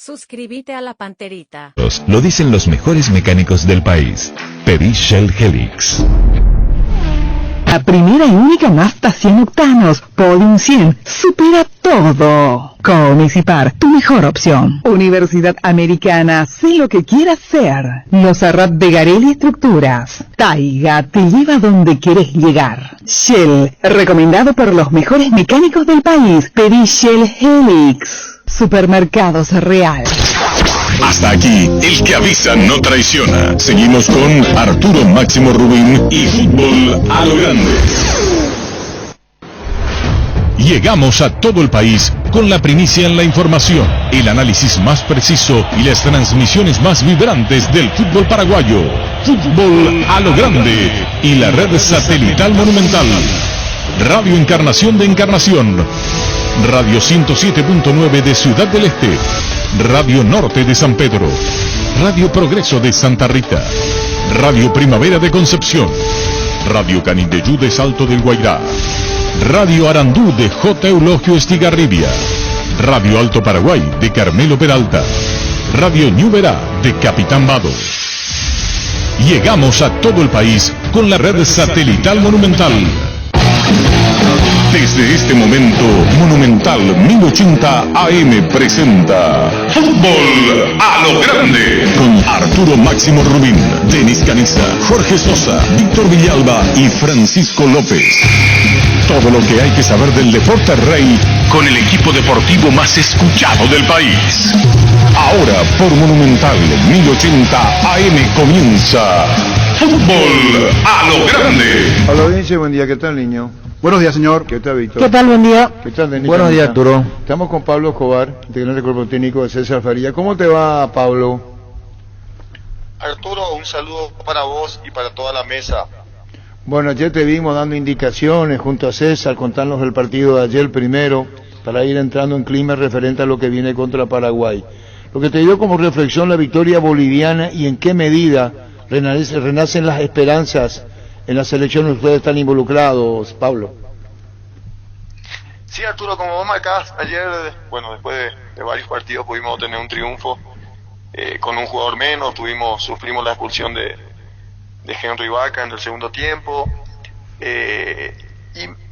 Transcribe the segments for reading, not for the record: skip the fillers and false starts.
Suscríbete a la Panterita. Lo dicen los mejores mecánicos del país. Pedí Shell Helix. La primera y única nafta 100 octanos, Podium 100, supera todo. Comisipar, tu mejor opción. Universidad Americana, sé lo que quieras ser. Los Arrat de Garelli Estructuras. Taiga, te lleva donde quieres llegar. Shell, recomendado por los mejores mecánicos del país. Pedí Shell Helix. Supermercados Real. Hasta aquí, el que avisa no traiciona. Seguimos con Arturo Máximo Rubín y Fútbol a lo Grande. Llegamos a todo el país con la primicia en la información, el análisis más preciso y las transmisiones más vibrantes del fútbol paraguayo. Fútbol a lo Grande y la red satelital Monumental. Radio Encarnación de Encarnación. Radio 107.9 de Ciudad del Este. Radio Norte de San Pedro. Radio Progreso de Santa Rita. Radio Primavera de Concepción. Radio Canindeyú de Salto del Guairá. Radio Arandú de J. Eulogio Estigarribia. Radio Alto Paraguay de Carmelo Peralta. Radio Ñuberá de Capitán Vado. Llegamos a todo el país con la red satelital Monumental. Desde este momento, Monumental 1080 AM presenta Fútbol a lo Grande con Arturo Máximo Rubín, Denis Canesta, Jorge Sosa, Víctor Villalba y Francisco López. Todo lo que hay que saber del deporte rey con el equipo deportivo más escuchado del país. Ahora por Monumental 1080 AM comienza Fútbol a lo Grande. Hola, audiencia, buen día, ¿qué tal, niño? Buenos días, señor. ¿Qué tal, Víctor? ¿Qué tal? Buen día. ¿Qué tal, Denis? Buenos días, Arturo. Estamos con Pablo Escobar, integrante del cuerpo técnico de César Faría. ¿Cómo te va, Pablo? Arturo, un saludo para vos y para toda la mesa. Bueno, ayer te vimos dando indicaciones junto a César, contarnos el partido de ayer primero, para ir entrando en clima referente a lo que viene contra Paraguay. Lo que te dio como reflexión la victoria boliviana y en qué medida renacen las esperanzas en la selección. Ustedes están involucrados, Pablo. Sí, Arturo, como vos marcás, ayer, bueno, después de varios partidos pudimos tener un triunfo con un jugador menos, sufrimos la expulsión de Henry Vaca en el segundo tiempo,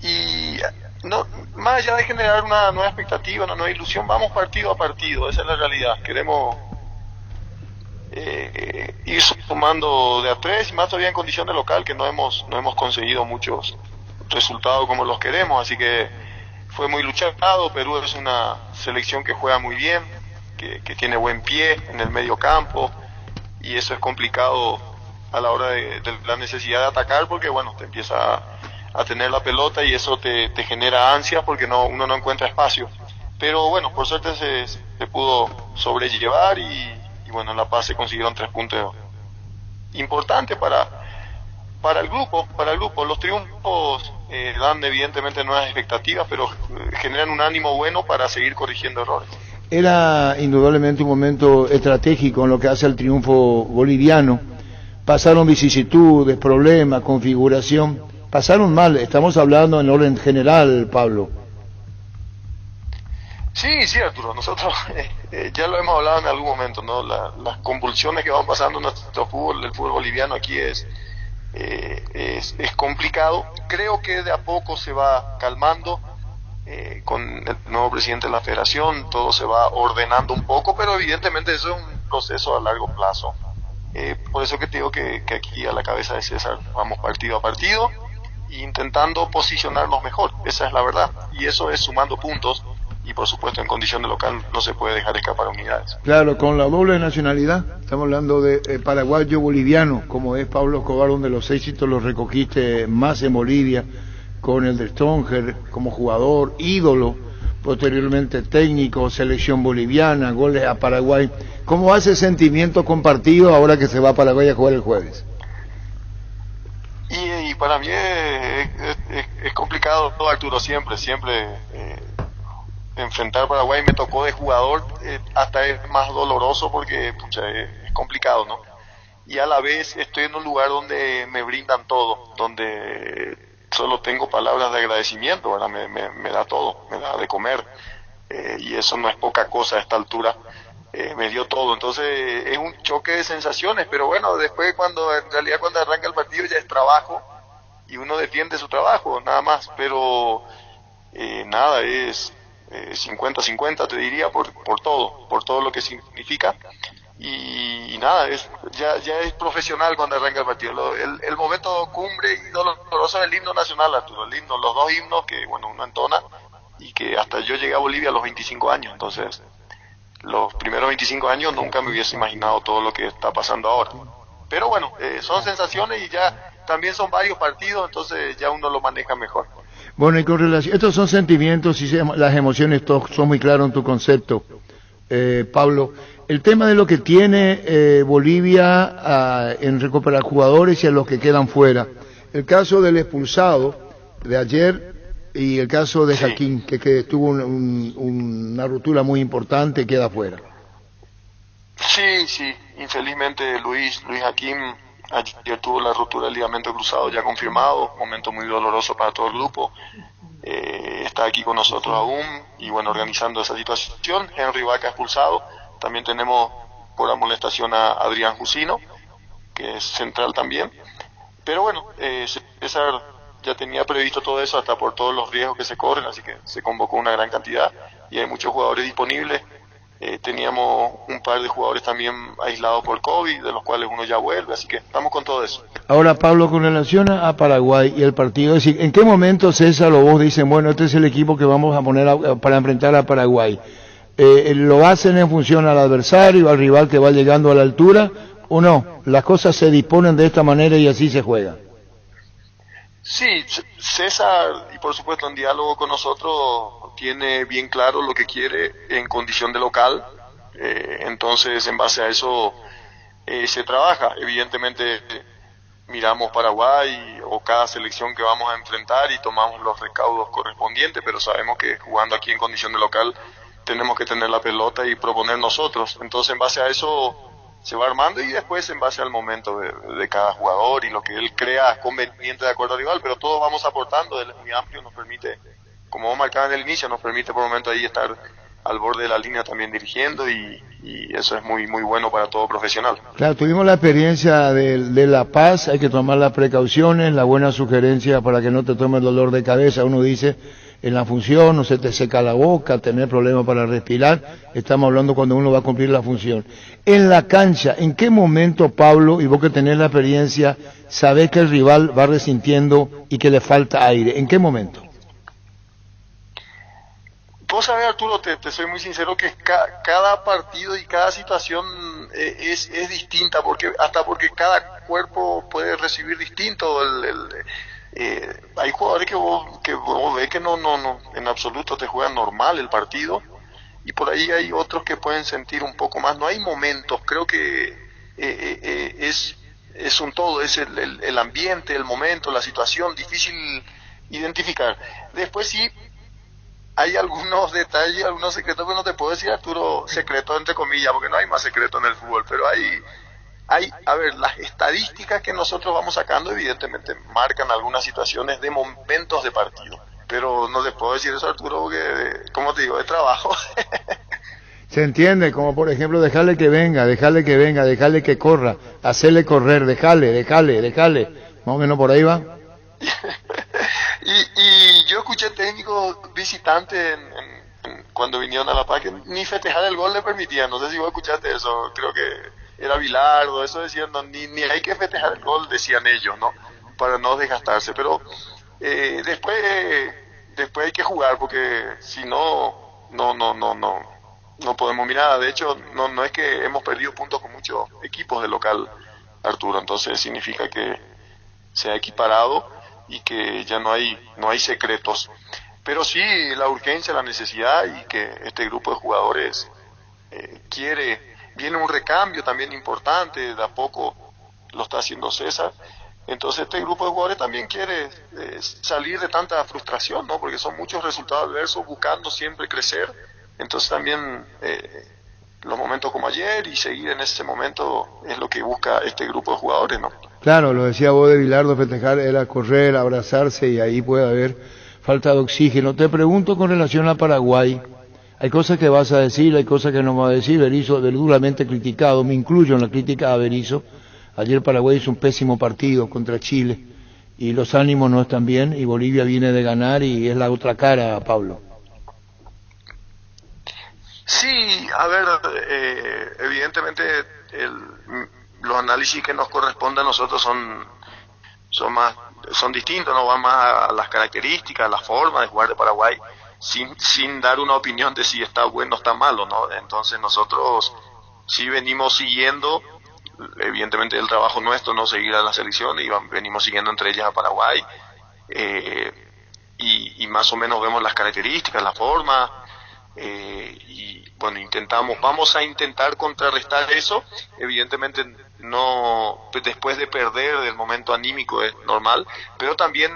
y no, más allá de generar una nueva expectativa, una nueva ilusión, vamos partido a partido, esa es la realidad. Queremos ir sumando de a tres, y más todavía en condición de local, que no hemos conseguido muchos resultados como los queremos, así que fue muy luchado. Perú es una selección que juega muy bien, que tiene buen pie en el medio campo, y eso es complicado a la hora de la necesidad de atacar, porque bueno, te empieza a tener la pelota y eso te genera ansias porque uno no encuentra espacio. Pero bueno, por suerte se pudo sobrellevar y bueno, en La Paz se consiguieron 3 puntos importantes para el grupo. Los triunfos dan evidentemente nuevas expectativas, pero generan un ánimo bueno para seguir corrigiendo errores. Era indudablemente un momento estratégico en lo que hace al triunfo boliviano. Pasaron vicisitudes, problemas, configuración, pasaron mal. Estamos hablando en orden general, Pablo. Sí, Arturo, nosotros ya lo hemos hablado en algún momento, ¿no? Las convulsiones que van pasando en nuestro fútbol, el fútbol boliviano aquí es complicado. Creo que de a poco se va calmando, con el nuevo presidente de la federación, todo se va ordenando un poco, pero evidentemente eso es un proceso a largo plazo. Por eso que te digo que aquí a la cabeza de César vamos partido a partido, intentando posicionarnos mejor, esa es la verdad, y eso es sumando puntos, y por supuesto en condición de local no se puede dejar escapar unidades. Claro, con la doble nacionalidad, estamos hablando de paraguayo-boliviano, como es Pablo Escobar, donde los éxitos los recogiste más en Bolivia, con el de Stronger como jugador, ídolo, posteriormente técnico, selección boliviana, goles a Paraguay. ¿Cómo hace sentimiento compartido ahora que se va a Paraguay a jugar el jueves? Y para mí es complicado, Arturo, siempre enfrentar a Paraguay. Me tocó de jugador, hasta es más doloroso porque es complicado, ¿no? Y a la vez estoy en un lugar donde me brindan todo, donde solo tengo palabras de agradecimiento, ¿verdad? Me da todo, me da de comer, y eso no es poca cosa a esta altura. me dio todo. Entonces es un choque de sensaciones, pero bueno, después cuando arranca el partido ya es trabajo y uno defiende su trabajo, nada más, pero nada, es 50-50 te diría por todo lo que significa. Y nada, ya es profesional cuando arranca el partido. El momento cumbre y doloroso es el himno nacional, Arturo, los dos himnos que uno entona, y que hasta yo llegué a Bolivia a los 25 años, entonces los primeros 25 años nunca me hubiese imaginado todo lo que está pasando ahora. Pero bueno, son sensaciones y ya también son varios partidos, entonces ya uno lo maneja mejor. Bueno, y con relación, estos son sentimientos y las emociones, todos son muy claros en tu concepto, Pablo. El tema de lo que tiene Bolivia en recuperar jugadores y a los que quedan fuera. El caso del expulsado de ayer y el caso de Jaquín, que tuvo una ruptura muy importante, queda fuera. Sí, infelizmente Luis Jaquín ayer tuvo la ruptura del ligamento cruzado ya confirmado, momento muy doloroso para todo el grupo. Está aquí con nosotros aún y bueno, organizando esa situación. Henry Vaca expulsado. También tenemos por amonestación a Adrián Jusino, que es central también. Pero bueno, César ya tenía previsto todo eso, hasta por todos los riesgos que se corren, así que se convocó una gran cantidad y hay muchos jugadores disponibles. Teníamos un par de jugadores también aislados por COVID, de los cuales uno ya vuelve, así que estamos con todo eso. Ahora, Pablo, con relación a Paraguay y el partido, es decir, ¿en qué momento César o vos dicen, bueno, este es el equipo que vamos a poner para enfrentar a Paraguay? ¿Lo hacen en función al adversario, al rival que va llegando a la altura, o no? Las cosas se disponen de esta manera y así se juega. Sí, César, y por supuesto en diálogo con nosotros, tiene bien claro lo que quiere en condición de local, entonces en base a eso se trabaja. Evidentemente miramos Paraguay o cada selección que vamos a enfrentar y tomamos los recaudos correspondientes, pero sabemos que jugando aquí en condición de local tenemos que tener la pelota y proponer nosotros. Entonces en base a eso se va armando y después en base al momento de cada jugador y lo que él crea conveniente de acuerdo al rival, pero todos vamos aportando. Él es muy amplio, nos permite, como vos marcabas en el inicio, nos permite por momento ahí estar al borde de la línea también dirigiendo y eso es muy muy bueno para todo profesional. Claro, tuvimos la experiencia de La Paz, hay que tomar las precauciones, la buena sugerencia para que no te tome el dolor de cabeza, uno dice, en la función, no se te seca la boca, tener problemas para respirar, estamos hablando cuando uno va a cumplir la función. En la cancha, ¿en qué momento, Pablo, y vos que tenés la experiencia, sabés que el rival va resintiendo y que le falta aire? ¿En qué momento? Vos sabés, Arturo, te soy muy sincero que cada partido y cada situación es distinta, porque cada cuerpo puede recibir distinto. Hay jugadores que vos ves que no en absoluto te juegan normal el partido, y por ahí hay otros que pueden sentir un poco más. No hay momentos, creo que es un todo, es el ambiente, el momento, la situación, difícil identificar. Después sí hay algunos detalles, algunos secretos que no te puedo decir, Arturo, secretos entre comillas, porque no hay más secreto en el fútbol, pero a ver, las estadísticas que nosotros vamos sacando evidentemente marcan algunas situaciones de momentos de partido, pero no te puedo decir eso, Arturo, porque, como te digo, es trabajo. Se entiende, como por ejemplo, dejarle que venga, dejarle que corra, hacerle correr, dejarle, más o menos por ahí va. Y yo escuché técnicos visitantes cuando vinieron a La Paz que ni festejar el gol le permitían, no sé si vos escuchaste eso, creo que era Bilardo, eso decían, no, ni hay que festejar el gol, decían ellos, ¿no? Para no desgastarse, pero después hay que jugar, porque si no podemos mirar. De hecho, no es que hemos perdido puntos con muchos equipos de local, Arturo, entonces significa que se ha equiparado y que ya no hay secretos, pero sí la urgencia, la necesidad, y que este grupo de jugadores viene un recambio también importante, de a poco lo está haciendo César, entonces este grupo de jugadores también quiere salir de tanta frustración, ¿no? Porque son muchos resultados adversos, buscando siempre crecer, entonces también los momentos como ayer y seguir en ese momento es lo que busca este grupo de jugadores, ¿no? Claro, lo decía vos de Bilardo, festejar era correr, abrazarse, y ahí puede haber falta de oxígeno. Te pregunto con relación a Paraguay, Hay cosas que vas a decir, hay cosas que no vas a decir. Berizzo duramente criticado, me incluyo en la crítica a Berizzo. Ayer Paraguay hizo un pésimo partido contra Chile y los ánimos no están bien y Bolivia viene de ganar y es la otra cara, Pablo. Sí, a ver, evidentemente los análisis que nos corresponden a nosotros son distintos, no van más a las características, a la forma de jugar de Paraguay, sin dar una opinión de si está bueno o está malo, ¿no? Entonces nosotros sí venimos siguiendo, evidentemente el trabajo nuestro, no seguir a la selección, y venimos siguiendo entre ellas a Paraguay, y más o menos vemos las características, la forma, y bueno, vamos a intentar contrarrestar eso. Evidentemente no, después de perder, el momento anímico es normal, pero también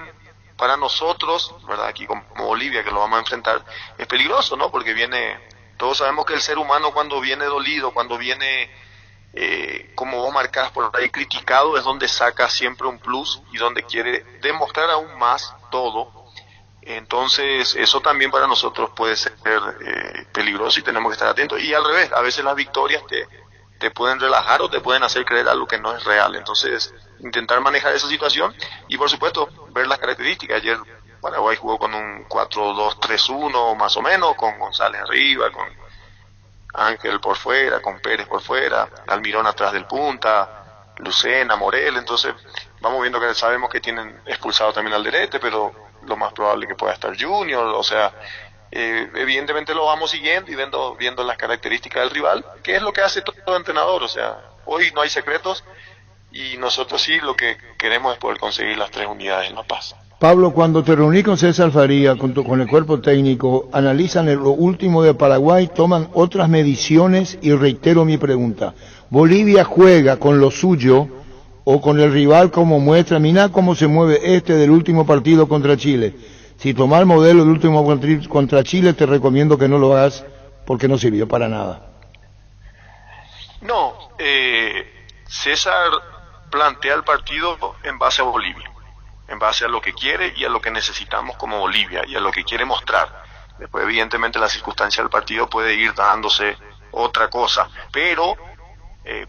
para nosotros, ¿verdad? Aquí como Bolivia, que lo vamos a enfrentar, es peligroso, ¿no? Porque todos sabemos que el ser humano cuando viene dolido, cuando viene, como vos marcás por ahí, criticado, es donde saca siempre un plus y donde quiere demostrar aún más todo. Entonces eso también para nosotros puede ser peligroso y tenemos que estar atentos. Y al revés, a veces las victorias te pueden relajar o te pueden hacer creer algo que no es real. Entonces intentar manejar esa situación y por supuesto ver las características. Ayer Paraguay jugó con un 4-2-3-1 más o menos, con González arriba, con Ángel por fuera, con Pérez por fuera, Almirón atrás del punta, Lucena, Morel. Entonces vamos viendo que sabemos que tienen expulsado también al Alderete, pero lo más probable que pueda estar Junior, o sea, evidentemente lo vamos siguiendo y viendo las características del rival, que es lo que hace todo entrenador. O sea, hoy no hay secretos y nosotros sí lo que queremos es poder conseguir las 3 unidades en La Paz. Pablo, cuando te reuní con César Faría, con el cuerpo técnico, analizan lo último de Paraguay, toman otras mediciones y reitero mi pregunta. ¿Bolivia juega con lo suyo o con el rival como muestra? Mirá cómo se mueve del último partido contra Chile. Si tomás el modelo del último contra Chile, te recomiendo que no lo hagas porque no sirvió para nada. No, César plantea el partido en base a Bolivia, en base a lo que quiere y a lo que necesitamos como Bolivia y a lo que quiere mostrar. Después evidentemente la circunstancia del partido puede ir dándose otra cosa, pero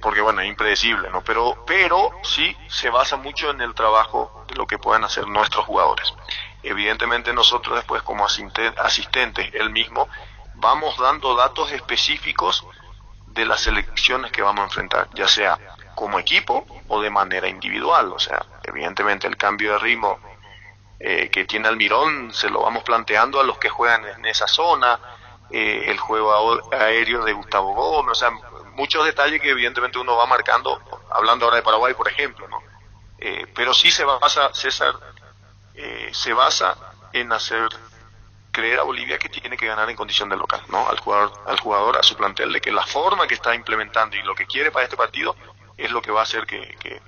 porque bueno, es impredecible, ¿no? Pero sí se basa mucho en el trabajo de lo que pueden hacer nuestros jugadores. Evidentemente nosotros después como asistentes, él mismo, vamos dando datos específicos de las selecciones que vamos a enfrentar, ya sea como equipo o de manera individual. O sea, evidentemente el cambio de ritmo que tiene Almirón se lo vamos planteando a los que juegan en esa zona, el juego aéreo de Gustavo Gómez, o sea, muchos detalles que evidentemente uno va marcando, hablando ahora de Paraguay, por ejemplo, ¿no? Pero sí se basa, César, se basa en hacer creer a Bolivia que tiene que ganar en condición de local, ¿no? Al jugador, a su plantel, de que la forma que está implementando y lo que quiere para este partido es lo que va a hacer que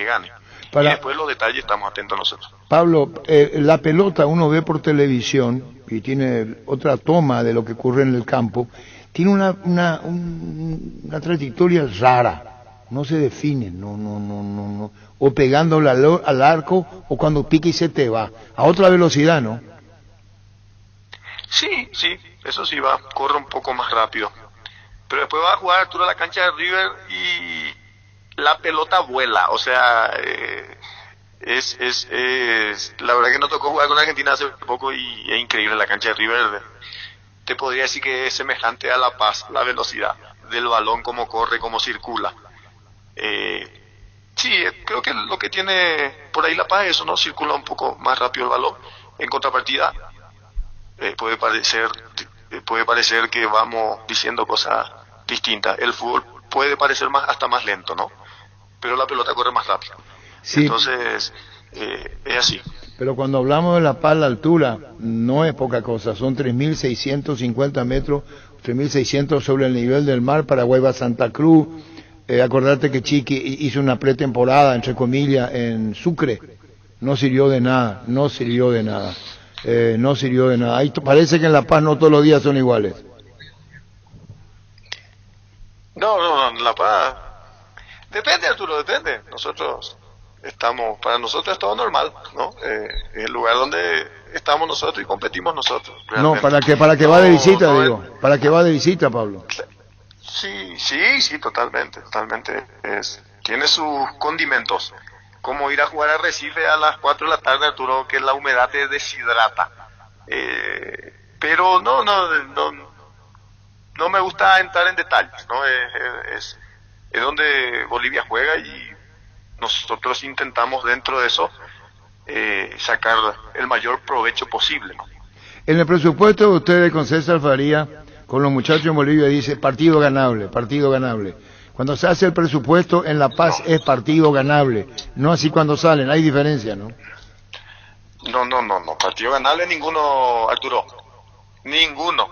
gane. Y después los detalles estamos atentos nosotros. Pablo, la pelota uno ve por televisión y tiene otra toma de lo que ocurre en el campo. Tiene una trayectoria rara, no se define, no, o pegándole al arco, o cuando pica y se te va, a otra velocidad, ¿no? Sí, eso sí corre un poco más rápido, pero después va a jugar Arturo a la cancha de River y la pelota vuela, o sea, la verdad que nos tocó jugar con Argentina hace poco y es increíble la cancha de River. Te podría decir que es semejante a La Paz, la velocidad del balón, cómo corre, cómo circula. Sí, creo que lo que tiene por ahí La Paz es eso, ¿no? Circula un poco más rápido el balón. En contrapartida, puede parecer que vamos diciendo cosas distintas. El fútbol puede parecer hasta más lento, ¿no? Pero la pelota corre más rápido. Sí. Entonces, es así. Pero cuando hablamos de La Paz, la altura no es poca cosa, son 3.650 metros, 3.600 sobre el nivel del mar. Paraguay va a Santa Cruz. Acordate que Chiqui hizo una pretemporada, entre comillas, en Sucre. No sirvió de nada. Ahí parece que en La Paz no todos los días son iguales. No, La Paz... Depende, Arturo, depende. Nosotros para nosotros es todo normal, ¿no? Es el lugar donde estamos nosotros y competimos nosotros. No, Realmente. para que va de visita, no, digo. Para que va de visita, Pablo. Sí, totalmente. Tiene sus condimentos. Como ir a jugar a Recife a las 4 de la tarde, Arturo, que la humedad te deshidrata. Pero no me gusta entrar en detalles, ¿no? Es donde Bolivia juega y nosotros intentamos dentro de eso sacar el mayor provecho posible, ¿no? En el presupuesto de ustedes con César Faría, con los muchachos en Bolivia, dice partido ganable. Cuando se hace el presupuesto en La Paz es partido ganable, no así cuando salen, hay diferencia, ¿no? No, partido ganable ninguno, Arturo, ninguno.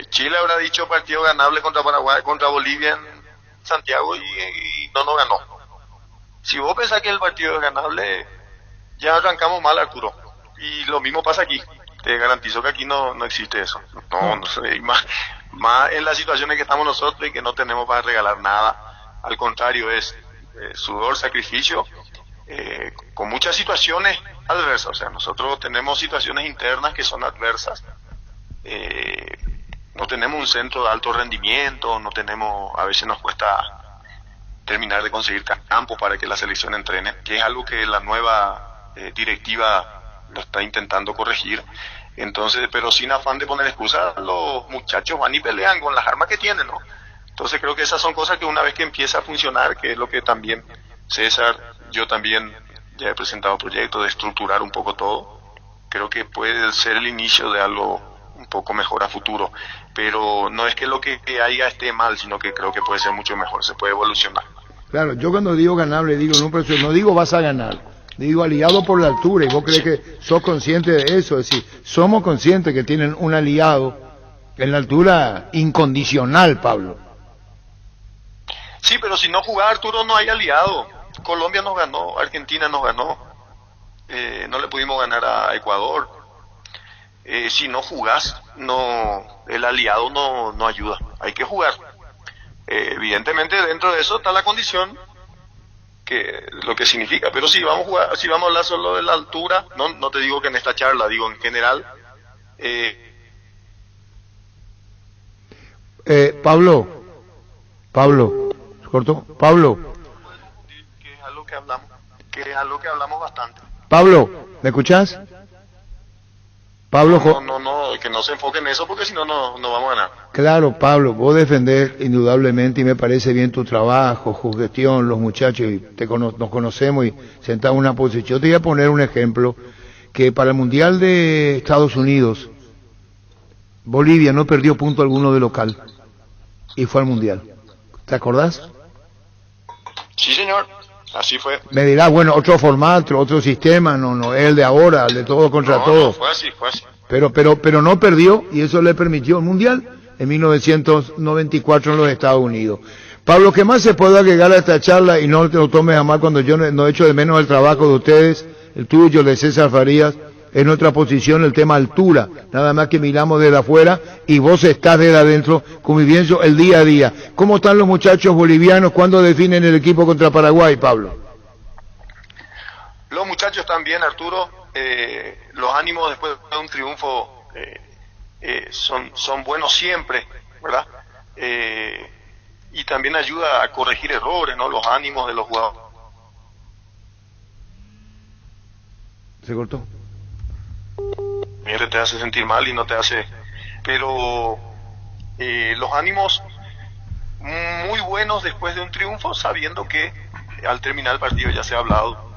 Chile habrá dicho partido ganable contra Paraguay, contra Bolivia en Santiago y no nos ganó. Si vos pensás que el partido es ganable, ya arrancamos mal, Arturo. Y lo mismo pasa aquí. Te garantizo que aquí no existe eso. No sé. Y más en las situaciones que estamos nosotros y que no tenemos para regalar nada. Al contrario, es sudor, sacrificio, con muchas situaciones adversas. O sea, nosotros tenemos situaciones internas que son adversas. No tenemos un centro de alto rendimiento, a veces nos cuesta terminar de conseguir campo para que la selección entrene, que es algo que la nueva directiva lo está intentando corregir. Entonces, pero sin afán de poner excusas, los muchachos van y pelean con las armas que tienen, ¿no? Entonces creo que esas son cosas que una vez que empieza a funcionar, que es lo que también César, yo también ya he presentado proyectos de estructurar un poco todo, creo que puede ser el inicio de algo un poco mejor a futuro, pero no es que lo que haya esté mal, sino que creo que puede ser mucho mejor, se puede evolucionar. Claro, yo cuando digo ganable, digo en un presupuesto, no digo vas a ganar, digo aliado por la altura, y vos crees que sos consciente de eso, es decir, somos conscientes que tienen un aliado en la altura incondicional, Pablo. Sí, pero si no jugaba Arturo no hay aliado. Colombia nos ganó, Argentina nos ganó, no le pudimos ganar a Ecuador. Si no jugás, el aliado no ayuda, hay que jugar. Evidentemente dentro de eso está la condición, que lo que significa, pero si vamos a hablar solo de la altura, no te digo que en esta charla, digo en general. Pablo, ¿cortó? Pablo. Que es algo que hablamos bastante. Pablo, ¿me escuchás? Pablo, No, que no se enfoque en eso porque si no vamos a ganar. Claro, Pablo, vos defendés indudablemente y me parece bien tu trabajo, tu gestión, los muchachos, y nos conocemos y sentamos en una posición. Yo te voy a poner un ejemplo, que para el Mundial de Estados Unidos, Bolivia no perdió punto alguno de local y fue al Mundial. ¿Te acordás? Sí, señor. Así fue. Me dirás, bueno, otro formato, otro sistema, no, el de ahora, el de todo contra todo. No, fue así. Pero no perdió y eso le permitió el Mundial en 1994 en los Estados Unidos. Pablo, ¿qué más se puede agregar a esta charla? Y no te lo tomes a mal cuando yo no echo de menos el trabajo de ustedes, el tuyo, el de César Farías, en nuestra posición, el tema altura. Nada más que miramos desde afuera y vos estás desde adentro conviviendo el día a día. ¿Cómo están los muchachos bolivianos? ¿Cuándo definen el equipo contra Paraguay, Pablo? Los muchachos están bien, Arturo. Los ánimos después de un triunfo son buenos siempre, ¿verdad? Y también ayuda a corregir errores, ¿no? Los ánimos de los jugadores. ¿Se cortó? Te hace sentir mal y no te hace... Pero los ánimos muy buenos después de un triunfo, sabiendo que al terminar el partido ya se ha hablado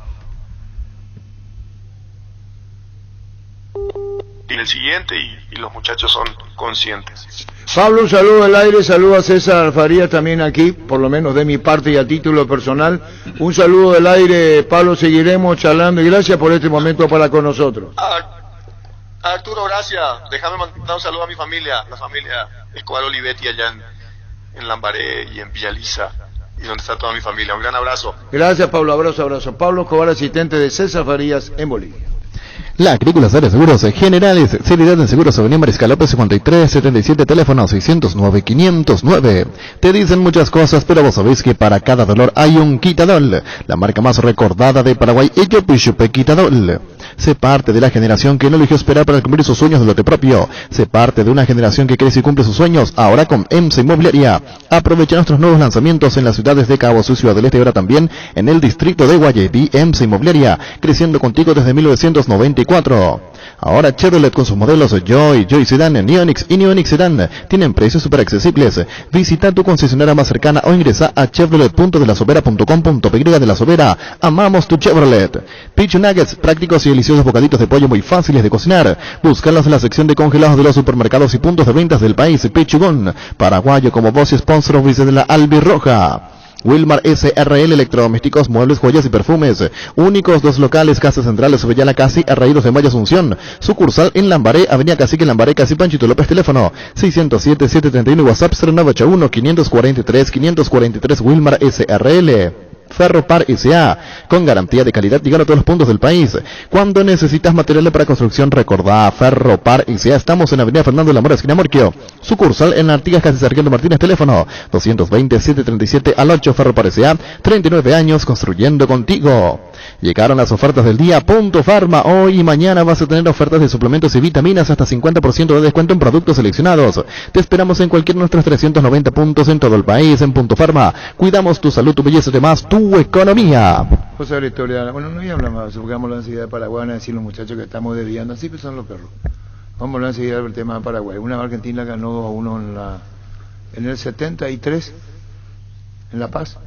y el siguiente, y los muchachos son conscientes. Pablo, un saludo al aire, saludo a César Farías también aquí, por lo menos de mi parte y a título personal. Un saludo del aire, Pablo, seguiremos charlando y gracias por este momento para con nosotros. Arturo, gracias. Déjame mandar un saludo a mi familia, la familia Escobar Olivetti allá en Lambaré y en Villaliza, y donde está toda mi familia. Un gran abrazo. Gracias, Pablo, abrazo. Pablo Escobar, asistente de César Farías en Bolivia. La Agrícola de Seguros Generales, seriedad en seguros, Avenida Mariscal López 5377, teléfono 609-509. Te dicen muchas cosas, pero vos sabéis que para cada dolor hay un Quitadol. La marca más recordada de Paraguay, Eyopishupe Quitadol. Sé parte de la generación que no eligió esperar para cumplir sus sueños de lote propio. Sé parte de una generación que crece y cumple sus sueños, ahora con EMSA Inmobiliaria. Aprovecha nuestros nuevos lanzamientos en las ciudades de Cabo Sucio, Ciudad del Este y ahora también en el distrito de Guayaquil. EMSA Inmobiliaria, creciendo contigo desde 1994. Ahora Chevrolet con sus modelos Joy Sedan, Neonix y Neonix Sedan tienen precios super accesibles. Visita tu concesionaria más cercana o ingresa a chevrolet.delasobera.com.py. De La Sobera, amamos tu Chevrolet. Pitch Nuggets, prácticos y deliciosos bocaditos de pollo muy fáciles de cocinar. Búscalos en la sección de congelados de los supermercados y puntos de ventas del país. Pichugón, paraguayo como voz y sponsor oficial de la Albirroja. Wilmar SRL, electrodomésticos, muebles, joyas y perfumes. Únicos 2 locales, Casa Central, Sobellana Casi, Arraídos de Maya Asunción. Sucursal en Lambaré, Avenida Cacique Lambaré, Casi Panchito López, teléfono 607-731, WhatsApp 0981-543-543, Wilmar SRL. Ferropar S.A. con garantía de calidad, llegar a todos los puntos del país. Cuando necesitas materiales para construcción, recordá Ferropar S.A. Estamos en Avenida Fernando de la Mora, esquina Morquio. Sucursal en Artigas, Casi Sargento Martínez, teléfono 220-737-8. Ferropar S.A. 39 años construyendo contigo. Llegaron las ofertas del día. Punto Farma. Hoy y mañana vas a tener ofertas de suplementos y vitaminas hasta 50% de descuento en productos seleccionados. Te esperamos en cualquiera de nuestros 390 puntos en todo el país. En Punto Farma, cuidamos tu salud, tu belleza, además tu economía. José Victoria, bueno, no voy a hablar más, porque vamos a hablar enseguida de Paraguay, van a decir los muchachos que estamos desviando, así pues son los perros. Vamos a hablar enseguida del tema de Paraguay. Una Argentina ganó 2-1 en el 73, en La Paz.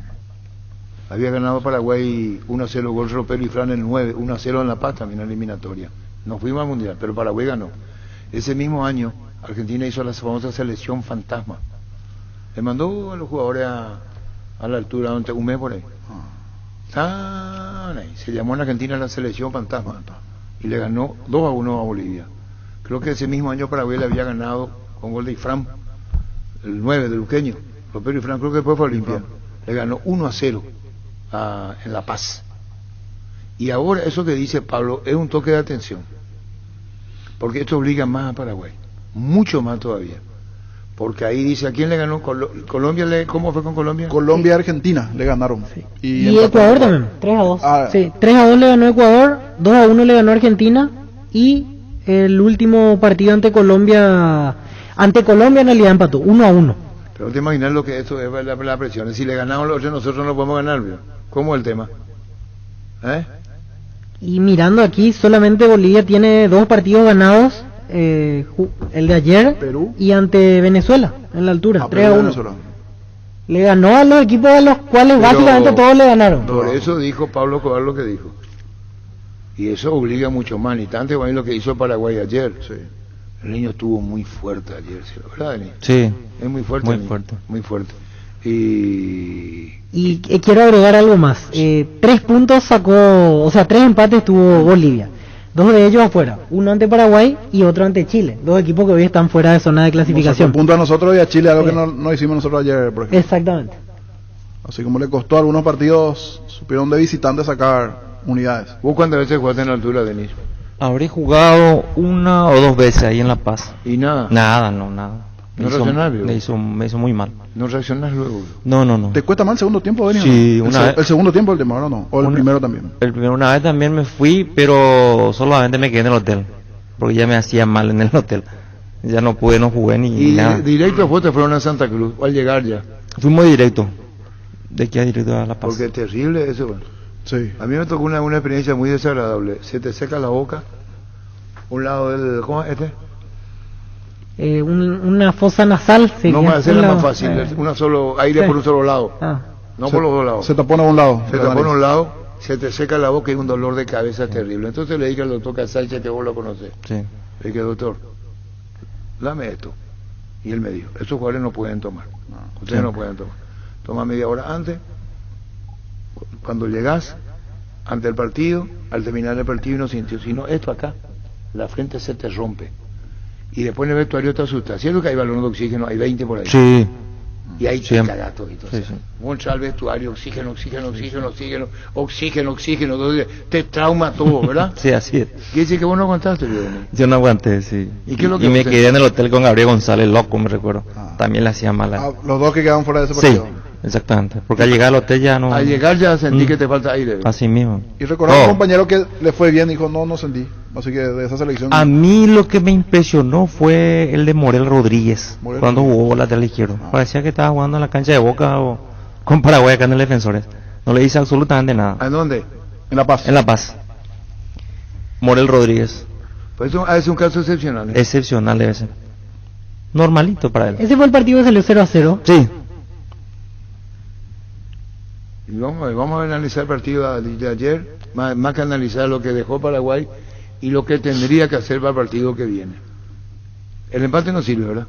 Había ganado Paraguay 1-0, gol Ropero y Fran en el 9, 1-0 en La Paz también en la eliminatoria. No fuimos al Mundial, pero Paraguay ganó. Ese mismo año, Argentina hizo la famosa selección fantasma. Le mandó a los jugadores a la altura, un mes por ahí. Se llamó en Argentina la selección fantasma y le ganó 2-1 a Bolivia. Creo que ese mismo año Paraguay le había ganado con gol de Ifrán, el 9 de Luqueño, Ropero y Ifrán, creo que después fue Olimpia. Le ganó 1-0 en La Paz. Y ahora eso que dice Pablo es un toque de atención, porque esto obliga más a Paraguay, mucho más todavía. Porque ahí dice, ¿a quién le ganó? Colombia, ¿cómo fue con Colombia? Colombia y Argentina le ganaron. Sí. Y Ecuador también, 3-2. Sí, 3-2 le ganó Ecuador, 2-1 le ganó Argentina, y el último partido ante Colombia en realidad empató, 1-1. Pero te imaginas lo que esto es la presión. Si le ganamos los otros, nosotros no podemos ganar, ¿verdad? ¿Cómo es el tema? Y mirando aquí, solamente Bolivia tiene 2 partidos ganados. El de ayer, Perú, y ante Venezuela en la altura, 3-1. Le ganó a los equipos a los cuales básicamente todos le ganaron. Por eso dijo Pablo Escobar lo que dijo, y eso obliga mucho más. Ni tanto lo que hizo Paraguay ayer. Sí. El niño estuvo muy fuerte ayer, ¿verdad, Denis? Sí, es muy fuerte, muy fuerte. Y quiero agregar algo más. 3 puntos sacó, o sea, 3 empates tuvo Bolivia. 2 de ellos afuera, uno ante Paraguay y otro ante Chile, 2 equipos que hoy están fuera de zona de clasificación. Punto a nosotros y a Chile, algo que no hicimos nosotros ayer, por ejemplo. Exactamente. Así como le costó a algunos partidos, supieron de visitantes sacar unidades. ¿Vos cuántas veces jugaste en la altura, Denis? Habré jugado 1 o 2 veces ahí en La Paz. ¿Y nada? Nada. ¿No reaccionás? Me hizo muy mal. ¿No reaccionás luego? No. ¿Te cuesta mal el segundo tiempo, Denis? Sí, ¿El segundo tiempo el tema, no? ¿O el primero también? El primero, una vez también me fui, pero solamente me quedé en el hotel, porque ya me hacía mal en el hotel. Ya no jugué ni nada. ¿Y directo a te fueron a Santa Cruz, al llegar ya? Fuimos directo, de aquí a directo a La Paz. Porque es terrible eso, bueno. Sí. A mí me tocó una experiencia muy desagradable. Se te seca la boca, un lado del... ¿Cómo es este? Una fosa nasal sería. No va a ser más fácil, solo aire por un solo lado, no por los dos lados. Se tapona a un lado. Se tapona a un lado, se te seca la boca y un dolor de cabeza terrible. Entonces le dije al doctor Casacha, que vos lo conocés. Sí. Le dije, doctor, dame esto. Y él me dijo, estos jugadores no pueden tomar. Ustedes no pueden tomar. Toma media hora antes, cuando llegás, ante el partido, al terminar el partido y no sintió, sino esto acá, la frente se te rompe. Y después en el vestuario te asusta. ¿Cierto que hay balón de oxígeno? Hay 20 por ahí. Sí. Y ahí te Siempre. cagas todo. Sí, sí. Vos entras al vestuario, oxígeno, entonces te trauma todo, ¿verdad? Sí, así es. ¿Qué dice que vos no aguantaste, Leone? Yo no aguanté, sí. ¿Y qué es lo que me usted- quedé en el hotel con Gabriel González, loco, me recuerdo. También le hacía mal. Ah, los dos que quedaron fuera de ese Sí, partido. exactamente. Porque al llegar al hotel ya no... Al llegar ya sentí que te falta aire. Así mismo. Y recordar a un Oh. compañero que le fue bien, dijo, no sentí. Así que de esa selección... A mí lo que me impresionó fue el de Morel Rodríguez, Morel cuando Rodríguez. jugó lateral izquierdo. Parecía que estaba jugando en la cancha de Boca o con Paraguay acá en el Defensores. No le hice absolutamente nada. ¿A dónde? En La Paz. En La Paz. Morel Rodríguez. Pues es un caso excepcional. Excepcional debe ser. Normalito para él. Ese fue el partido que salió 0-0. Sí. Y vamos a analizar el partido de ayer, más que analizar lo que dejó Paraguay y lo que tendría que hacer para el partido que viene. El empate no sirve, ¿verdad?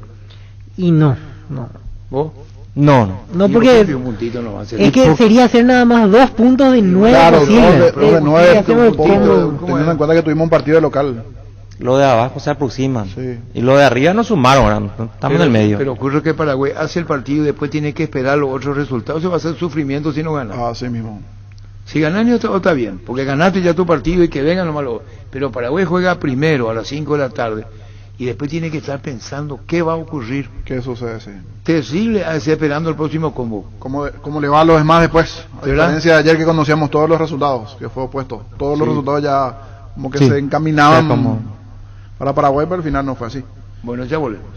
Y no. ¿Vos? No. No, Y porque un puntito no va a ser. es que sería hacer nada más 2 puntos de 9 Claro, posibles. dos de 9, hacemos el combo. teniendo en cuenta que tuvimos un partido de local. Lo de abajo se aproximan. Sí. Y lo de arriba no sumaron, ¿verdad? Estamos en el medio. Pero ocurre que Paraguay hace el partido y después tiene que esperar los otros resultados. Se va a hacer sufrimiento si no gana. Así mismo. Si ganas está bien, porque ganaste ya tu partido y que vengan lo malo. Pero Paraguay juega primero a las 5 de la tarde y después tiene que estar pensando qué va a ocurrir. ¿Qué sucede? Sí. Terrible a estar esperando el próximo combo. ¿Cómo le va a los demás después? A ¿Verdad? diferencia de ayer que conocíamos todos los resultados, que fue opuesto. Todos los Sí. resultados ya como que Sí. se encaminaban Ya como- para Paraguay, pero al final no fue así. Bueno, ya volvemos.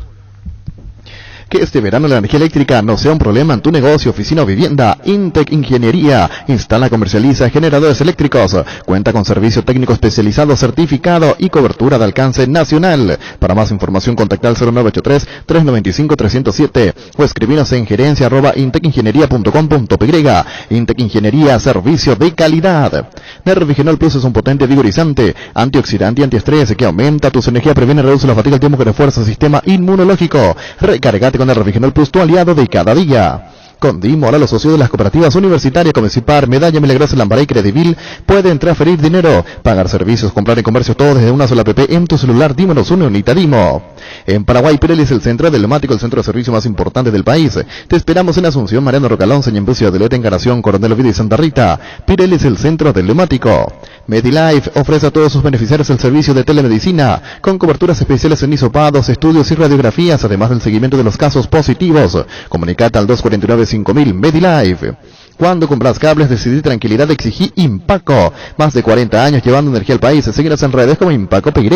Que este verano la energía eléctrica no sea un problema en tu negocio, oficina o vivienda. Intec Ingeniería instala, comercializa generadores eléctricos. Cuenta con servicio técnico especializado, certificado y cobertura de alcance nacional. Para más información contacta al 0983-395-307 o escribinos en gerencia@intecingeniería.com.py. Intec Ingeniería, servicio de calidad. Nervigenol Plus es un potente vigorizante, antioxidante y antiestrés que aumenta tus energías, previene y reduce la fatiga al tiempo que refuerza el sistema inmunológico. Recargate con el Nervigenol Plus, tu aliado de cada día. Con DIM, ahora los socios de las cooperativas universitarias Comecipar, Medalla Milagrosa, Lambaré y Credivil pueden transferir dinero, pagar servicios, comprar y comercio, todo desde una sola app en tu celular. Dimo nos une, unita Dimo. En Paraguay, Pirelli es el centro del neumático, el centro de servicio más importante del país. Te esperamos en Asunción, Mariano Rocalón, Señembucio, Adelete, Encarnación, Coronel Oviedo y Santa Rita. Pirelli es el centro del neumático. MediLife ofrece a todos sus beneficiarios el servicio de telemedicina, con coberturas especiales en hisopados, estudios y radiografías, además del seguimiento de los casos positivos. Comunicate al 249-5000 MediLife. Cuando compras cables, decidí tranquilidad, exigí Impaco. Más de 40 años llevando energía al país. Síguenos en redes como Impaco PY.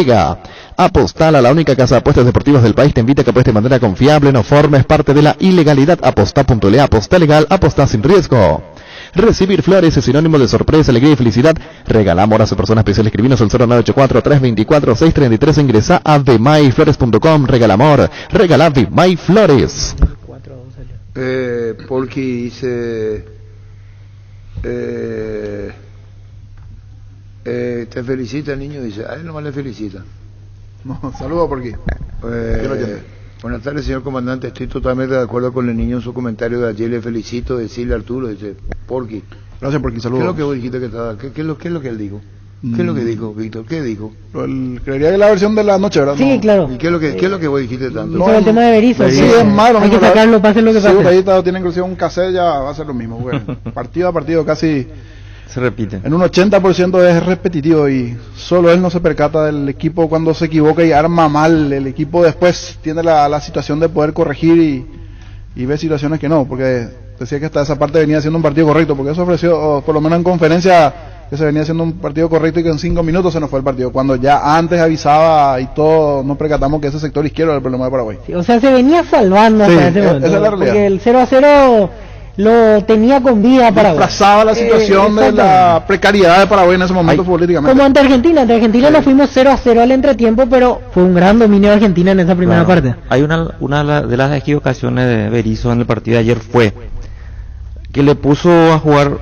Apostala, la única casa de apuestas deportivas del país, te invita a que apuestes de manera confiable, no formes parte de la ilegalidad. Aposta.le, aposta legal, aposta sin riesgo. Recibir flores es sinónimo de sorpresa, alegría y felicidad. Regalamos a su persona especial. Escribinos al 0984-324-633. Ingresa a themayflores.com. Regala amor. Regala The My Flores. Porque dice te felicita el niño, dice, a él nomás le felicita. No, saludos por aquí. Buenas tardes, señor comandante, estoy totalmente de acuerdo con el niño en su comentario de ayer, le felicito, decirle a Arturo, dice, Porqui. Gracias por aquí, saludos. ¿Qué es lo que vos dijiste que estaba? ¿Qué es lo que él dijo? ¿Qué es lo que dijo, Víctor? ¿Qué dijo? Creería que la versión de la noche, ¿verdad? Sí, No. claro. ¿Y qué es lo que vos dijiste tanto? Sobre el tema de Berizzo. Sí, que es malo. hay que sacarlo, pase lo que Sí, pase. ahí tiene inclusive un cassette, ya va a ser lo mismo. Bueno, partido a partido casi Se repite. en un 80% es repetitivo y solo él no se percata del equipo cuando se equivoca y arma mal. El equipo después tiene la situación de poder corregir y ve situaciones que no, porque decía que hasta esa parte venía siendo un partido correcto, porque eso ofreció, o por lo menos en conferencia, que se venía siendo un partido correcto y que en 5 minutos se nos fue el partido, cuando ya antes avisaba y todo, nos percatamos que ese sector izquierdo era el problema de Paraguay. Sí, o sea, se venía salvando Sí, hasta ese momento. esa es la realidad. Porque el 0-0 lo tenía con vida para Disfrazaba la situación de la precariedad de Paraguay en ese momento políticamente. Como ante Argentina. Ante Argentina nos fuimos 0-0 al entretiempo, pero fue un gran dominio de Argentina en esa primera Claro. parte. Hay una de las equivocaciones de Berizzo en el partido de ayer fue que le puso a jugar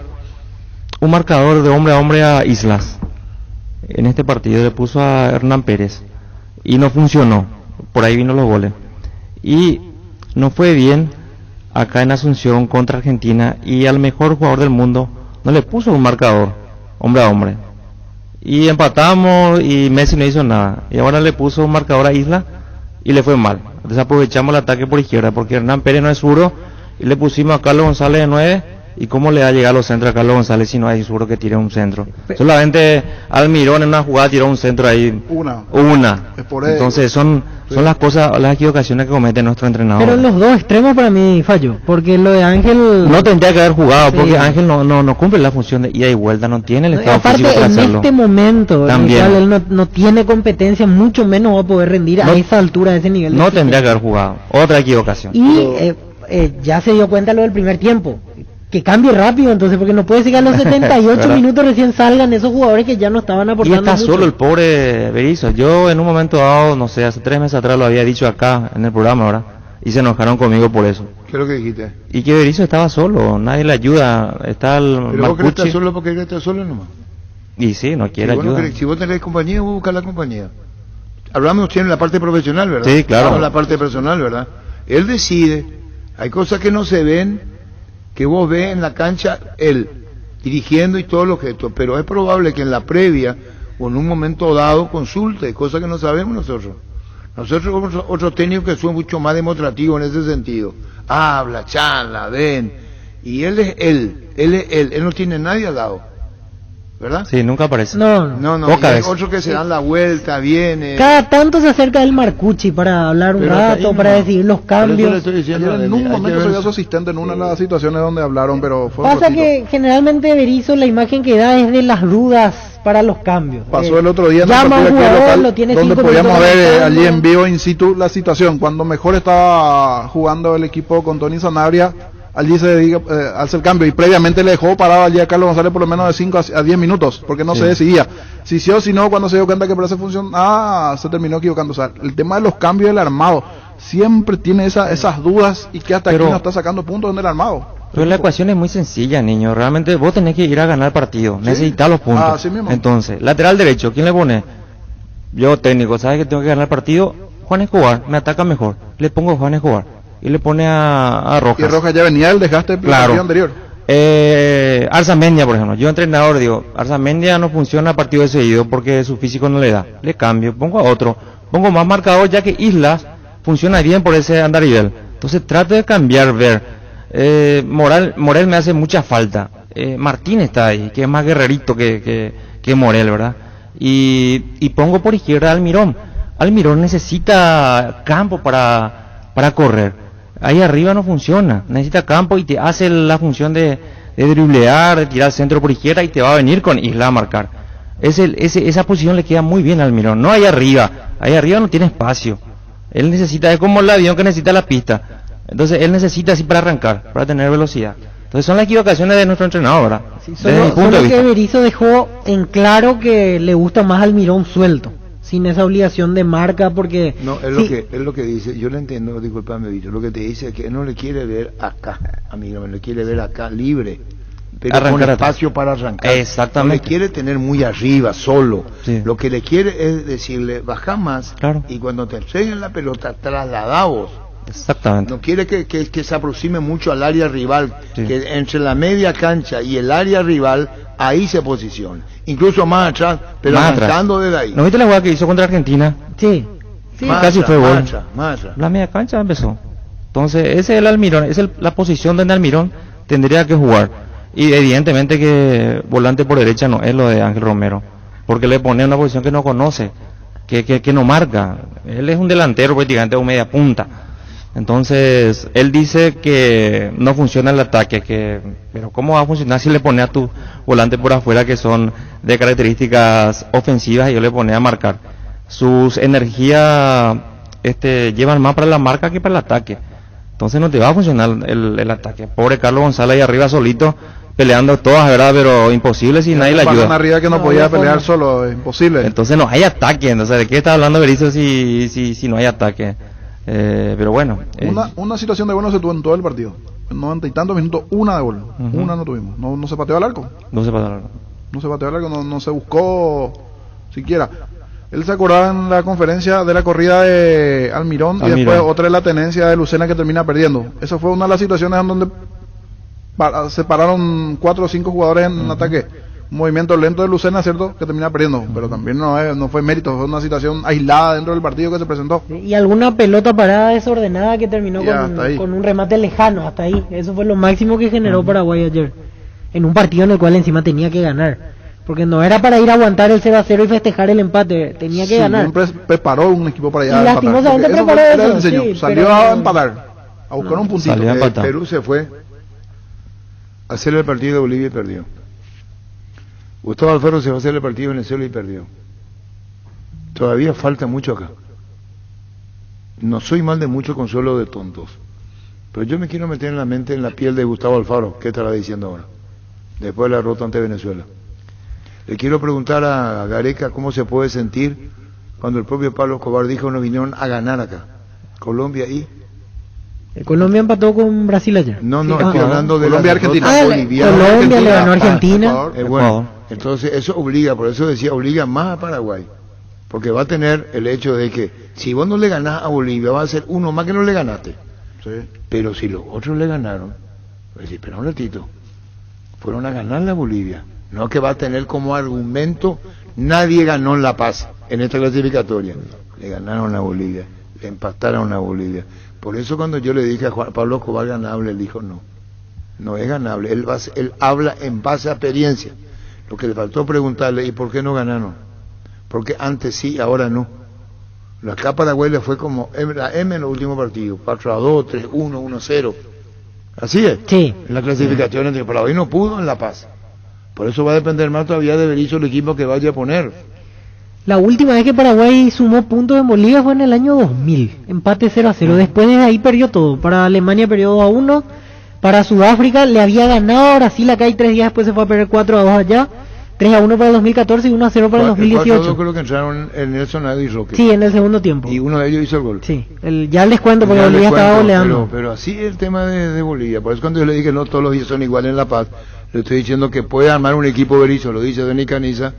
un marcador de hombre a hombre a Islas. En este partido le puso a Hernán Pérez y no funcionó. Por ahí vino los goles. Y no fue bien acá en Asunción contra Argentina, y al mejor jugador del mundo no le puso un marcador hombre a hombre. Y empatamos y Messi no hizo nada. Y ahora le puso un marcador a Isla y le fue mal. Entonces aprovechamos el ataque por izquierda porque Hernán Pérez no es zurdo y le pusimos a Carlos González de 9, y cómo le va a llegar a los centros a Carlos González si no hay seguro que tire un centro. Solamente Almirón en una jugada tiró un centro ahí. Una. Es por Entonces son las cosas, las equivocaciones que comete nuestro entrenador. Pero en los dos extremos para mí falló, porque lo de Ángel no tendría que haber jugado, sí, porque Ángel no cumple la función de ida y vuelta, no tiene el estado físico para hacerlo. En este momento también él no tiene competencia, mucho menos va a poder rendir a esa altura, a ese nivel. No tendría que haber jugado, otra equivocación. Y ya se dio cuenta lo del primer tiempo, que cambie rápido entonces, porque no puede ser que a los 78 minutos recién salgan esos jugadores que ya no estaban aportando. Y está mucho. solo el pobre Berizzo. Yo en un momento dado, no sé, hace 3 meses atrás lo había dicho acá en el programa, ¿verdad? Y se enojaron conmigo por eso. ¿Qué es lo que dijiste? Y que Berizzo estaba solo, nadie le ayuda, está el Pero vos querés estar solo porque querés estar solo nomás. Y sí, no quiere ayuda. Si vos tenés compañía, vos buscas la compañía. Hablamos usted en la parte profesional, ¿verdad? Sí, claro. No en la parte personal, ¿verdad? Él decide, hay cosas que no se ven, que vos ves en la cancha, él dirigiendo y todo lo que esto, pero es probable que en la previa o en un momento dado consulte, cosas que no sabemos nosotros. Nosotros somos otros técnicos que son mucho más demostrativos en ese sentido. Habla, charla, ven. Y él es él no tiene nadie al lado. ¿Verdad? Sí, nunca aparece. No. Hay otros que se dan la vuelta, viene. Cada tanto se acerca el Marcucci para hablar un rato, para decidir los cambios. En un momento se vio su asistente en una de las situaciones donde hablaron, pero fue pasa que generalmente Berizzo la imagen que da es de las dudas para los cambios. Pasó el otro día en llama el partido jugador, local, lo tiene donde 5 podíamos minutos ver marcando. allí en vivo in situ la situación. Cuando mejor estaba jugando el equipo con Tony Sanabria, allí se dedica, hace el cambio, y previamente le dejó parado allí a Carlos González por lo menos de 5 a 10 minutos, porque no se decidía si sí o si no. Cuando se dio cuenta que por esa función se terminó equivocando. O sea, el tema de los cambios del armado siempre tiene esas dudas, y que hasta aquí no está sacando puntos en el armado. Pero la ecuación es muy sencilla, niño. Realmente vos tenés que ir a ganar el partido, necesitas los puntos. Así mismo. Entonces, lateral derecho, ¿quién le pone? Yo, técnico, ¿sabes que tengo que ganar el partido? Juan Escobar, me ataca mejor, le pongo Juan Escobar y le pone a Rojas. Y Rojas ya venía del desgaste del partido anterior. Arzamendia, por ejemplo, yo entrenador digo, Arzamendia no funciona a partido de seguido porque su físico no le da, le cambio, pongo a otro, pongo más marcador, ya que Islas funciona bien por ese andarivel. Entonces trato de cambiar, ver. Morel me hace mucha falta. Martín está ahí, que es más guerrerito que Morel, ¿verdad? Y pongo por izquierda a Almirón. Almirón necesita campo para correr. Ahí arriba no funciona, necesita campo y te hace la función de driblear, de tirar al centro por izquierda, y te va a venir con Isla a marcar. Esa posición le queda muy bien al Almirón, no ahí arriba no tiene espacio. Él necesita, es como el avión que necesita la pista, entonces él necesita así para arrancar, para tener velocidad. Entonces son las equivocaciones de nuestro entrenador, ¿verdad? Sí, solo que Berizzo dejó en claro que le gusta más Almirón suelto, sin esa obligación de marca, porque no es lo que dice. Yo le entiendo, disculpame, Víctor, lo que te dice es que él no le quiere ver acá, amigo, no le quiere ver acá libre, pero con espacio para arrancar. Exactamente. No le quiere tener muy arriba, solo. Sí. Lo que le quiere es decirle, baja más, claro, y cuando te entreguen la pelota, trasladá vos. Exactamente. No quiere que se aproxime mucho al área rival, sí, que entre la media cancha y el área rival, ahí se posicione. Incluso más atrás, pero más arrancando atrás. Desde ahí. ¿No viste la jugada que hizo contra Argentina? Sí. Casi fue gol. Más atrás. La media cancha empezó. Entonces, ese es el Almirón, la posición donde Almirón tendría que jugar. Y evidentemente que volante por derecha no es lo de Ángel Romero, porque le pone una posición que no conoce, que no marca. Él es un delantero prácticamente, un media punta. Entonces, él dice que no funciona el ataque, pero ¿cómo va a funcionar si le pone a tu volante por afuera, que son de características ofensivas, y yo le pone a marcar? Sus energías llevan más para la marca que para el ataque. Entonces no te va a funcionar el ataque. Pobre Carlos González ahí arriba solito, peleando todas, ¿verdad? Pero imposible si nadie le ayuda. Arriba que no podía pelear solo, imposible. Entonces no hay ataque. Entonces, ¿de qué está hablando Berizzo si no hay ataque? Pero bueno. Una situación de gol no se tuvo en todo el partido. En 90 y tantos minutos, una de gol. Una no tuvimos. No se pateó al arco. No se pateó al arco. No se pateó al arco, no se buscó siquiera. Él se acordaba en la conferencia de la corrida de Almirón, y después otra de la tenencia de Lucena, que termina perdiendo. Esa fue una de las situaciones en donde se pararon 4 o 5 jugadores en ataque. Un movimiento lento de Lucena, cierto, que termina perdiendo, pero también no fue mérito, fue una situación aislada dentro del partido que se presentó. Y alguna pelota parada desordenada que terminó con un remate lejano, hasta ahí. Eso fue lo máximo que generó Paraguay ayer, en un partido en el cual encima tenía que ganar. Porque no era para ir a aguantar el 0-0 y festejar el empate, tenía que ganar. Siempre preparó un equipo para allá. Y lastimosamente preparó eso. Sí, salió a empatar, a buscar un puntito. Perú se fue a hacer el partido de Bolivia y perdió. Gustavo Alfaro se va a hacer el partido de Venezuela y perdió. Todavía falta mucho acá. No soy mal de mucho consuelo de tontos, pero yo me quiero meter en la mente, en la piel de Gustavo Alfaro. ¿Qué estará diciendo ahora? Después de la derrota ante Venezuela. Le quiero preguntar a Gareca cómo se puede sentir cuando el propio Pablo Escobar dijo no vinieron a ganar acá. Colombia y... Colombia empató con Brasil ayer. No, estoy hablando de Colombia-Argentina. Colombia le ganó a Argentina. Bueno, entonces eso obliga, por eso decía, obliga más a Paraguay. Porque va a tener el hecho de que si vos no le ganás a Bolivia, va a ser uno más que no le ganaste. Sí. Pero si los otros le ganaron, va a decir, espera un ratito, fueron a ganarle a Bolivia. No que va a tener como argumento, nadie ganó en La Paz en esta clasificatoria. Le ganaron a Bolivia, le empataron a Bolivia. Por eso cuando yo le dije a Juan Pablo Escobar ganable, él dijo no es ganable. Él habla en base a experiencia. Lo que le faltó preguntarle, ¿y por qué no ganaron? Porque antes sí, ahora no. Acá Paraguay le fue como la M en el último partido, 4-2, 3-1, 1-0. Así es. Sí. En la clasificación entre Paraguay no pudo en La Paz. Por eso va a depender más todavía de Berizzo el equipo que vaya a poner. La última vez que Paraguay sumó puntos en Bolivia fue en el año 2000, empate 0-0. Después de ahí perdió todo. Para Alemania perdió 2-1. Para Sudáfrica le había ganado a Brasil acá y 3 días después se fue a perder 4-2 allá. 3-1 para el 2014 y 1-0 para el 2018. 4-2 creo que entraron en Nelson Nado y Roque. Sí, en el segundo tiempo. Y uno de ellos hizo el gol. Sí, ya les cuento porque Bolivia estaba goleando. Pero así es el tema de Bolivia. Por eso cuando yo le dije no todos los días son iguales en La Paz, le estoy diciendo que puede armar un equipo Berizzo, lo dice Denis Caniza.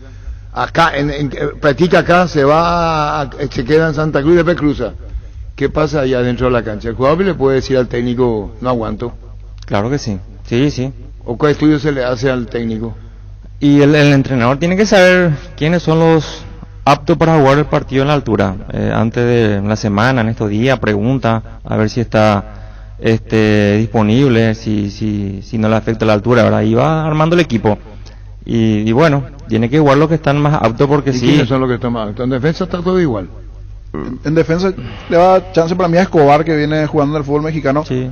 Acá, practica acá, se queda en Santa Cruz y después cruza. ¿Qué pasa allá dentro de la cancha? El jugador le puede decir al técnico, no aguanto. Claro que sí, sí. ¿O qué estudio se le hace al técnico? Y el entrenador tiene que saber quiénes son los aptos para jugar el partido en la altura. Antes de la semana, en estos días, pregunta a ver si está disponible, si no le afecta la altura, ¿verdad? Y va armando el equipo. Y bueno, tiene que jugar los que están más aptos porque sí. ¿Quiénes son los que están más aptos? En defensa está todo igual. En defensa le va chance para mí a Escobar, que viene jugando en el fútbol mexicano. Sí.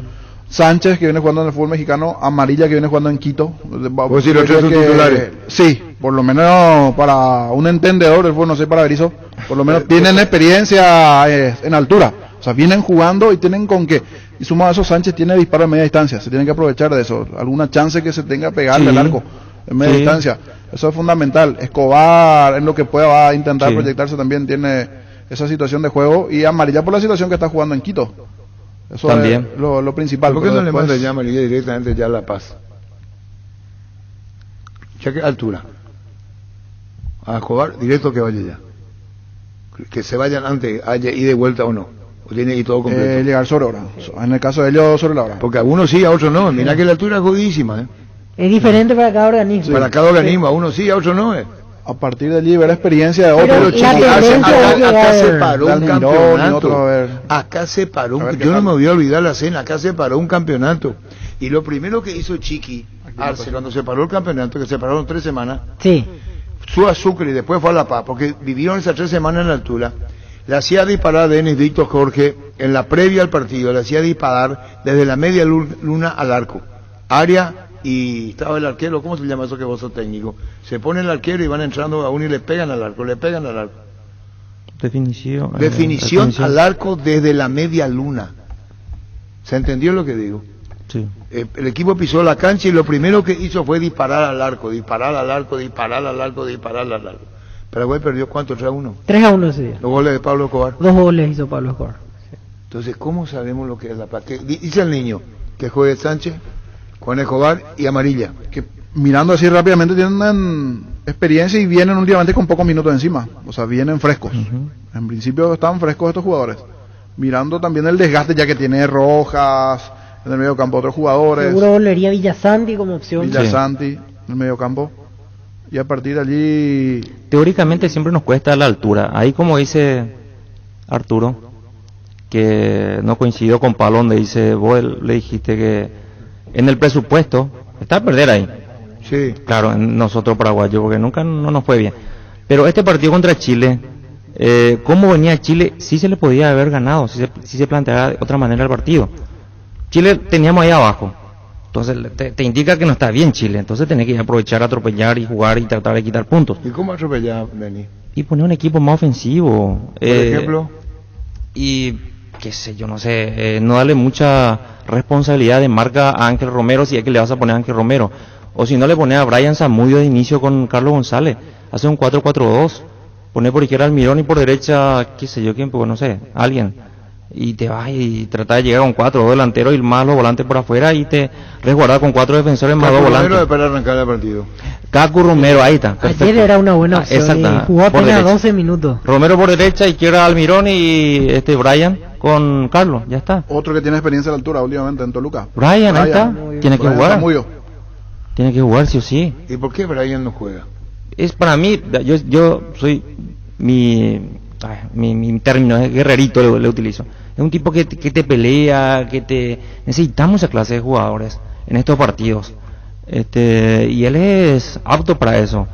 Sánchez, que viene jugando en el fútbol mexicano. Amarilla, que viene jugando en Quito. ¿Vos decís los tres son titulares? Sí, por lo menos para un entendedor del fútbol, no sé, para Berizzo, por lo menos tienen experiencia en altura. O sea, vienen jugando y tienen con qué. Y sumado a eso, Sánchez tiene disparo a media distancia. Se tienen que aprovechar de eso. Alguna chance que se tenga pegarle al arco en media distancia. Eso es fundamental. Escobar, en lo que pueda, va a intentar proyectarse también. Tiene esa situación de juego. Y Amarilla por la situación que está jugando en Quito. Eso también es lo principal. ¿Por qué no le manda ya Amarilla directamente ya a La Paz? Ya que altura. A Escobar, directo que vaya ya. Que se vayan antes, haya ida y vuelta o no. O tiene y todo completo. Llegar sobre hora. En el caso de ellos, sobre la hora. Porque a unos sí, a otros no. Mira que la altura es jodidísima, Es diferente para cada organismo. Sí. Para cada organismo, a unos sí, a otros no. A partir de allí ver la experiencia de otros. Pero acá se paró un campeonato. Acá se paró yo no me voy a olvidar la cena. Acá se paró un campeonato. Y lo primero que hizo Chiqui Arce cuando se paró el campeonato, que se pararon 3 semanas, su azúcar y después fue a La Paz, porque vivieron esas 3 semanas en la altura. Le hacía disparar a Denis Víctor Jorge en la previa al partido, le hacía disparar desde la media luna al arco. Área y estaba el arquero, ¿cómo se llama eso que vos sos técnico? Se pone el arquero y van entrando a uno y le pegan al arco. Definición al arco desde la media luna. ¿Se entendió lo que digo? Sí. El equipo pisó la cancha y lo primero que hizo fue disparar al arco. Paraguay perdió ¿cuánto? 3-1. 3-1 ese día. Los goles de Pablo Escobar. 2 goles hizo Pablo Escobar. Entonces, ¿cómo sabemos lo que es La Paz? Dice el niño que juegue Sánchez, Juan Escobar y Amarilla. Que mirando así rápidamente tienen experiencia y vienen últimamente con pocos minutos encima. O sea, vienen frescos. En principio están frescos estos jugadores. Mirando también el desgaste ya que tiene Rojas en el medio campo, otros jugadores. Seguro volvería Villasanti como opción. Villasanti en el medio campo. y a partir de allí... Teóricamente siempre nos cuesta la altura. Ahí como dice Arturo, que no coincidió con Pablo, donde dice, vos le dijiste que en el presupuesto está a perder ahí. Sí. Claro, en nosotros paraguayos, porque nunca no nos fue bien. Pero este partido contra Chile, ¿cómo venía Chile? Sí se le podía haber ganado, si se planteaba de otra manera el partido. Chile teníamos ahí abajo. Entonces te indica que no está bien Chile, entonces tenés que aprovechar, atropellar y jugar y tratar de quitar puntos. ¿Y cómo atropellar, Denis? Y poner un equipo más ofensivo. Por ejemplo. Y qué sé yo, no sé, no darle mucha responsabilidad de marca a Ángel Romero si es que le vas a poner a Ángel Romero. O si no le pones a Brian Zamudio de inicio con Carlos González. Hace un 4-4-2. Poner por izquierda al Mirón y por derecha, qué sé yo quién, pues no sé, alguien. Y te vas y tratas de llegar con 4 delanteros y más los volantes por afuera y te resguardas con 4 defensores más 2 volantes. Romero para arrancar el partido. Cacu Romero, ahí está. Perfecto. Ayer era una buena opción. Exacto. Jugó apenas 12 minutos. Romero por derecha, izquierda Almirón y Brian con Carlos, ya está. Otro que tiene experiencia a la altura últimamente en Toluca. Brian, ahí está. Tiene que jugar. Zamudio. Tiene que jugar sí o sí. ¿Y por qué Brian no juega? Es para mí, yo soy mi término es guerrerito, le utilizo. Es un tipo que te pelea, necesitamos esa clase de jugadores en estos partidos. Y él es apto para eso.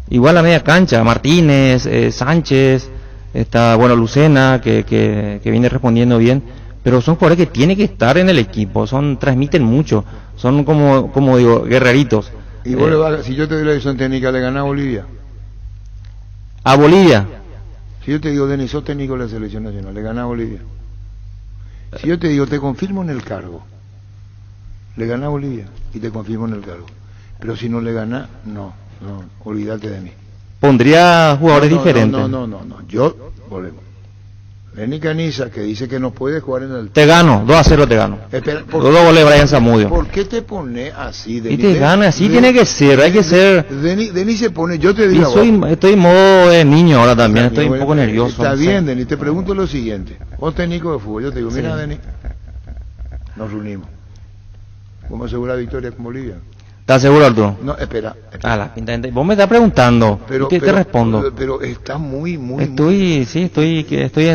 Igual a media cancha, Martínez, Sánchez, está Lucena que viene respondiendo bien, pero son jugadores que tienen que estar en el equipo, transmiten mucho, son como digo, guerreritos. ¿Y vos si yo te doy la decisión técnica, le ganás a Bolivia? ¿A Bolivia? Si yo te digo, Denis, sos técnico de la selección nacional, le ganás a Bolivia. Si yo te digo, te confirmo en el cargo, le ganás a Bolivia y te confirmo en el cargo. Pero si no le ganás, no, olvídate de mí. ¿Pondría jugadores diferentes? No, volvemos. Denis Caniza, que dice que no puede jugar en el... Te gano, 2-0 te gano. Espera, 2 goles Brian Zamudio. ¿Por qué te pones así, Denis? Y te gana, así tiene que ser, hay que ser... Denis se pone, yo te digo... Estoy en modo de niño ahora también, estoy un poco nervioso. Está bien, Denis, te pregunto lo siguiente. Vos técnico de fútbol, yo te digo, mira, Denis, nos reunimos. ¿Cómo asegurar victoria con Bolivia? ¿Estás seguro, Arturo? No, espera. Vos me estás preguntando, te respondo. Pero está muy... Estoy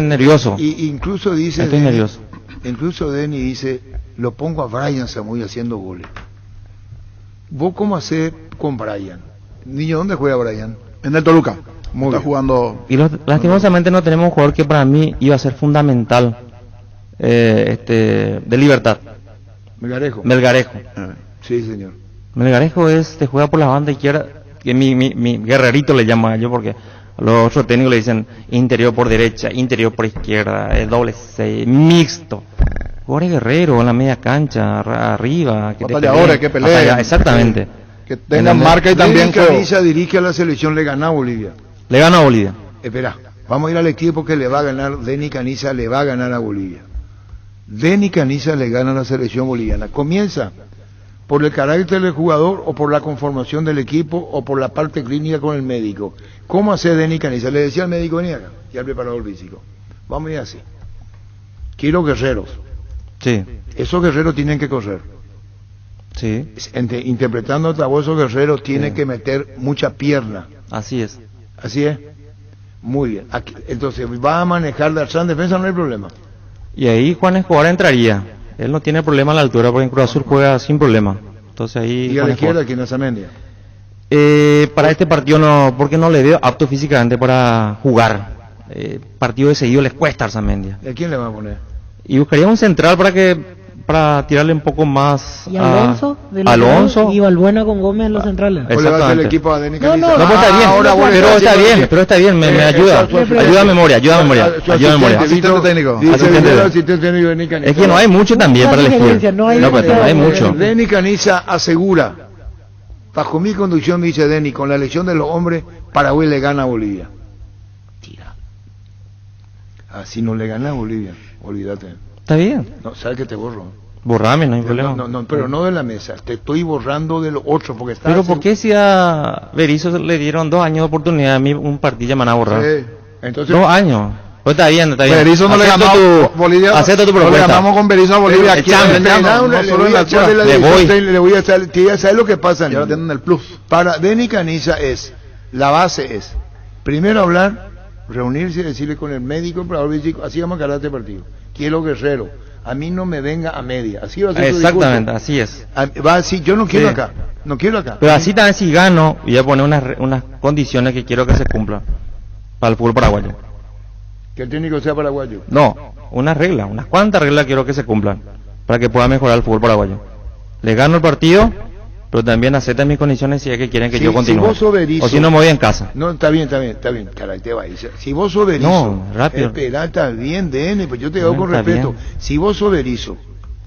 nervioso. Y incluso dice... Estoy nervioso. Incluso Denis dice, lo pongo a Brian Zamudio haciendo goles. ¿Vos cómo hacés con Brian? Niño, ¿dónde juega Brian? En el Toluca. Muy está bien. Jugando... Y lastimosamente no tenemos un jugador que para mí iba a ser fundamental, de Libertad. Melgarejo. Sí, señor. Melgarejo te juega por la banda izquierda, que mi guerrerito le llama yo, porque los otros técnicos le dicen interior por derecha, interior por izquierda, doble 6, mixto. Jugador guerrero en la media cancha, arriba, que batalladores, que peleen. Exactamente. Que tengan marca y también que Caniza dirige a la selección, le gana a Bolivia. Le gana a Bolivia. Espera, vamos a ir al equipo que le va a ganar, Denis Caniza le va a ganar a Bolivia. Denis Caniza le gana a la selección boliviana. Comienza por el carácter del jugador o por la conformación del equipo o por la parte clínica con el médico. ¿Cómo hace Denis Caniza? Le decía al médico, vení acá, y al preparador físico. Vamos a ir así. Quiero guerreros. Sí. Esos guerreros tienen que correr. Sí. Interpretando otra voz, esos guerreros tienen que meter mucha pierna. Así es. Así es. Muy bien. Aquí, entonces, va a manejar de atrás en defensa, no hay problema. Y ahí Juan Escobar entraría. Él no tiene problema a la altura, porque en Cruz Azul juega sin problema. Entonces ahí... ¿Y a la izquierda quién es Amendia? Para este partido no, porque no le veo apto físicamente para jugar. Partido de seguido les cuesta a Arzamendia. ¿Y a quién le va a poner? Y buscaría un central para tirarle un poco más ¿Y Alonso? Alonso. Y Balbuena con Gómez en los centrales. ¿O le va a hacer el equipo a Denis Caniza? No, pues está bien, pero está bien, me ayuda. Ayuda a memoria. Asistente técnico. Es que no hay mucho también para elegir. No hay mucho. Denis Caniza asegura, bajo mi conducción, me dice Denis, con la elección de los hombres, Paraguay le gana a Bolivia. Tira. Así no le gana a Bolivia, olvídate. Está bien. No, ¿sabes que te borro? Borrame, no hay problema. No, pero no de la mesa, te estoy borrando de los otros, porque está... Pero ¿por qué si a Berizzo le dieron 2 años de oportunidad, a mí un partido me van a borrar? Sí. Entonces, 2 años. Pues está bien. Berizzo no le ganó a Bolivia. Acepta tu No le propuesta. ganamos con Berizzo a Bolivia aquí. Le voy a echar, ¿sabes lo que pasa? Y ahora tienen el plus. Para Denny Caniza la base es, primero hablar, reunirse y decirle con el médico, así vamos a ganar este partido. Quiero Guerrero, a mí no me venga a media, así va a ser. Exactamente, así es. Va así, yo no quiero acá. Pero así también si gano, voy a poner unas condiciones que quiero que se cumplan para el fútbol paraguayo. Que el técnico sea paraguayo. No, unas cuantas reglas quiero que se cumplan para que pueda mejorar el fútbol paraguayo. Le gano el partido, pero también acepten mis condiciones si es que quieren que yo continúe. Si vos sos Berizzo, o si no me voy en casa. No, está bien, caray, te va a ir. Si vos sos Berizzo, no, rápido. Espera, está bien, DN, pues yo te digo con respeto. Bien. Si vos sos Berizzo,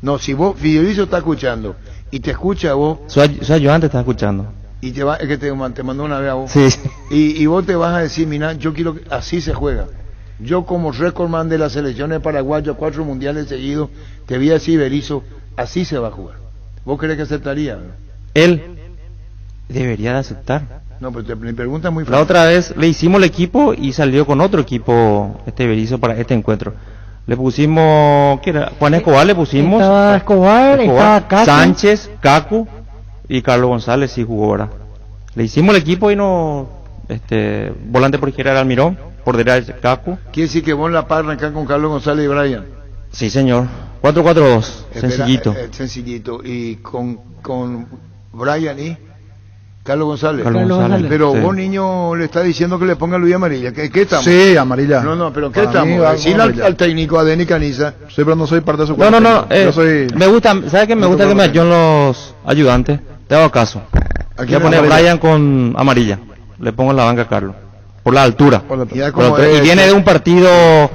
Berizzo está escuchando y te escucha a vos. Su ayudante está escuchando. Y es que te mandó una vez a vos. Sí. Y vos te vas a decir, mira, yo quiero que así se juega. Yo como recordman de la selección de Paraguay, 4 mundiales seguidos, te voy a decir, Berizzo, así se va a jugar. ¿Vos crees que aceptaría? Él debería de aceptar. No, pero me pregunta muy fácil. La otra vez le hicimos el equipo y salió con otro equipo Berizzo para este encuentro. Le pusimos, ¿qué era? Juan Escobar le pusimos. Estaba Escobar, estaba Cacu. Sánchez, Cacu y Carlos González sí jugó ahora. Le hicimos el equipo y no, volante por izquierda era Almirón, por derecha Cacu. ¿Quiere decir que vos la par arrancar con Carlos González y Brian? Sí, señor. 4-4-2, sencillito. Sencillito. Y con Brian y Carlos González. Pero vos, niño, le está diciendo que le ponga Luis amarilla. ¿Qué estamos? Sí, amarilla. No, pero ¿qué estamos? Decirle al técnico, a Denny Caniza. Sí, pero no soy parte de su cuerpo. No. Yo soy... Me gusta, ¿sabes qué? Me gusta que me ayuden los ayudantes. Te hago caso. Voy a poner Brian con amarilla. Le pongo en la banca a Carlos. Por la altura. Y viene de un partido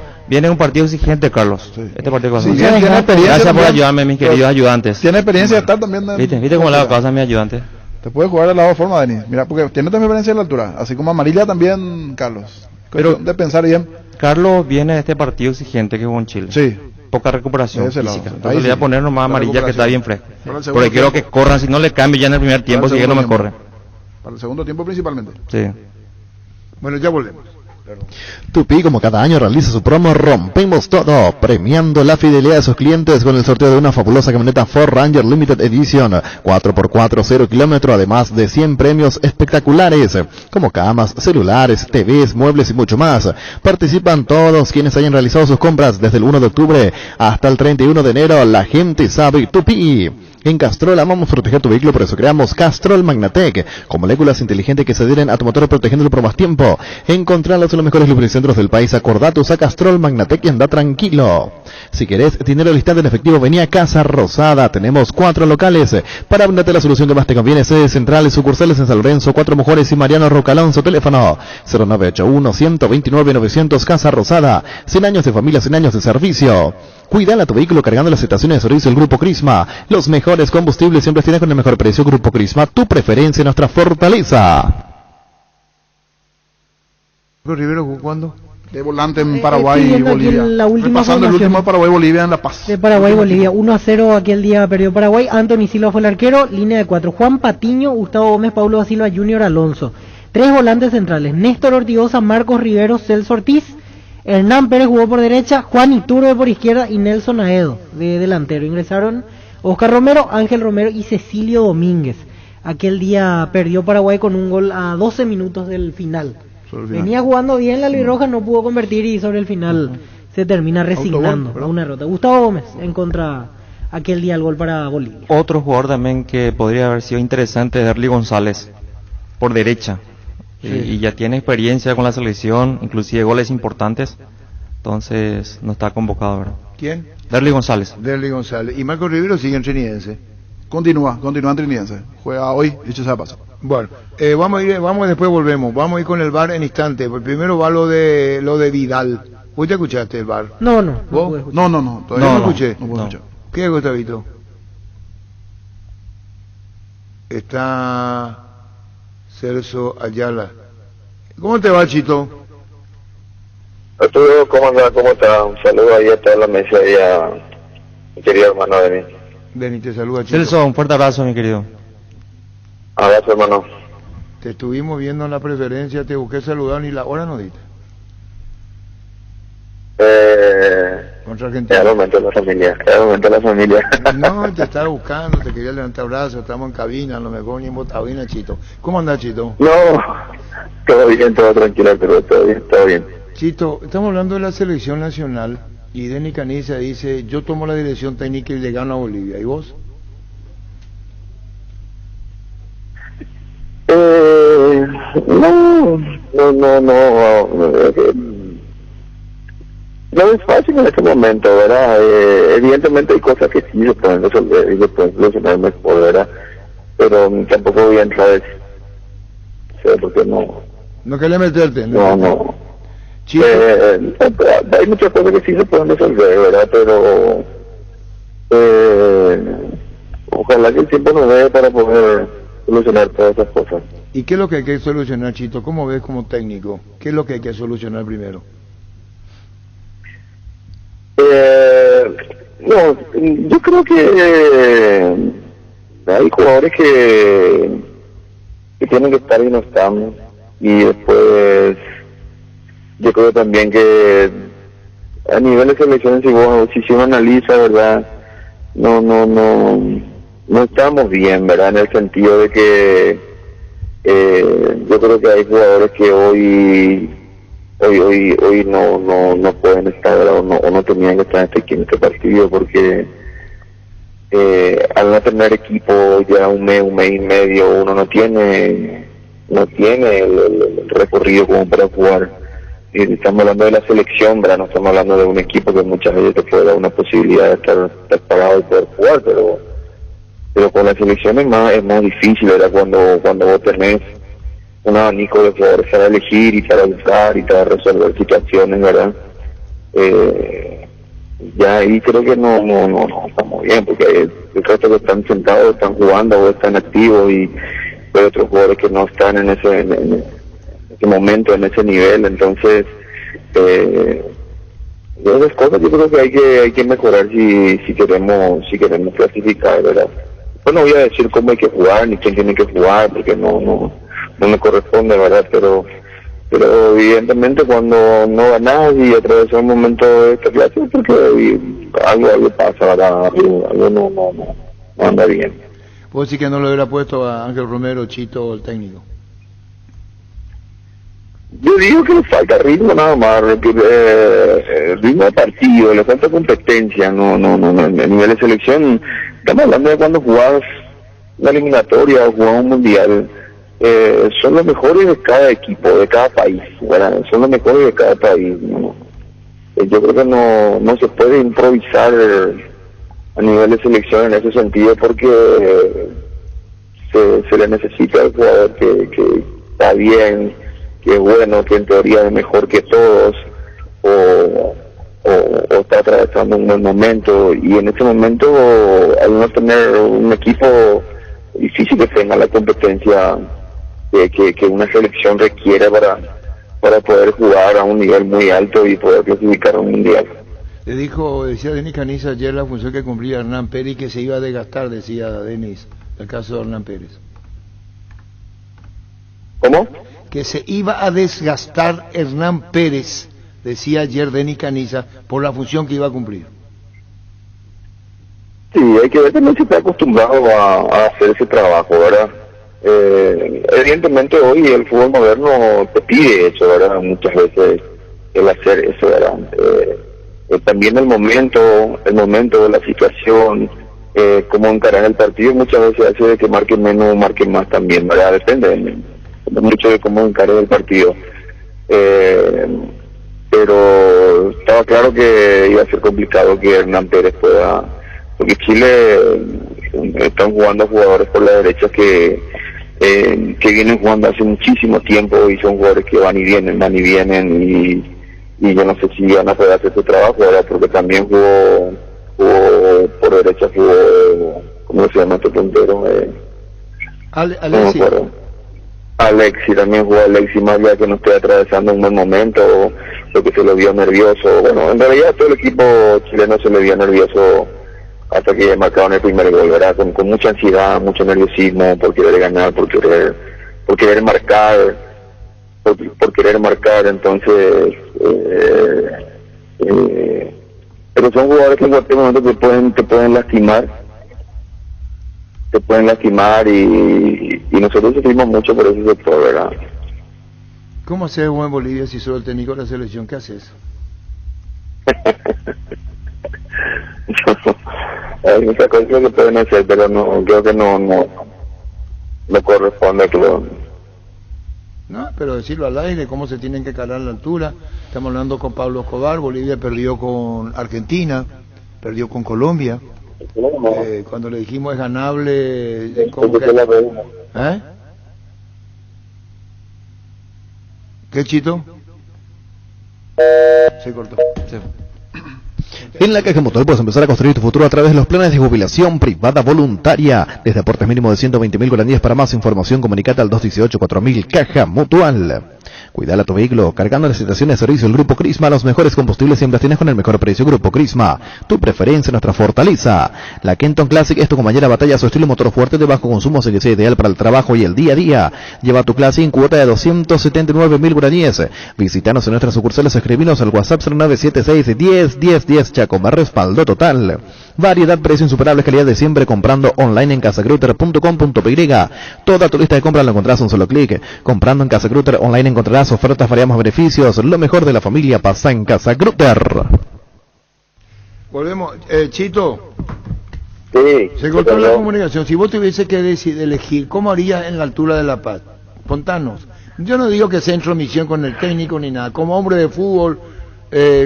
exigente, Carlos. Sí. Este partido sí, tiene experiencia. Gracias por ayudarme, mis queridos ayudantes. Tiene experiencia de estar también. ¿Viste cómo le hago caso a mi ayudante? Te puede jugar de la dos formas, Denis. Mira, porque tiene también experiencia de la altura. Así como amarilla también, Carlos. Pero de pensar bien. Carlos viene de este partido exigente que jugó en Chile. Sí. Poca recuperación física. Entonces le voy a poner nomás amarilla que está bien fresca. Porque quiero que corran, si no le cambio ya en el primer tiempo, si que no me corre. Para el segundo tiempo principalmente. Sí. Bueno, ya volvemos. Tupí, como cada año, realiza su promo Rompemos Todo, premiando la fidelidad de sus clientes con el sorteo de una fabulosa camioneta Ford Ranger Limited Edition 4x4 0 kilómetros, además de 100 premios espectaculares como camas, celulares, TVs, muebles y mucho más. Participan todos quienes hayan realizado sus compras desde el 1 de octubre hasta el 31 de enero. La gente sabe Tupí. En Castrol amamos proteger tu vehículo, por eso creamos Castrol Magnatec, con moléculas inteligentes que se adhieren a tu motor protegiéndolo por más tiempo. Encontrarlos en los mejores lubricentros del país. Acordate, usa Castrol Magnatec y anda tranquilo. Si querés dinero al instante en efectivo, vení a Casa Rosada. Tenemos 4 locales. Para brindarte la solución que más te conviene, sedes centrales, sucursales en San Lorenzo, 4 Mujeres y Mariano Rocalonso. Teléfono 0981-129-900. Casa Rosada. 100 años de familia, 100 años de servicio. Cuidala a tu vehículo cargando las estaciones de servicio del Grupo Crisma. Los mejores combustibles siempre tienes con el mejor precio. Grupo Crisma, tu preferencia, nuestra fortaleza. Rivero, ¿cuándo? De volante en Paraguay y Bolivia. Pasando el último de Paraguay y Bolivia en La Paz. De Paraguay y Bolivia, 1-0 aquel día perdió Paraguay. Anthony Silva fue el arquero, línea de 4. Juan Patiño, Gustavo Gómez, Paulo da Silva, Junior Alonso. 3 volantes centrales, Néstor Ortigosa, Marcos Rivero, Celso Ortiz. Hernán Pérez jugó por derecha, Juan Iturbe por izquierda y Nelson Aedo de delantero. Ingresaron Oscar Romero, Ángel Romero y Cecilio Domínguez. Aquel día perdió Paraguay con un gol a 12 minutos del final. Venía jugando bien la albirroja, no pudo convertir y sobre el final se termina resignando a una derrota. Gustavo Gómez en contra aquel día el gol para Bolivia. Otro jugador también que podría haber sido interesante es Darly González por derecha. Sí. Y ya tiene experiencia con la selección, inclusive goles importantes, entonces no está convocado, ¿verdad? ¿Quién? Darly González. Darly González. ¿Y Marcos Rivero sigue en Trinidense? Continúa en Trinidense. Juega hoy, dicho sea paso. Bueno, vamos y después volvemos. Vamos a ir con el VAR en instante. Primero va lo de Vidal. ¿Vos ya escuchaste el VAR? No. ¿Vos? No. Todavía no escuché. No. ¿Qué es, Gustavito? Está Celso Ayala. ¿Cómo te va, Chito? Arturo, ¿cómo anda? ¿Cómo está? Un saludo ahí a toda la mesa y a mi querido hermano Denis. Denis, te saluda, Chito. Celso, un fuerte abrazo, mi querido. Abrazo, hermano. Te estuvimos viendo en la preferencia, te busqué saludar ni la hora no diste. Contra Argentina. Era el momento de la familia. No, te estaba buscando, te quería levantar brazos, estamos en cabina, a lo mejor ni en botadina, Chito. ¿Cómo andás, Chito? No, todo bien, todo tranquilo, pero todo bien. Chito, estamos hablando de la selección nacional y Denis Caniza dice, yo tomo la dirección técnica y le gano a Bolivia. ¿Y vos? No es fácil en este momento, ¿verdad? Evidentemente hay cosas que sí se pueden resolver y se pueden solucionar mejor, ¿verdad? Pero tampoco voy a entrar a eso, porque no... No querés meterte, No. Hay muchas cosas que sí se pueden resolver, ¿verdad? Pero ojalá que el tiempo nos dé para poder solucionar todas esas cosas. ¿Y qué es lo que hay que solucionar, Chito? ¿Cómo ves como técnico? ¿Qué es lo que hay que solucionar primero? No, yo creo que hay jugadores que tienen que estar y no están, y después yo creo también que a nivel de selecciones, si uno analiza, verdad, no estamos bien, verdad, en el sentido de que yo creo que hay jugadores que hoy no pueden estar, ¿verdad? o no tenían que estar en este partido, porque al no tener equipo ya un mes y medio, uno no tiene el recorrido como para jugar. Y estamos hablando de la selección, ¿verdad? No estamos hablando de un equipo que muchas veces te puede dar una posibilidad de estar parado y poder jugar, pero con la selección es más difícil, ¿verdad? Cuando vos tenés un abanico de jugadores para elegir y para buscar y para resolver situaciones, ¿verdad? Ya ahí creo que no estamos bien, porque el resto que están sentados están jugando o están activos, y hay otros jugadores que no están en ese momento, en ese nivel. Entonces esas cosas yo creo que hay que mejorar si queremos clasificar, ¿verdad? Pues no voy a decir cómo hay que jugar ni quién tiene que jugar, porque no me corresponde, ¿verdad? Pero evidentemente cuando no ganás y atravesas un momento de esta clase, porque algo pasa, ¿verdad? Algo no anda bien. ¿Vos sí que no lo hubiera puesto a Ángel Romero, Chito, el técnico? Yo digo que le falta ritmo nada más, ritmo de partido, le falta competencia, no, a nivel de selección, estamos hablando de cuando jugabas una eliminatoria o jugabas un mundial, son los mejores de cada equipo, de cada país, ¿verdad? Son los mejores de cada país, ¿no? Yo creo que no se puede improvisar a nivel de selección en ese sentido, porque se le necesita al jugador que está bien, que es bueno, que en teoría es mejor que todos, o está atravesando un buen momento, y en este momento, al no tener un equipo, difícil que tenga la competencia que una selección requiere para poder jugar a un nivel muy alto y poder clasificar a un mundial. Decía Denis Caniza ayer la función que cumplía Hernán Pérez, y que se iba a desgastar, decía Denis, el caso de Hernán Pérez. ¿Cómo? Que se iba a desgastar Hernán Pérez, decía ayer Denis Caniza, por la función que iba a cumplir. Sí, hay que ver también si está acostumbrado a hacer ese trabajo, ¿verdad? Evidentemente hoy el fútbol moderno te pide eso, ¿verdad? Muchas veces el hacer eso, ¿verdad? También el momento, la situación, cómo encarar el partido, muchas veces hace de que marquen menos o marquen más también, ¿verdad? Depende mucho de cómo encarar el partido. Pero estaba claro que iba a ser complicado que Hernán Pérez pueda, porque Chile están jugando jugadores por la derecha que vienen jugando hace muchísimo tiempo, y son jugadores que van y vienen, y yo no sé si van a poder hacer su trabajo ahora, porque también jugó por derecha, ¿cómo se llama este puntero? Alexi. Alexi, también jugó Alexi, más allá que no esté atravesando un buen momento, lo que se lo vio nervioso. Bueno, en realidad todo el equipo chileno se le vio nervioso hasta que marcaron el primer gol, ¿verdad? Con mucha ansiedad, mucho nerviosismo, por querer ganar, por querer marcar, entonces pero son jugadores que en cualquier momento te pueden lastimar y nosotros sufrimos mucho por ese sector, ¿verdad? ¿Cómo haces en Bolivia si sos el técnico de la selección? ¿Qué haces? Hay muchas cosas que pueden hacer, pero no, creo que no corresponde, creo. No, pero decirlo al aire, cómo se tienen que calar a la altura. Estamos hablando con Pablo Escobar. Bolivia perdió con Argentina, perdió con Colombia. Cuando le dijimos es ganable, ¿cómo que? ¿Eh? ¿Qué, Chito? Se cortó. En la Caja Mutual puedes empezar a construir tu futuro a través de los planes de jubilación privada voluntaria. Desde aportes mínimos de 120.000 guaraníes. Para más información, comunicate al 218-4000. Caja Mutual. Cuidala tu vehículo cargando las estaciones de servicio. El Grupo Crisma, los mejores combustibles siempre tienes con el mejor precio. Grupo Crisma, tu preferencia, nuestra fortaleza. La Kenton Classic es tu compañera batalla, su estilo motor fuerte de bajo consumo, así que sea ideal para el trabajo y el día a día. Lleva tu Classic en cuota de 279.000 guaraníes. Visítanos en nuestras sucursales, escribinos al WhatsApp 0976-10-10-10. Chaco, más respaldo total. Variedad, precio insuperable, calidad de siempre, comprando online en casagrutter.com.py. Toda tu lista de compras la encontrás a un solo clic. Comprando en Casa Grutter online encontrarás ofertas, variamos beneficios. Lo mejor de la familia pasa en Casa Grutter. Volvemos. Chito. Sí. Se cortó la comunicación. Si vos tuviese que elegir, ¿cómo harías en la altura de La Paz? Contanos. Yo no digo que sea intromisión con el técnico ni nada. Como hombre de fútbol,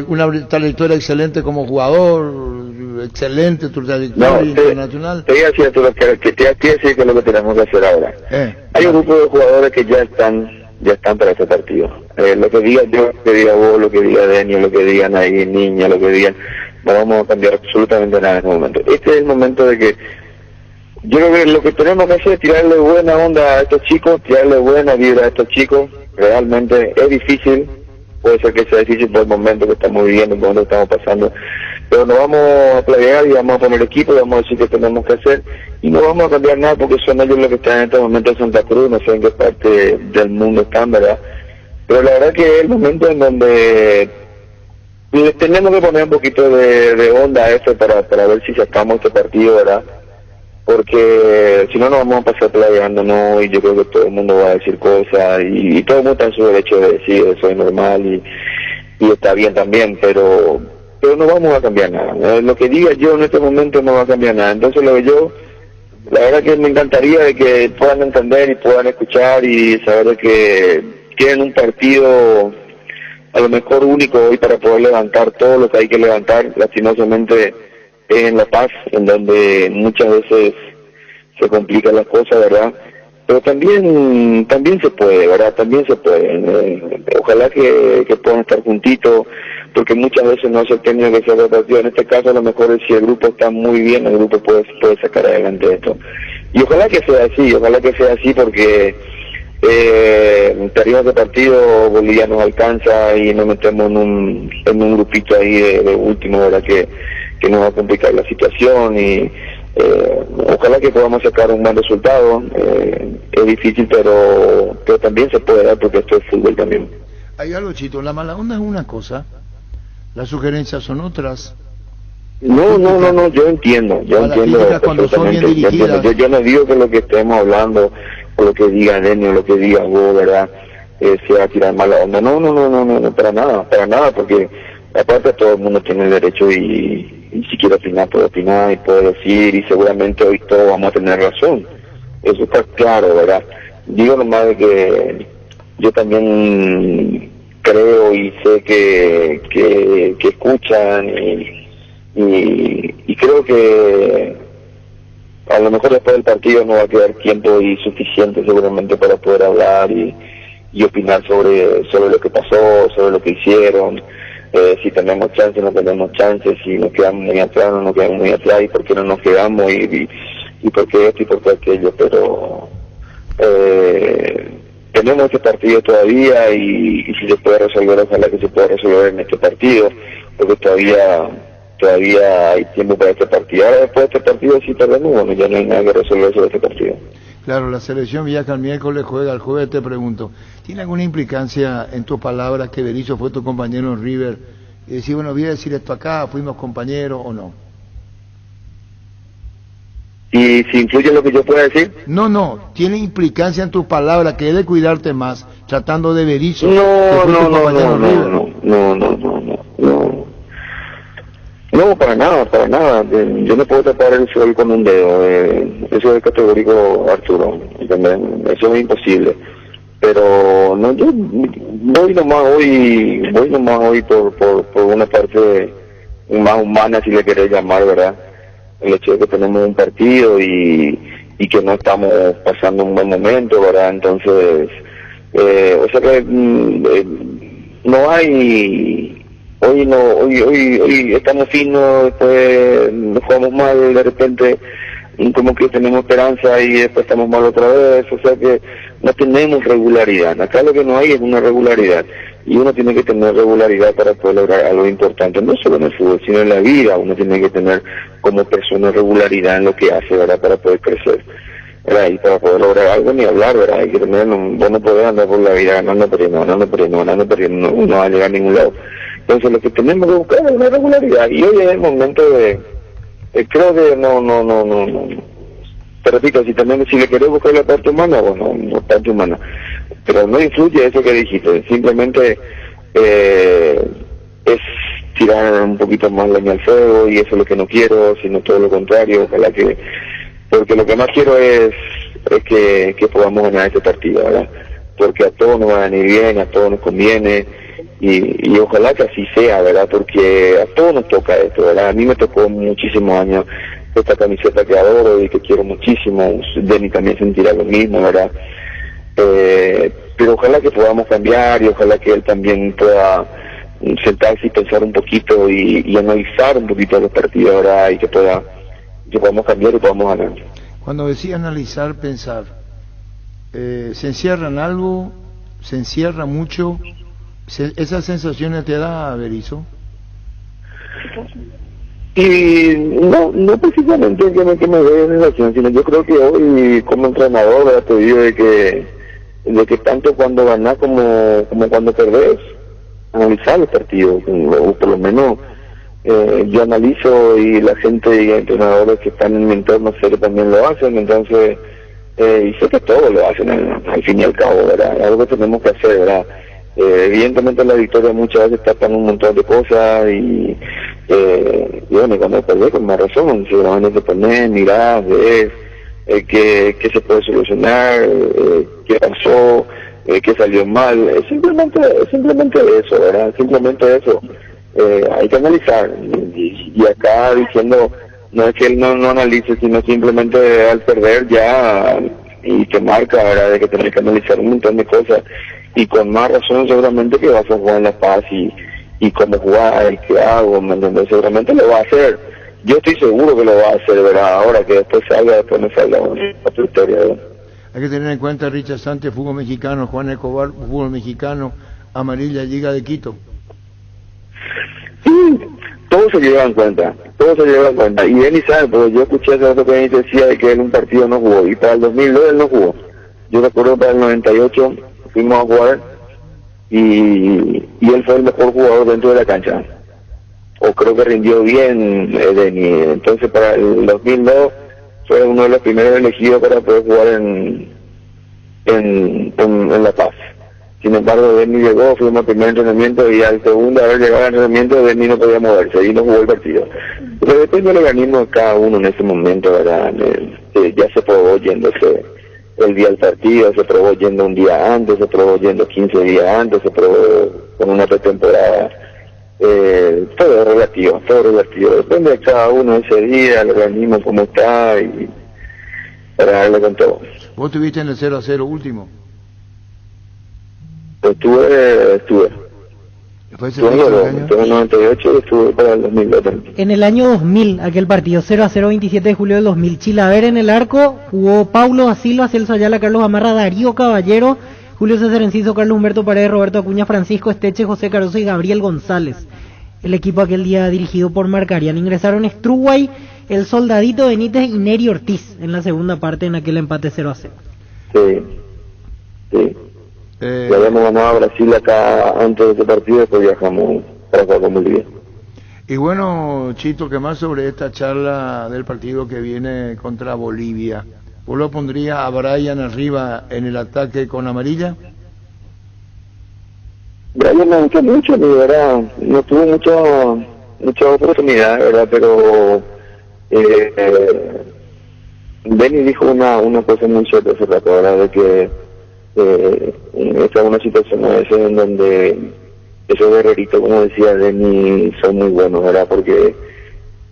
una trayectoria excelente como jugador, excelente tu trayectoria internacional. Te voy a decir que es lo que tenemos que hacer ahora. Hay un grupo de jugadores que ya están para este partido. Lo que diga yo, lo que diga vos, lo que diga Denio, lo que digan ahí Niña, lo que digan, no vamos a cambiar absolutamente nada en este momento. Este es el momento de que yo creo que lo que tenemos que hacer es tirarle buena onda a estos chicos, tirarle buena vibra a estos chicos. Realmente es difícil, puede ser que sea difícil por el momento que estamos viviendo, por el momento que estamos pasando, pero nos vamos a planear y vamos a poner equipo y vamos a decir qué tenemos que hacer y no vamos a cambiar nada porque son ellos los que están en este momento en Santa Cruz, no sé en qué parte del mundo están, ¿verdad? Pero la verdad que es el momento en donde tenemos que poner un poquito de onda a esto para ver si sacamos este partido, ¿verdad? Porque si no nos vamos a pasar planeándonos y yo creo que todo el mundo va a decir cosas y todo el mundo está en su derecho de decir eso es normal y está bien también, pero no vamos a cambiar nada. Lo que diga yo en este momento no va a cambiar nada. Entonces lo que yo, la verdad que me encantaría de que puedan entender y puedan escuchar y saber de que tienen un partido a lo mejor único hoy para poder levantar todo lo que hay que levantar. Lastimosamente en La Paz, en donde muchas veces se complican las cosas, ¿verdad? Pero también se puede, ¿verdad? También se puede. Ojalá que puedan estar juntitos, porque muchas veces no es el técnico que se ha partido. En este caso, a lo mejor si el grupo está muy bien, el grupo puede sacar adelante esto. Y ojalá que sea así, porque estaríamos de partido, Bolivia nos alcanza y nos metemos en un grupito ahí de último, ¿verdad? Que nos va a complicar la situación y ojalá que podamos sacar un buen resultado. Es difícil, pero también se puede dar porque esto es fútbol también. Hay algo, Chito, la mala onda es una cosa, las sugerencias son otras. No, yo entiendo cuando son bien dirigidas. Yo no digo que lo que estemos hablando o lo que diga Denio, lo que diga vos, ¿verdad? Sea tirar mala onda. No, para nada, porque aparte todo el mundo tiene el derecho y si quiere opinar puede opinar y puede decir y seguramente hoy todos vamos a tener razón. Eso está claro, ¿verdad? Digo nomás de que yo también creo y sé que escuchan y creo que a lo mejor después del partido no va a quedar tiempo y suficiente seguramente para poder hablar y opinar sobre lo que pasó, sobre lo que hicieron, si tenemos chance, no tenemos chance, si nos quedamos muy atrás, no nos quedamos muy atrás y por qué no nos quedamos y por qué esto y por qué aquello, pero tenemos este partido todavía y si se puede resolver, ojalá que se pueda resolver en este partido, porque todavía hay tiempo para este partido. Ahora después de este partido si perdemos, bueno, ya no hay nada que resolver sobre este partido. Claro, la selección Villaca el miércoles juega, el jueves te pregunto, ¿tiene alguna implicancia en tus palabras que Berizzo fue tu compañero en River y decir, bueno, voy a decir esto acá, fuimos compañeros o no? ¿Y si influye lo que yo pueda decir? No, tiene implicancia en tus palabras, que debe cuidarte más, tratando de Berizzo. No, para nada. Yo no puedo tapar el sol con un dedo. Eso es categórico, Arturo. ¿Entendés? Eso es imposible. Pero no, yo voy nomás hoy por una parte más humana, si le querés llamar, ¿verdad? El hecho de que tenemos un partido y que no estamos pasando un buen momento, ¿verdad? Entonces, o sea que no hay... Hoy estamos finos, después nos jugamos mal, de repente como que tenemos esperanza y después estamos mal otra vez, o sea que no tenemos regularidad. Acá lo que no hay es una regularidad, y uno tiene que tener regularidad para poder lograr algo importante, no solo en el fútbol, sino en la vida. Uno tiene que tener como persona regularidad en lo que hace, ¿verdad?, para poder crecer, ¿verdad? Y para poder lograr algo, ni hablar, ¿verdad? Hay que tener, vos no podés andar por la vida ganando, perdiendo, no va a llegar a ningún lado. Entonces lo que tenemos que buscar es una regularidad, y hoy es el momento de, creo que no, te repito, si le querés buscar la parte humana, bueno, la parte humana, pero no influye eso que dijiste, simplemente es tirar un poquito más leña al fuego, y eso es lo que no quiero, sino todo lo contrario. Ojalá que, porque lo que más quiero es que podamos ganar este partido, ¿verdad? Porque a todos nos va a venir bien, a todos nos conviene, y ojalá que así sea, ¿verdad? Porque a todos nos toca esto, ¿verdad? A mí me tocó muchísimos años esta camiseta que adoro y que quiero muchísimo. Denny también sentirá lo mismo, ¿verdad? Pero ojalá que podamos cambiar, y ojalá que él también pueda sentarse y pensar un poquito y analizar un poquito los partidos, ¿verdad? Y que podamos cambiar y podamos ganar. Cuando decía analizar, pensar, ¿se encierra en algo? ¿Se encierra mucho? ¿Esas sensaciones te da, Berizzo? Y no precisamente que me dé sensación, sino yo creo que hoy como entrenador, ¿verdad?, te digo de que tanto cuando ganás como cuando perdés, analizar los partidos, o por lo menos yo analizo, y la gente y entrenadores que están en mi entorno sé que también lo hacen, entonces y sé que todos lo hacen al fin y al cabo, ¿verdad? Es algo que tenemos que hacer, ¿verdad? Evidentemente la victoria muchas veces tapan un montón de cosas, y bueno, cuando perdés con más razón, seguramente te pones, mirás, ves qué se puede solucionar, qué pasó, qué salió mal, simplemente eso, ¿verdad? Simplemente eso. Hay que analizar, y acá diciendo, no es que él no analice, sino simplemente al perder ya, y te marca, ¿verdad?, de que tenés que analizar un montón de cosas, y con más razón seguramente que vas a jugar en La Paz, y cómo jugar, y qué hago, ¿me entiendes? Seguramente lo va a hacer, yo estoy seguro que lo va a hacer, ¿verdad? Ahora que después no salga otra historia, ¿verdad? Hay que tener en cuenta, Richard Sánchez, fútbol mexicano, Juan Escobar, fútbol mexicano, Amarilla, Liga de Quito. Sí, todo se lleva en cuenta, y Denny sabe, porque yo escuché hace rato que Denny decía de que él un partido no jugó, y para el 2002 él no jugó. Yo recuerdo para el 98 fuimos a jugar, y él fue el mejor jugador dentro de la cancha, o creo que rindió bien Denny. Entonces para el 2002 fue uno de los primeros elegidos para poder jugar en La Paz. Sin embargo, Denny llegó, fuimos al primer entrenamiento, y al segundo haber llegado al entrenamiento, Denny no podía moverse y no jugó el partido. Pero depende del organismo de cada uno en ese momento, ¿verdad? Ya se probó yéndose el día del partido, se probó yendo un día antes, se probó yendo 15 días antes, se probó con una pretemporada. Todo es relativo. Depende de cada uno ese día, el organismo cómo está, y para darle con todo. ¿Vos estuviste en el 0-0 último? Estuve. Estuve en el 98 y estuve para el 2002 también. En el año 2000, aquel partido 0-0, 27 de julio del 2000, Chilaver en el arco, jugó Paulo da Silva, Celso Ayala, Carlos Amarra, Darío Caballero, Julio César Enciso, Carlos Humberto Paredes, Roberto Acuña, Francisco Esteche, José Caruso y Gabriel González. El equipo aquel día dirigido por Marcarian. Ingresaron Struway, El Soldadito Benítez y Neri Ortiz en la segunda parte en aquel empate 0-0. Sí. Le habíamos ganado a Brasil acá antes de ese partido, después viajamos jugar con Bolivia. Y bueno, Chito, ¿qué más sobre esta charla del partido que viene contra Bolivia? ¿Vos lo pondrías a Brian arriba en el ataque con amarilla? Brian me gustó mucho, ¿verdad? No tuvo mucha oportunidad, ¿verdad? Pero Benny dijo una cosa muy cierta hace rato, ¿verdad? De que esta es una situación a veces en donde esos guerreritos, como decía Benny, son muy buenos, ¿verdad? Porque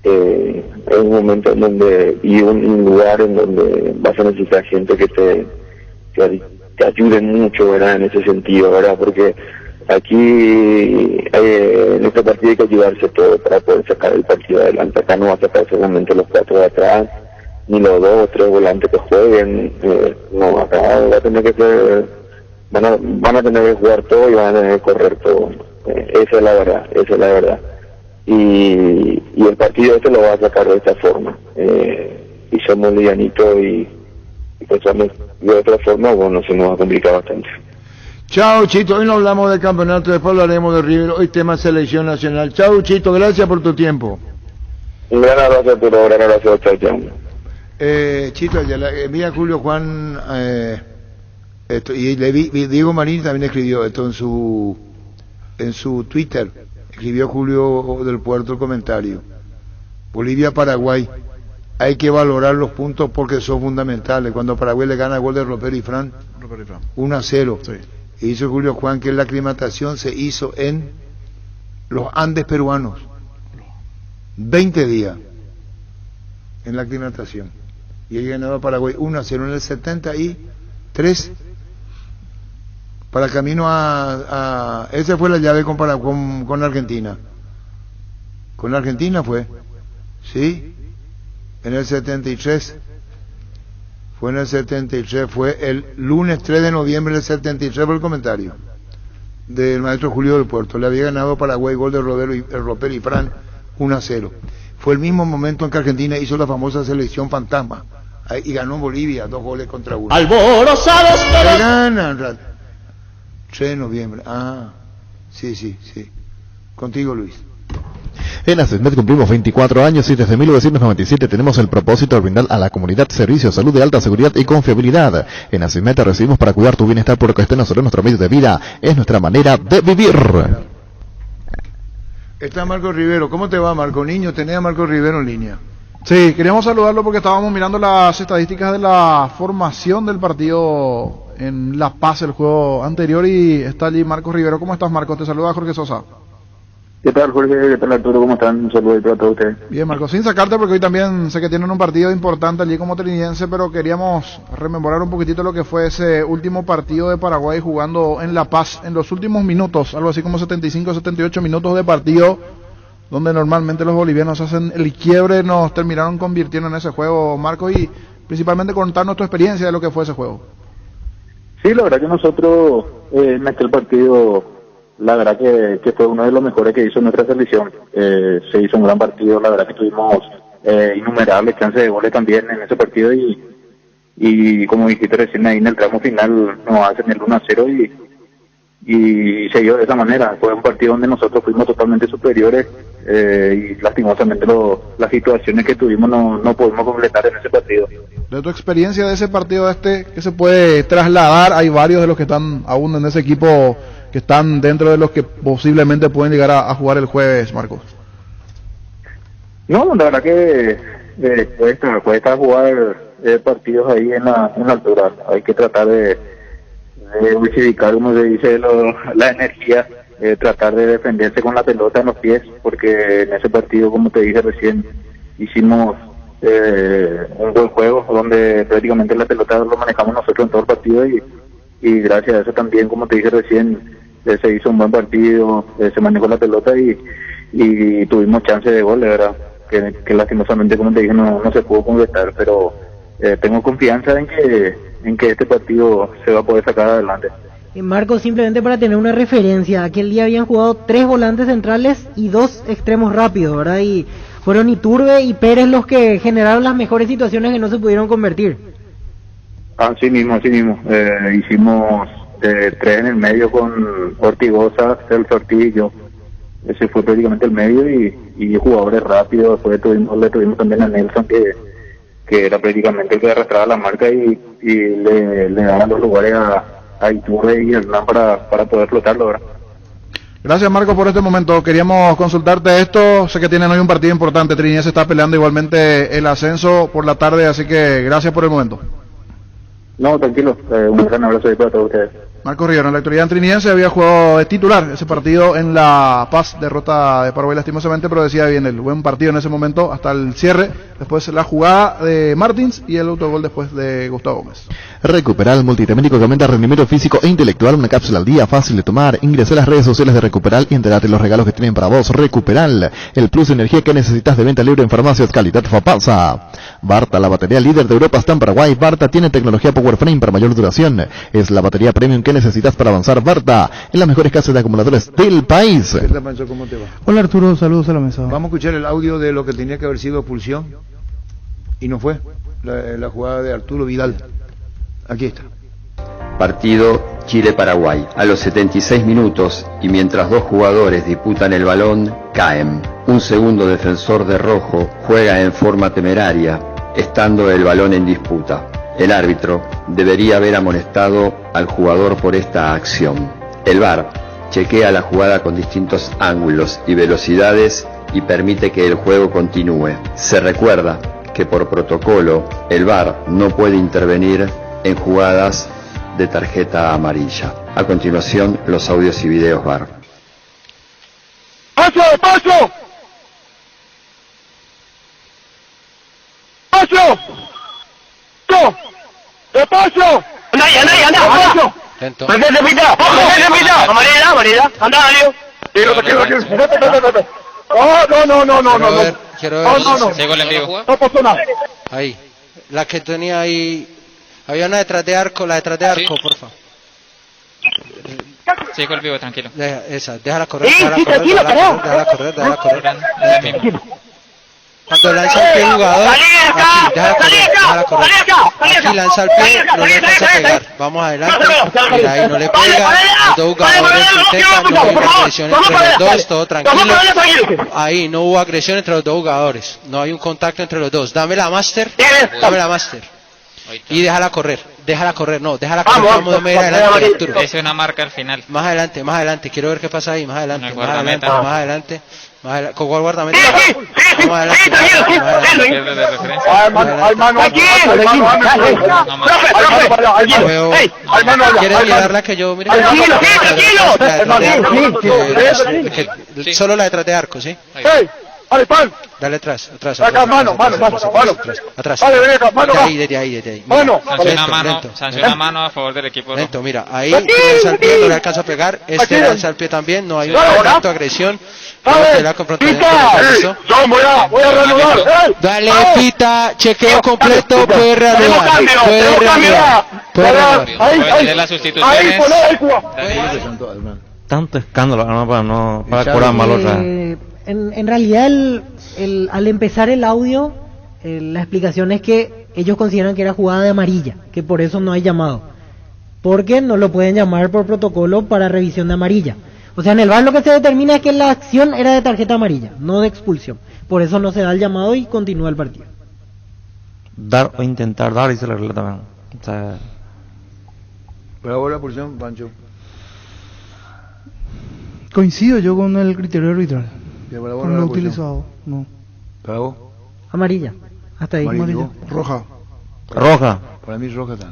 es un momento en donde, y un lugar en donde vas a necesitar gente que te ayude mucho, ¿verdad? En ese sentido, ¿verdad? Porque aquí en este partido hay que ayudarse todo para poder sacar el partido adelante. Acá no va a sacar solamente los 4 de atrás, ni los 2 o 3 volantes que jueguen. No, acá va a tener que ser, van a tener que jugar todo y van a tener que correr todo. Esa es la verdad. Y el partido este lo va a sacar de esta forma. Y somos livianitos y pensamos de otra forma, bueno, se nos va a complicar bastante. Chao, Chito, hoy no hablamos del campeonato, después hablaremos de River, hoy tema selección nacional. Chao, Chito, gracias por tu tiempo. Un gran abrazo, Arturo, un gran abrazo, chao. Chito, vi a Julio Juan, esto, y le vi, Diego Marín también escribió esto en su Twitter, escribió Julio del Puerto el comentario. Bolivia-Paraguay, hay que valorar los puntos porque son fundamentales. Cuando Paraguay le gana el gol de Ropero y Fran, 1-0. Sí. Y dice Julio Juan que la aclimatación se hizo en los Andes peruanos, 20 días en la aclimatación, y él ganaba Paraguay 1-0 en el 73 para el camino a esa fue la llave con Argentina. Con Argentina fue, sí, en el 73. Fue en el 73, fue el lunes 3 de noviembre del 73, por el comentario del maestro Julio del Puerto. Le había ganado Paraguay, gol de Ropero y Fran, 1-0. Fue el mismo momento en que Argentina hizo la famosa selección fantasma y ganó Bolivia 2 goles contra 1. Alborozados todos. Ganan. 3 de noviembre. Sí. Contigo, Luis. En ASISMED cumplimos 24 años y desde 1997 tenemos el propósito de brindar a la comunidad servicios, salud de alta seguridad y confiabilidad. En ASISMED te recibimos para cuidar tu bienestar porque este no solo es nuestro medio de vida, es nuestra manera de vivir. Está Marco Rivero. ¿Cómo te va, Marco? Niño, tenés a Marco Rivero en línea. Sí, queríamos saludarlo porque estábamos mirando las estadísticas de la formación del partido en La Paz, el juego anterior, y está allí Marco Rivero. ¿Cómo estás, Marco? Te saluda Jorge Sosa. ¿Qué tal, Jorge? ¿Qué tal, Arturo? ¿Cómo están? Un saludo a todos ustedes. Bien, Marco, sin sacarte porque hoy también sé que tienen un partido importante allí como trinidense, pero queríamos rememorar un poquitito lo que fue ese último partido de Paraguay jugando en La Paz en los últimos minutos, algo así como 75, 78 minutos de partido, donde normalmente los bolivianos hacen el quiebre. Nos terminaron convirtiendo en ese juego, Marco, y principalmente contarnos tu experiencia de lo que fue ese juego. Sí, la verdad que nosotros en aquel partido, la verdad que fue uno de los mejores que hizo nuestra selección. Se hizo un gran partido, la verdad que tuvimos innumerables chances de goles también en ese partido y como dijiste recién, ahí en el tramo final nos hacen el 1-0 y se dio de esa manera. Fue un partido donde nosotros fuimos totalmente superiores y lastimosamente las situaciones que tuvimos no pudimos completar en ese partido. De tu experiencia de ese partido ¿qué se puede trasladar? Hay varios de los que están aún en ese equipo que están dentro de los que posiblemente pueden llegar a jugar el jueves, Marcos. No, la verdad que cuesta jugar partidos ahí en la altura. Hay que tratar de justificar, como se dice, la energía, tratar de defenderse con la pelota en los pies, porque en ese partido, como te dije recién, hicimos un buen juego donde prácticamente la pelota lo manejamos nosotros en todo el partido y gracias a eso también, como te dije recién, se hizo un buen partido, se manejó la pelota y tuvimos chance de gol, de verdad, que lastimosamente, como te dije, no se pudo completar, pero tengo confianza en que este partido se va a poder sacar adelante. Marco, simplemente para tener una referencia, aquel día habían jugado 3 volantes centrales y 2 extremos rápidos, ¿verdad? Y fueron Iturbe y Pérez los que generaron las mejores situaciones que no se pudieron convertir. Así mismo. Hicimos 3 en el medio con Ortigosa, Celso Ortiz y yo. ese fue prácticamente el medio y jugadores rápidos. Después le tuvimos también a Nelson que era prácticamente el que arrastraba la marca y le daban los lugares a Iturbe y Hernán para poder flotarlo ahora. Gracias, Marco, por este momento. Queríamos consultarte esto. Sé que tienen hoy un partido importante. Trinidad se está peleando igualmente el ascenso por la tarde, así que gracias por el momento. No, tranquilo. Un gran abrazo para todos ustedes. Marco Rivero, en la actualidad trinidense, había jugado de titular ese partido en La Paz, derrota de Paraguay lastimosamente, pero decía bien, el buen partido en ese momento hasta el cierre, después la jugada de Martins y el autogol después de Gustavo Gómez. Recuperal multivitamínico que aumenta rendimiento físico e intelectual, una cápsula al día, fácil de tomar. Ingresa a las redes sociales de Recuperal y entérate de los regalos que tienen para vos. Recuperal, el plus de energía que necesitas, de venta libre en farmacias Calidad Fapasa. Barta, la batería líder de Europa, está en Paraguay. Barta tiene tecnología Power Frame para mayor duración. Es la batería premium que necesitas para avanzar. Barta, en las mejores casas de acumuladores del país. ¿Qué tal, Pancho? ¿Cómo te va? Hola Arturo, saludos a la mesa. Vamos a escuchar el audio de lo que tenía que haber sido expulsión y no fue la jugada de Arturo Vidal. Aquí está. Partido Chile-Paraguay. A los 76 minutos, y mientras dos jugadores disputan el balón, caen. Un segundo defensor de rojo juega en forma temeraria, estando el balón en disputa. El árbitro debería haber amonestado al jugador por esta acción. El VAR chequea la jugada con distintos ángulos y velocidades y permite que el juego continúe. Se recuerda que por protocolo el VAR no puede intervenir en jugadas de tarjeta amarilla. A continuación, los audios y videos VAR. ¡Paso! ¡Paso! ¡Paso! ¡No! ¡De paso! ¡Anda! Lento. ¡Perdete, pita! ¡Amarela! ¡Anda, Darío! Quiero ver. No. Sigo en vivo. No pasó nada. Ahí. La que tenía ahí. Había una detrás de arco, porfa. Sigo el vivo, tranquilo. Déjala correr. Déjala correr. Cuando lanza el pie el jugador, aquí, déjala correr. Aquí lanza el pie, no le alcanza a pegar. Vamos adelante. Mira, ahí no le pega. Los dos jugadores intentan, no hubo agresión entre los dos, todo tranquilo. Ahí no hubo agresión entre los dos jugadores. No hay un contacto entre los dos. Dame la master. Y déjala correr. Vamos a ver adelante, Arturo. Es una marca al final. Más adelante. Quiero ver qué pasa ahí. Más adelante. ¿Con cuál guardameta? Vamos adelante. ¿Quieres mirarla que yo mire? Solo la detrás de arco, ¿sí? Dale atrás. Mano. Atrás. Dale, ven acá, mano. Desde ahí. Mano. Sanciona mano a favor del equipo. Lento, mira, ahí lanza el pie, no le alcanza a pegar. Lanza el pie también, no hay un contacto, agresión. La confrontación. Voy a reanudar. Dale, pita, chequeo completo, puede reanudar. Ahí, las sustituciones. Tanto escándalo para cobrar mal otra. En realidad, al empezar el audio, la explicación es que ellos consideran que era jugada de amarilla, que por eso no hay llamado. Porque no lo pueden llamar por protocolo para revisión de amarilla. O sea, en el VAR lo que se determina es que la acción era de tarjeta amarilla, no de expulsión. Por eso no se da el llamado y continúa el partido. Dar o intentar dar, dice la regla también. O sea... ¿Bravo la expulsión, Pancho? Coincido yo con el criterio arbitral. Con lo utilizado, no. ¿Bravo? Amarilla. Hasta ahí. Amarilla. Roja. Para mí roja está.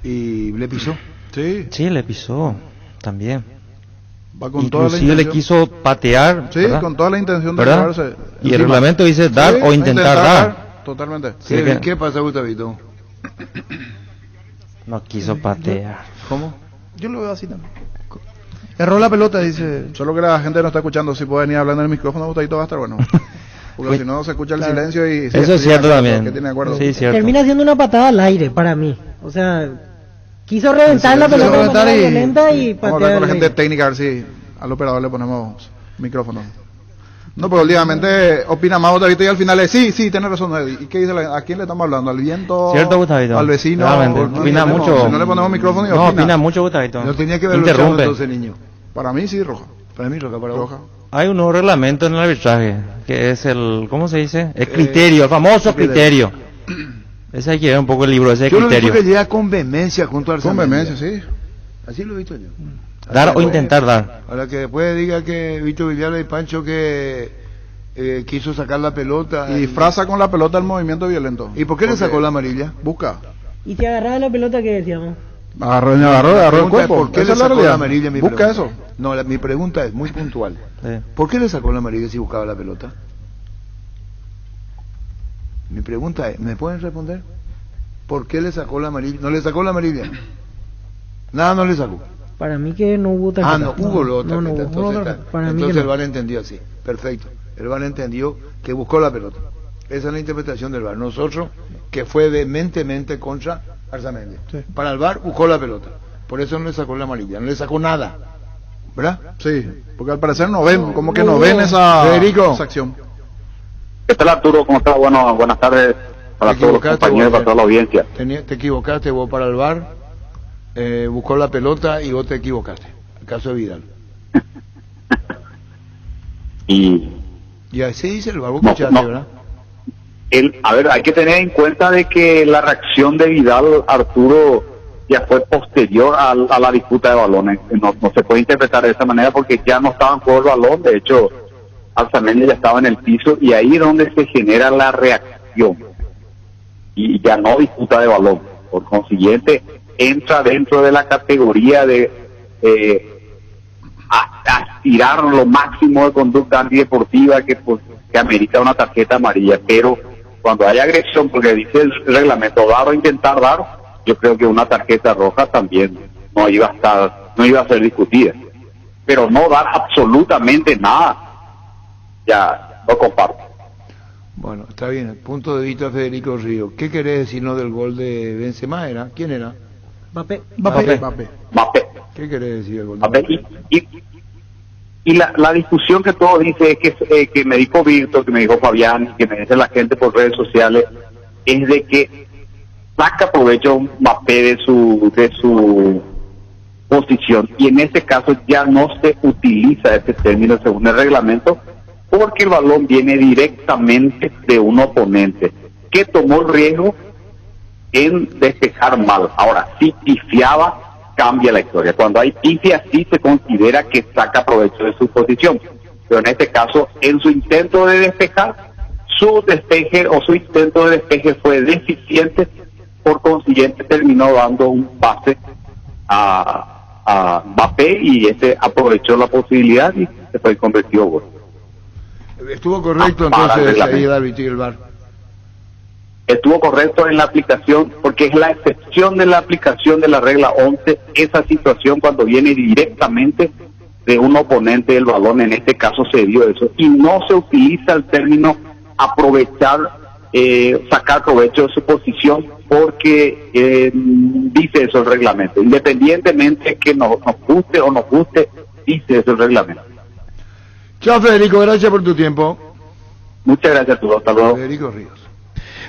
¿Y le pisó? Sí, le pisó. También. Va con toda la intención. Le quiso patear. Sí, ¿verdad? Con toda la intención de llevarse. Y el reglamento dice dar o intentar dar. Totalmente. ¿Qué pasa, Gustavito? No quiso patear. ¿Cómo? Yo lo veo así también. Erró la pelota, dice. Solo que la gente no está escuchando. Si puede venir hablando en el micrófono, Gustavito va a estar bueno. Porque si no se escucha el silencio y... Eso es cierto también. Que tiene acuerdo. Sí, cierto. Termina siendo una patada al aire para mí. O sea, quiso reventar la pelota de manera violenta y patear. Vamos a hablar con la gente técnica a ver si al operador le ponemos micrófono. No, pero últimamente opina más Gustavito y al final es sí, tiene razón. ¿Y qué dice? ¿A quién le estamos hablando? ¿Al viento? Cierto, Gustavito. ¿Al vecino? Opina mucho. Si no le ponemos micrófono y opina mucho, Gustavito. No tenía que ver interrumpe. entonces, niño. Para mí sí, roja. Para mí roja, para roja. Hay un nuevo reglamento en el arbitraje, que es el, ¿cómo se dice? El criterio, el famoso criterio. Ese hay que ver un poco el libro, ese yo criterio. Yo lo he visto que llega con vehemencia junto al Con vehemencia, sí. Así lo he visto yo. Dar o intentar dar. Ahora que después diga que Víctor Villalba y Pancho que quiso sacar la pelota. Y disfraza con la pelota el movimiento violento. ¿Y por qué le sacó la amarilla? Busca. Y si agarraba la pelota, ¿qué decíamos? Agarró el cuerpo. ¿Por qué le sacó la amarilla? Busca eso. No, mi pregunta es muy puntual. ¿Por qué le sacó la amarilla si buscaba la pelota? Mi pregunta es, ¿me pueden responder? ¿Por qué le sacó la amarilla? ¿No le sacó la amarilla? Nada, no le sacó. Para mí que no hubo tarjeta. No hubo lo otra. No, entonces el VAR entendió así. Perfecto. El VAR entendió que buscó la pelota. Esa es la interpretación del VAR. Nosotros, que fue vehementemente contra Arzamendi. Sí. Para el VAR buscó la pelota. Por eso no le sacó la amarilla. No le sacó nada. ¿Verdad? Sí. Porque al parecer no ven, como que no ven esa acción. ¿Qué tal, Arturo? ¿Cómo estás? Bueno, buenas tardes para todos los compañeros, para toda la audiencia. Te equivocaste vos para el VAR. Buscó la pelota y vos te equivocaste. El caso de Vidal. Y así dice el VAR. Vos escuchaste, ¿verdad? A ver, hay que tener en cuenta de que la reacción de Vidal, Arturo, ya fue posterior a la disputa de balones. No se puede interpretar de esa manera porque ya no estaba en juego el balón. De hecho, Arzamendi ya estaba en el piso y ahí es donde se genera la reacción. Y ya no disputa de balón. Por consiguiente, entra dentro de la categoría de aspirar lo máximo de conducta antideportiva que amerita una tarjeta amarilla. Pero cuando hay agresión, porque dice el reglamento dar o intentar dar, yo creo que una tarjeta roja también no iba a ser discutida. Pero no dar absolutamente nada, ya no comparto. Bueno, está bien. Punto de vista Federico Río. ¿Qué querés decirnos del gol de Benzema? ¿Quién era? Mbappé. ¿Qué querés decir del gol? Y la discusión que todos dicen es que me dijo Víctor, que me dijo Fabián, que me dice la gente por redes sociales, es de que saca provecho Mbappé de su posición, y en este caso ya no se utiliza este término según el reglamento, porque el balón viene directamente de un oponente que tomó el riesgo en despejar mal. Ahora, si pifiaba, cambia la historia. Cuando hay pifia, sí se considera que saca provecho de su posición. Pero en este caso, en su intento de despejar, su intento de despeje fue deficiente, por consiguiente terminó dando un pase a Mbappé y este aprovechó la posibilidad y se fue convertido en gol. Estuvo correcto entonces ahí el árbitro y el VAR. Estuvo correcto en la aplicación, porque es la excepción de la aplicación de la regla 11, esa situación cuando viene directamente de un oponente del balón. En este caso se dio eso, y no se utiliza el término aprovechar, sacar provecho de su posición, porque dice eso el reglamento, independientemente que nos guste o nos guste, dice eso el reglamento. Chao Federico, gracias por tu tiempo. Muchas gracias a todos, hasta luego. Federico Ríos.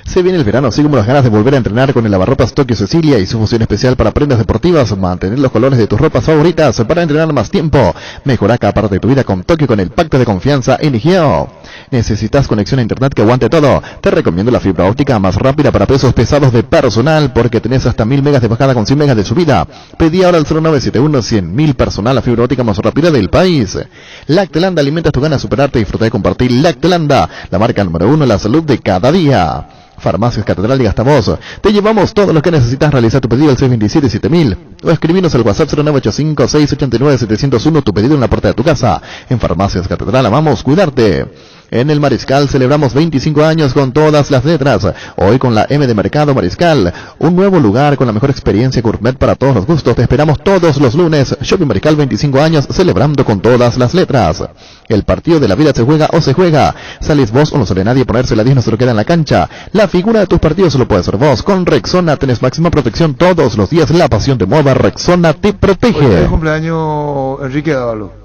Se viene el verano, así como las ganas de volver a entrenar con el lavarropas Tokio Cecilia y su función especial para prendas deportivas. Mantener los colores de tus ropas favoritas para entrenar más tiempo. Mejora cada parte de tu vida con Tokio, con el pacto de confianza NGO. ¿Necesitas conexión a internet que aguante todo? Te recomiendo la fibra óptica más rápida para pesos pesados de personal, porque tenés hasta 1000 megas de bajada con 100 megas de subida. Pedí ahora al 0971 100.000 personal, la fibra óptica más rápida del país. Lactelanda, alimenta tu ganas de superarte y disfrutar de compartir. Lactelanda, la marca número 1 en la salud de cada día. Farmacias Catedral y Gastavoz. Te llevamos todo lo que necesitas. Realizar tu pedido al 627-7000 o escribinos al WhatsApp 0985-689-701. Tu pedido en la puerta de tu casa. En Farmacias Catedral amamos cuidarte. En el Mariscal celebramos 25 años con todas las letras. Hoy con la M de Mercado Mariscal. Un nuevo lugar con la mejor experiencia gourmet para todos los gustos. Te esperamos todos los lunes. Shopping Mariscal, 25 años celebrando con todas las letras. El partido de la vida se juega o se juega. Salís vos o no sale nadie. Ponerse la 10 no se lo queda en la cancha. La figura de tus partidos solo puede ser vos. Con Rexona tenés máxima protección todos los días. La pasión de moda. Rexona te protege. Hoy es el cumpleaños Enrique Dávalo.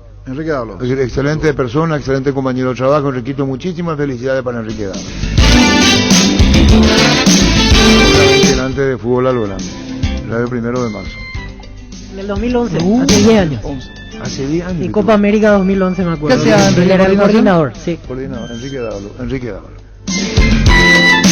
Excelente persona, excelente compañero de trabajo. Enriquito, muchísimas felicidades para Enrique Dávalo. Delante de fútbol al volante. El 1 de marzo. En el 2011, hace 10 años. Hace 10 años. En Copa América 2011 me acuerdo. ¿Qué hacía, Él era el coordinador, sí. Coordinador, Enrique Dávalo.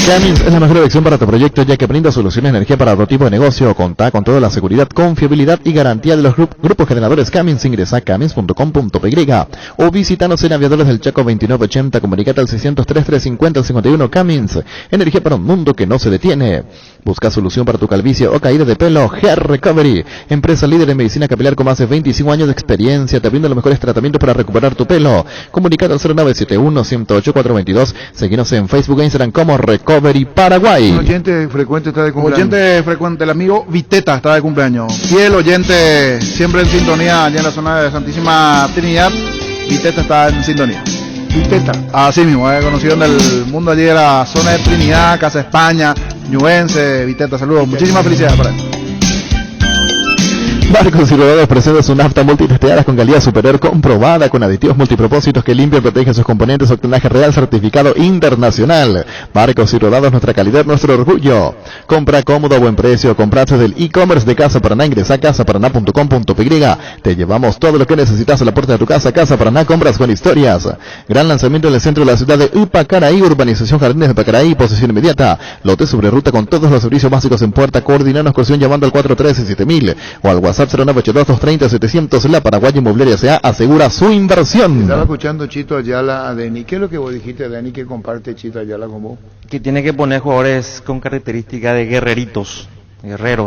Cummins es la mejor elección para tu proyecto, ya que brinda soluciones de energía para todo tipo de negocio. Contá con toda la seguridad, confiabilidad y garantía de los grupos generadores Cummins. Ingresa a cummins.com.py o visítanos en Aviadores del Chaco 2980. Comunicate al 603-350-51. Cummins, energía para un mundo que no se detiene. Busca solución para tu calvicie o caída de pelo. Hair Recovery, empresa líder en medicina capilar con más de 25 años de experiencia. Te brinda los mejores tratamientos para recuperar tu pelo. Comunicate al 0971-108-422. Seguinos en Facebook e Instagram como Recovery Paraguay. Un oyente frecuente está de cumpleaños. Oyente frecuente, el amigo Viteta está de cumpleaños. Fiel oyente, siempre en sintonía allá en la zona de Santísima Trinidad. Viteta está en sintonía. Viteta. Así mismo, conocido en el mundo allí de la zona de Trinidad, Casa España, Ñubense. Viteta, saludos. Muchísimas felicidades para él. Barcos y Rodados presenta su nafta multitesteada con calidad superior comprobada con aditivos multipropósitos que limpian y protegen sus componentes. Octanaje real certificado internacional. Barcos y Rodados, nuestra calidad, nuestro orgullo. Compra cómodo a buen precio. Compraste del e-commerce de Casa Paraná. Ingresa a casaparaná.com.py. Te llevamos todo lo que necesitas a la puerta de tu casa. Casa Paraná, compras con historias. Gran lanzamiento en el centro de la ciudad de Upacaraí. Urbanización Jardines de Pacaraí. Posesión inmediata. Lote sobre ruta con todos los servicios básicos en puerta. Coordinanos excursión llamando al 413-7000 o al WhatsApp 0982-230-700. La Paraguaya Inmobiliaria S.A. asegura su inversión. Estaba escuchando Chito Ayala a Deni. ¿Qué es lo que vos dijiste, Dani, que comparte Chito Ayala con vos? Que tiene que poner jugadores con características de guerreros.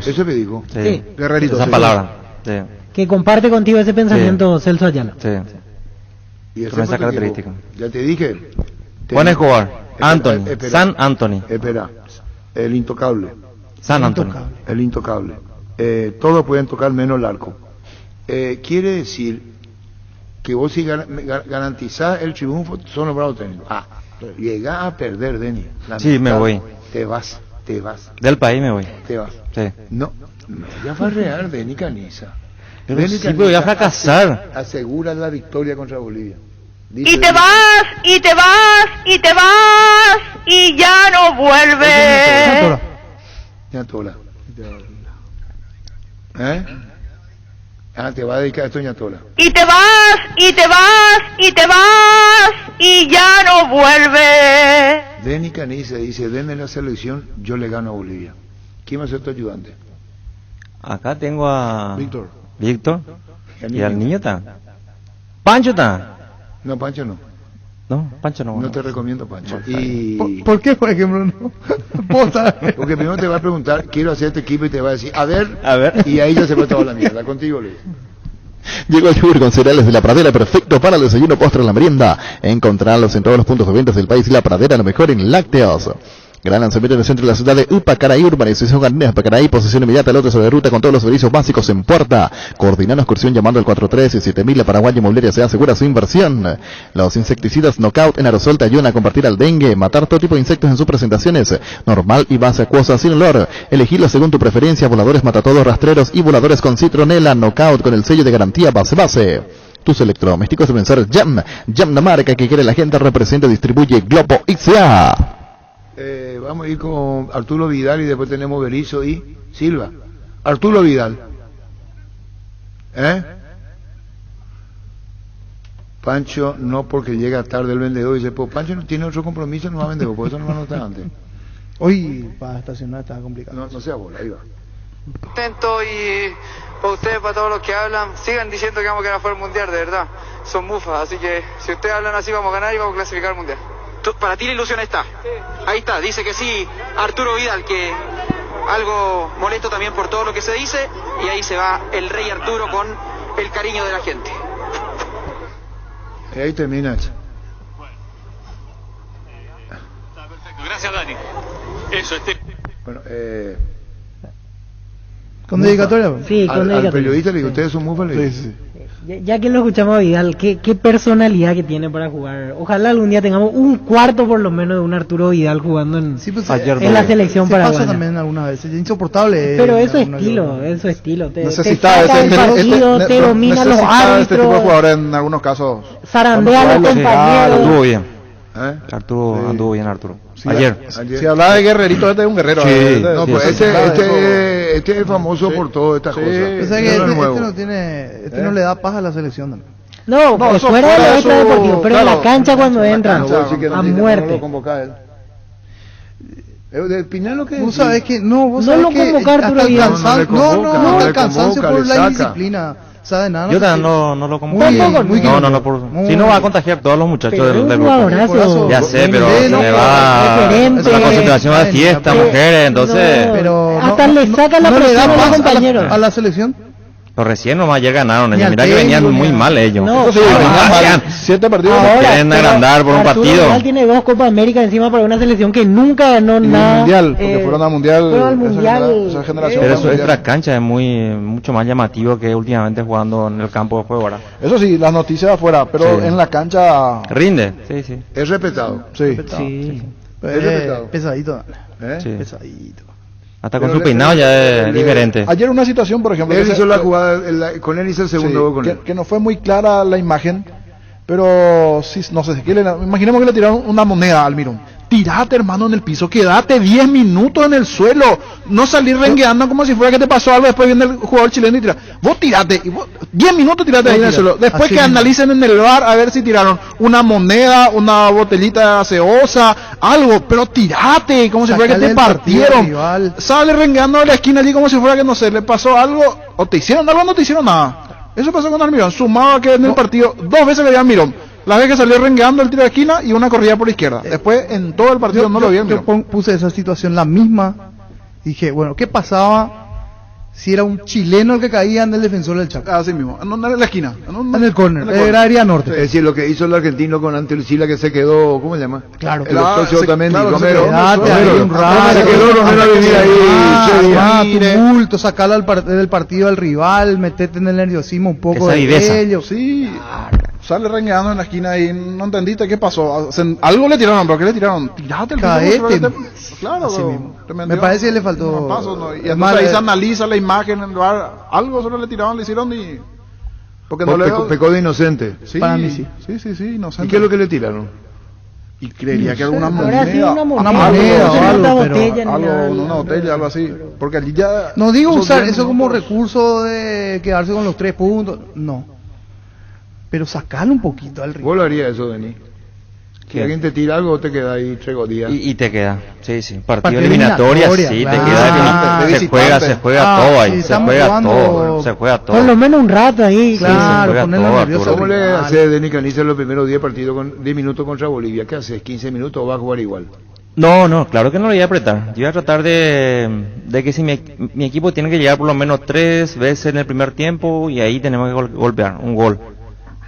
Eso me dijo. Sí. Guerreritos. Esa sí. palabra. Sí. Que comparte contigo ese pensamiento, Celso Ayala. Sí. Y ese Con esa fue tu característica. equipo. Ya te dije. Pone jugar. Anthony. Espera. San Anthony. Espera. El intocable. San Anthony. El intocable. Todos pueden tocar menos el arco. Quiere decir que vos si garantizás el triunfo, son nombrados técnicos. Llegás a perder, Deni. Sí, me voy. Te vas. Del país me voy. Te vas. Sí. No, ya va a rear Deni Caniza. Pero sí, pero voy a fracasar. Asegura la victoria contra Bolivia. Dice y te vas, y te vas, y te vas, y ya no vuelves. Ñatola. Te va a dedicar esto Ñatola. Y te vas, y te vas, y te vas, y ya no vuelves. Deni Caniza dice, denme la selección, yo le gano a Bolivia. ¿Quién va a ser tu ayudante? Acá tengo a Víctor. Y al niño está. Pancho está. No, Pancho no. No, Pancho no. No te recomiendo Pancho. ¿Por qué, por ejemplo, no? Porque primero te va a preguntar, quiero hacer este equipo y te va a decir, a ver. Y ahí ya se fue toda la mierda. Contigo, Luis. Llegó el yogur con cereales de La Pradera, perfecto para el desayuno, postre, la merienda. Encontrarlos en todos los puntos de ventas del país. La Pradera, lo mejor en lácteos. Gran lanzamiento en el centro de la ciudad de Upacaraí, urbanización Jardines de Pacaraí, posesión inmediata, lote sobre ruta con todos los servicios básicos en puerta. Coordinando excursión llamando al 413-7000. La Paraguaya Inmobiliaria se asegura su inversión. Los insecticidas Knockout en aerosol te ayudan a combatir al dengue, matar todo tipo de insectos en sus presentaciones, normal y base acuosa sin olor. Elegirlos según tu preferencia, voladores matatodos, rastreros y voladores con citronela. Knockout con el sello de garantía base. Tus electrodomésticos deben ser Jam, la marca que quiere la gente, representa y distribuye Globo XA. Vamos a ir con Arturo Vidal y después tenemos Berizzo y Silva. Arturo Vidal. Pancho no, porque llega tarde el vendedor y dice, pues Pancho no tiene otro compromiso, no va a vender, por eso no va a anotar antes. Hoy para estacionar está complicado. No sea bola, ahí va. Contento y para ustedes, para todos los que hablan, sigan diciendo que vamos a ganar fuera el mundial, de verdad. Son mufas, así que si ustedes hablan así vamos a ganar y vamos a clasificar al mundial. Para ti la ilusión está. Sí. Ahí está, dice que sí Arturo Vidal, que algo molesto también por todo lo que se dice, y ahí se va el rey Arturo con el cariño de la gente. Y ahí termina eso. Está perfecto, gracias Dani. Eso, Bueno, ¿con dedicatoria? Sí, con dedicatoria. Al periodista le digo, ustedes son mufas, le digo. Sí. Ya que lo escuchamos a Vidal, ¿qué personalidad que tiene para jugar? Ojalá algún día tengamos un cuarto por lo menos de un Arturo Vidal jugando en la selección paraguaya. Pasa también algunas veces, es insoportable. Pero eso es estilo, te necesita el partido, te domina los árbitros. Este tipo de jugadores en algunos casos. Zarandea a los compañeros. Estuvo bien. Arturo anduvo bien, Arturo. Sí, ayer. Si hablaba de guerrerito, este es un guerrero. Sí. No, pues este es famoso por todas estas cosas. O sea que este no le da paz a la selección. No, fuera de lo extradeportivo, pero en la cancha cuando entran, a No muerte. lo convoca él. ¿De Pinal lo que Vos sabés que no lo convocar hasta el cansancio, hasta el cansancio por la indisciplina. ¿Sabe nada? Yo también no lo convoco. Muy si no va a contagiar todos los muchachos del grupo. Jugadorazo. Ya sé, pero se le va la concentración a fiesta, mujeres, entonces. Pero hasta le saca la presión a los compañeros. A la selección. Pero recién nomás ayer ganaron ellos. Mirá que venían muy mal ellos. No, Sí, venían 7 partidos. Quieren agrandar por un Arturo partido. Vidal tiene 2 Copa América encima para una selección que nunca ganó nada. Mundial, porque fueron al mundial. Fueron al mundial. Esa generación. Pero eso extra cancha es mucho más llamativo que últimamente jugando en el campo de juego, ¿verdad? Eso sí, las noticias afuera, pero Sí. en la cancha. Rinde, sí. Es respetado. Sí. Sí. Es respetado. Pesadito. Sí. Pesadito. Hasta con su peinado ya es diferente. Ayer una situación, por ejemplo. Él hizo la jugada, con él hizo el segundo gol con él. Que no fue muy clara la imagen, pero sí, no sé, imaginemos que le tiraron una moneda al Mirón. Tirate, hermano, en el piso, quédate 10 minutos en el suelo, no salir rengueando como si fuera que te pasó algo, después viene el jugador chileno y tira. Vos tirate, y vos 10 minutos tirate ahí en el suelo, después así que mismo. analicen en el VAR a ver si tiraron una moneda, una botellita de gaseosa, algo, pero tirate, como si fuera que Sacale te el partido al partieron. rival. Sale rengueando de la esquina allí como si fuera que no sé, le pasó algo, o te hicieron algo o no te hicieron nada. Eso pasó con Almirón, sumaba que en el partido 2 veces le dieron Mirón. La vez que salió rengueando el tiro de esquina y una corrida por izquierda. Después en todo el partido no lo vi. Yo puse esa situación la misma. Dije, bueno, ¿qué pasaba si era un chileno el que caía en el defensor del Chaco? Así mismo, en la esquina. En el córner, era área norte. Es decir, lo que hizo el argentino con Antelucila que se quedó, ¿cómo se llama? Claro. El doctor Otamendi, Romero. Quedate ahí un rato. Se quedó Romero a vivir ahí. Tumulto, sacarla del partido al rival, metete en el nerviosismo un poco Esa viveza. de ellos. Sí, sale rengueando en la esquina y no entendiste qué pasó. Algo le tiraron, pero ¿qué le tiraron? Tirate el Caete. Claro, Así mismo. Me parece que le faltó. No pasó, no. Y Es entonces más, ahí se analiza la imagen, en lugar, algo solo le tiraron, le hicieron y. Porque no le. Pecó de inocente. Sí, para mí sí. Sí, inocente. ¿Y qué es lo que le tiraron? Y creería que alguna Habrá moneda. sido una moneda, moneda o una algo, botella, ni Algo, nada. una botella, algo así. Porque allí ya. No digo esos usar 10 eso como minutos- recurso de quedarse con los 3 puntos, no. Pero sacarle un poquito al rival. ¿Vos lo harías eso, Denis? Si ¿Qué? alguien te tira algo, te queda ahí 3 días. Y te queda, sí. Partido Partido eliminatoria, eliminatoria, sí, claro. te queda que no, De se juega visitante. todo ahí, sí, se estamos juega jugando- todo, se juega todo. Por lo menos un rato ahí. Claro, juega ponerlo todo, nervioso. Arturo. ¿Cómo le rival. hace Denis Caniza los primeros 10 partidos con 10 minutos contra Bolivia? ¿Qué haces? ¿15 minutos o va a jugar igual? No, claro que no lo voy a apretar. Yo voy a tratar de que si mi equipo tiene que llegar por lo menos 3 veces en el primer tiempo y ahí tenemos que golpear un gol.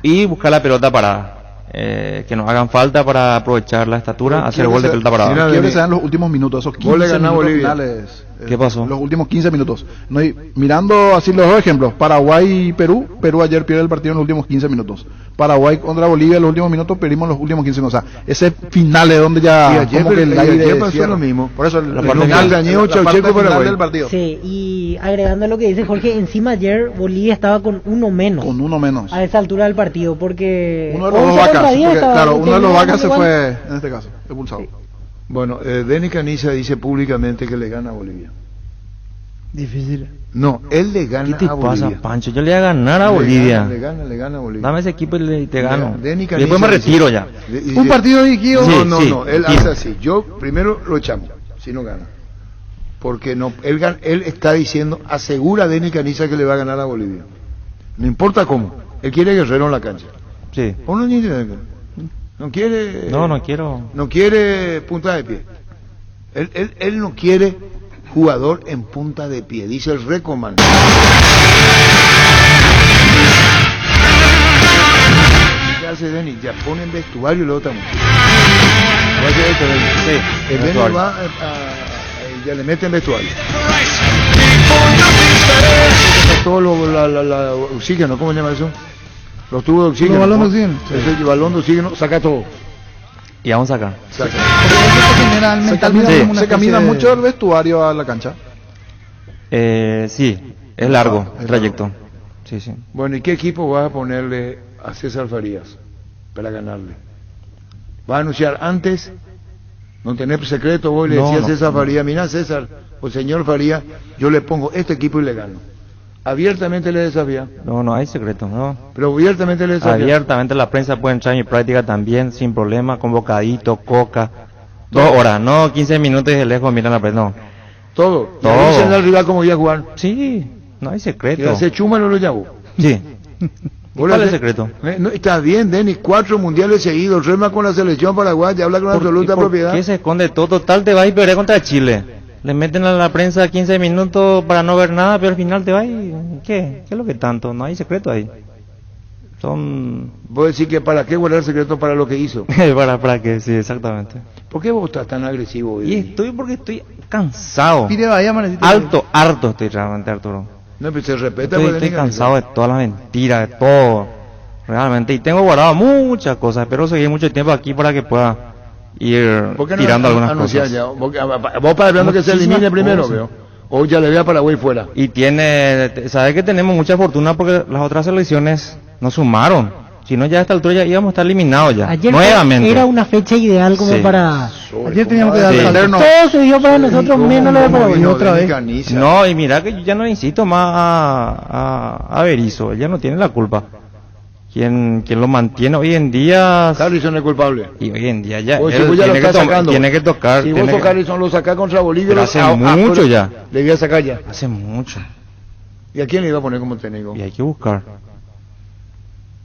Y buscar la pelota parada. Que nos hagan falta para aprovechar la estatura, hacer gol de pelota parada. Quiero que sean los últimos minutos, esos 15 Vos le ganás a minutos Bolivia. finales. ¿Qué pasó? Los últimos 15 minutos. No, y mirando así los dos ejemplos, Paraguay y Perú. Perú ayer pierde el partido en los últimos 15 minutos. Paraguay contra Bolivia en los últimos minutos, perdimos los últimos 15 minutos. O sea, ese final es donde ya Y ayer, como que el y aire ayer pasó cierra. lo mismo. Por eso La el parte final final, dañó la parte Checo final Paraguay del partido. Sí, y agregando lo que dice Jorge, encima ayer Bolivia estaba con uno menos. Con uno menos. A esa altura del partido, porque Uno de los dos 11 contra vacas, 10 porque, estaba, claro, uno de los terminaron vacas se igual. fue, en este caso, expulsado. Bueno, Denis Caniza dice públicamente que le gana a Bolivia. Difícil. No, él le gana ¿Qué te a Bolivia. pasa, Pancho? Yo le voy a ganar a Bolivia. Le gana a Bolivia. Dame ese equipo y te gano. Denis Y Caniza después me dice- retiro ya. Un partido dirigido. Sí, No, él sí. hace así. Yo primero lo echamos, si no gana. Porque no, él está diciendo, asegura a Denis Caniza que le va a ganar a Bolivia. No importa cómo. Él quiere Guerrero en la cancha. Sí. ¿O no quiere? No quiere. No quiero. No quiere punta de pie. Él no quiere jugador en punta de pie, dice el Recoman. ¿Qué hace Denis? Ya pone en vestuario y luego también. Sí, El vestuario. Denis va ya le mete en vestuario. Todo la oxígeno, ¿cómo se llama eso? Los tubos de oxígeno. Los balones de ¿no? oxígeno. Ese balón de oxígeno saca todo. Y vamos a sacar. Saca. Se camina mucho del vestuario a la cancha. Sí, es largo el trayecto. Sí. Bueno, ¿y qué equipo vas a ponerle a César Farías para ganarle? ¿Va a anunciar antes? ¿No tenés secreto? Vos le decías a César Faría, mirá César, o señor Faría, yo le pongo este equipo y le gano. ¿Abiertamente le desafía? No hay secreto, no. ¿Pero abiertamente le desafía? Abiertamente la prensa puede entrar en mi práctica también, sin problema, convocadito, coca. 2 horas, no 15 minutos y de lejos miran la prensa, no. Todo. Todo. ¿Dicen al rival cómo iba a jugar? Sí, no hay secreto. ¿Y hace chuma no lo llamo? Sí. ¿Cuál es el secreto? No, está bien, Denis, 4 mundiales seguidos, rema con la selección paraguaya, habla con absoluta propiedad. ¿Qué se esconde todo? Total, te vas y perder contra Chile. Le meten a la prensa 15 minutos para no ver nada, pero al final te vas y... ¿Qué es lo que tanto? No hay secreto ahí. Vos decís que para qué guardar secreto para lo que hizo. para qué, sí, exactamente. ¿Por qué vos estás tan agresivo hoy? Porque estoy cansado. Pide vaya, Harto estoy realmente, Arturo. No, pero se respeta. Estoy cansado de todas las mentiras, de todo. Realmente. Y tengo guardado muchas cosas. Espero seguir mucho tiempo aquí para que pueda ir tirando algunas cosas. Ya? Vos para hablando que se elimine primero, veo. O ya le ve a Paraguay fuera. Y sabes que tenemos mucha fortuna porque las otras selecciones no sumaron. Si no, ya a esta altura ya íbamos a estar eliminados ya. Ayer nuevamente. Era una fecha ideal como para... Ayer teníamos que saltarnos. Todo se dio para nosotros menos lo de Paraguay. Otra vez. No, y mira que yo ya no insisto más a Berizzo. Él ya no tiene la culpa. Quien lo mantiene hoy en día... Harrison es culpable. Y hoy en día ya... Pues él tiene que tocar. Si vos sos Harrison, lo sacás contra Bolivia... Pero hace mucho ya. Le voy a sacar ya. Hace mucho. ¿Y a quién le iba a poner como técnico? Y hay que buscar.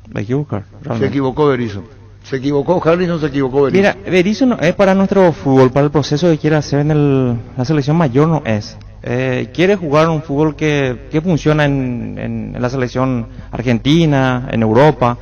Realmente. Se equivocó Berizzo. Se equivocó Harrison, se equivocó Berizzo. Mira, Berizzo no es para nuestro fútbol, para el proceso que quiere hacer en la selección mayor no es. Quiere jugar un fútbol que funciona en la selección argentina, en Europa.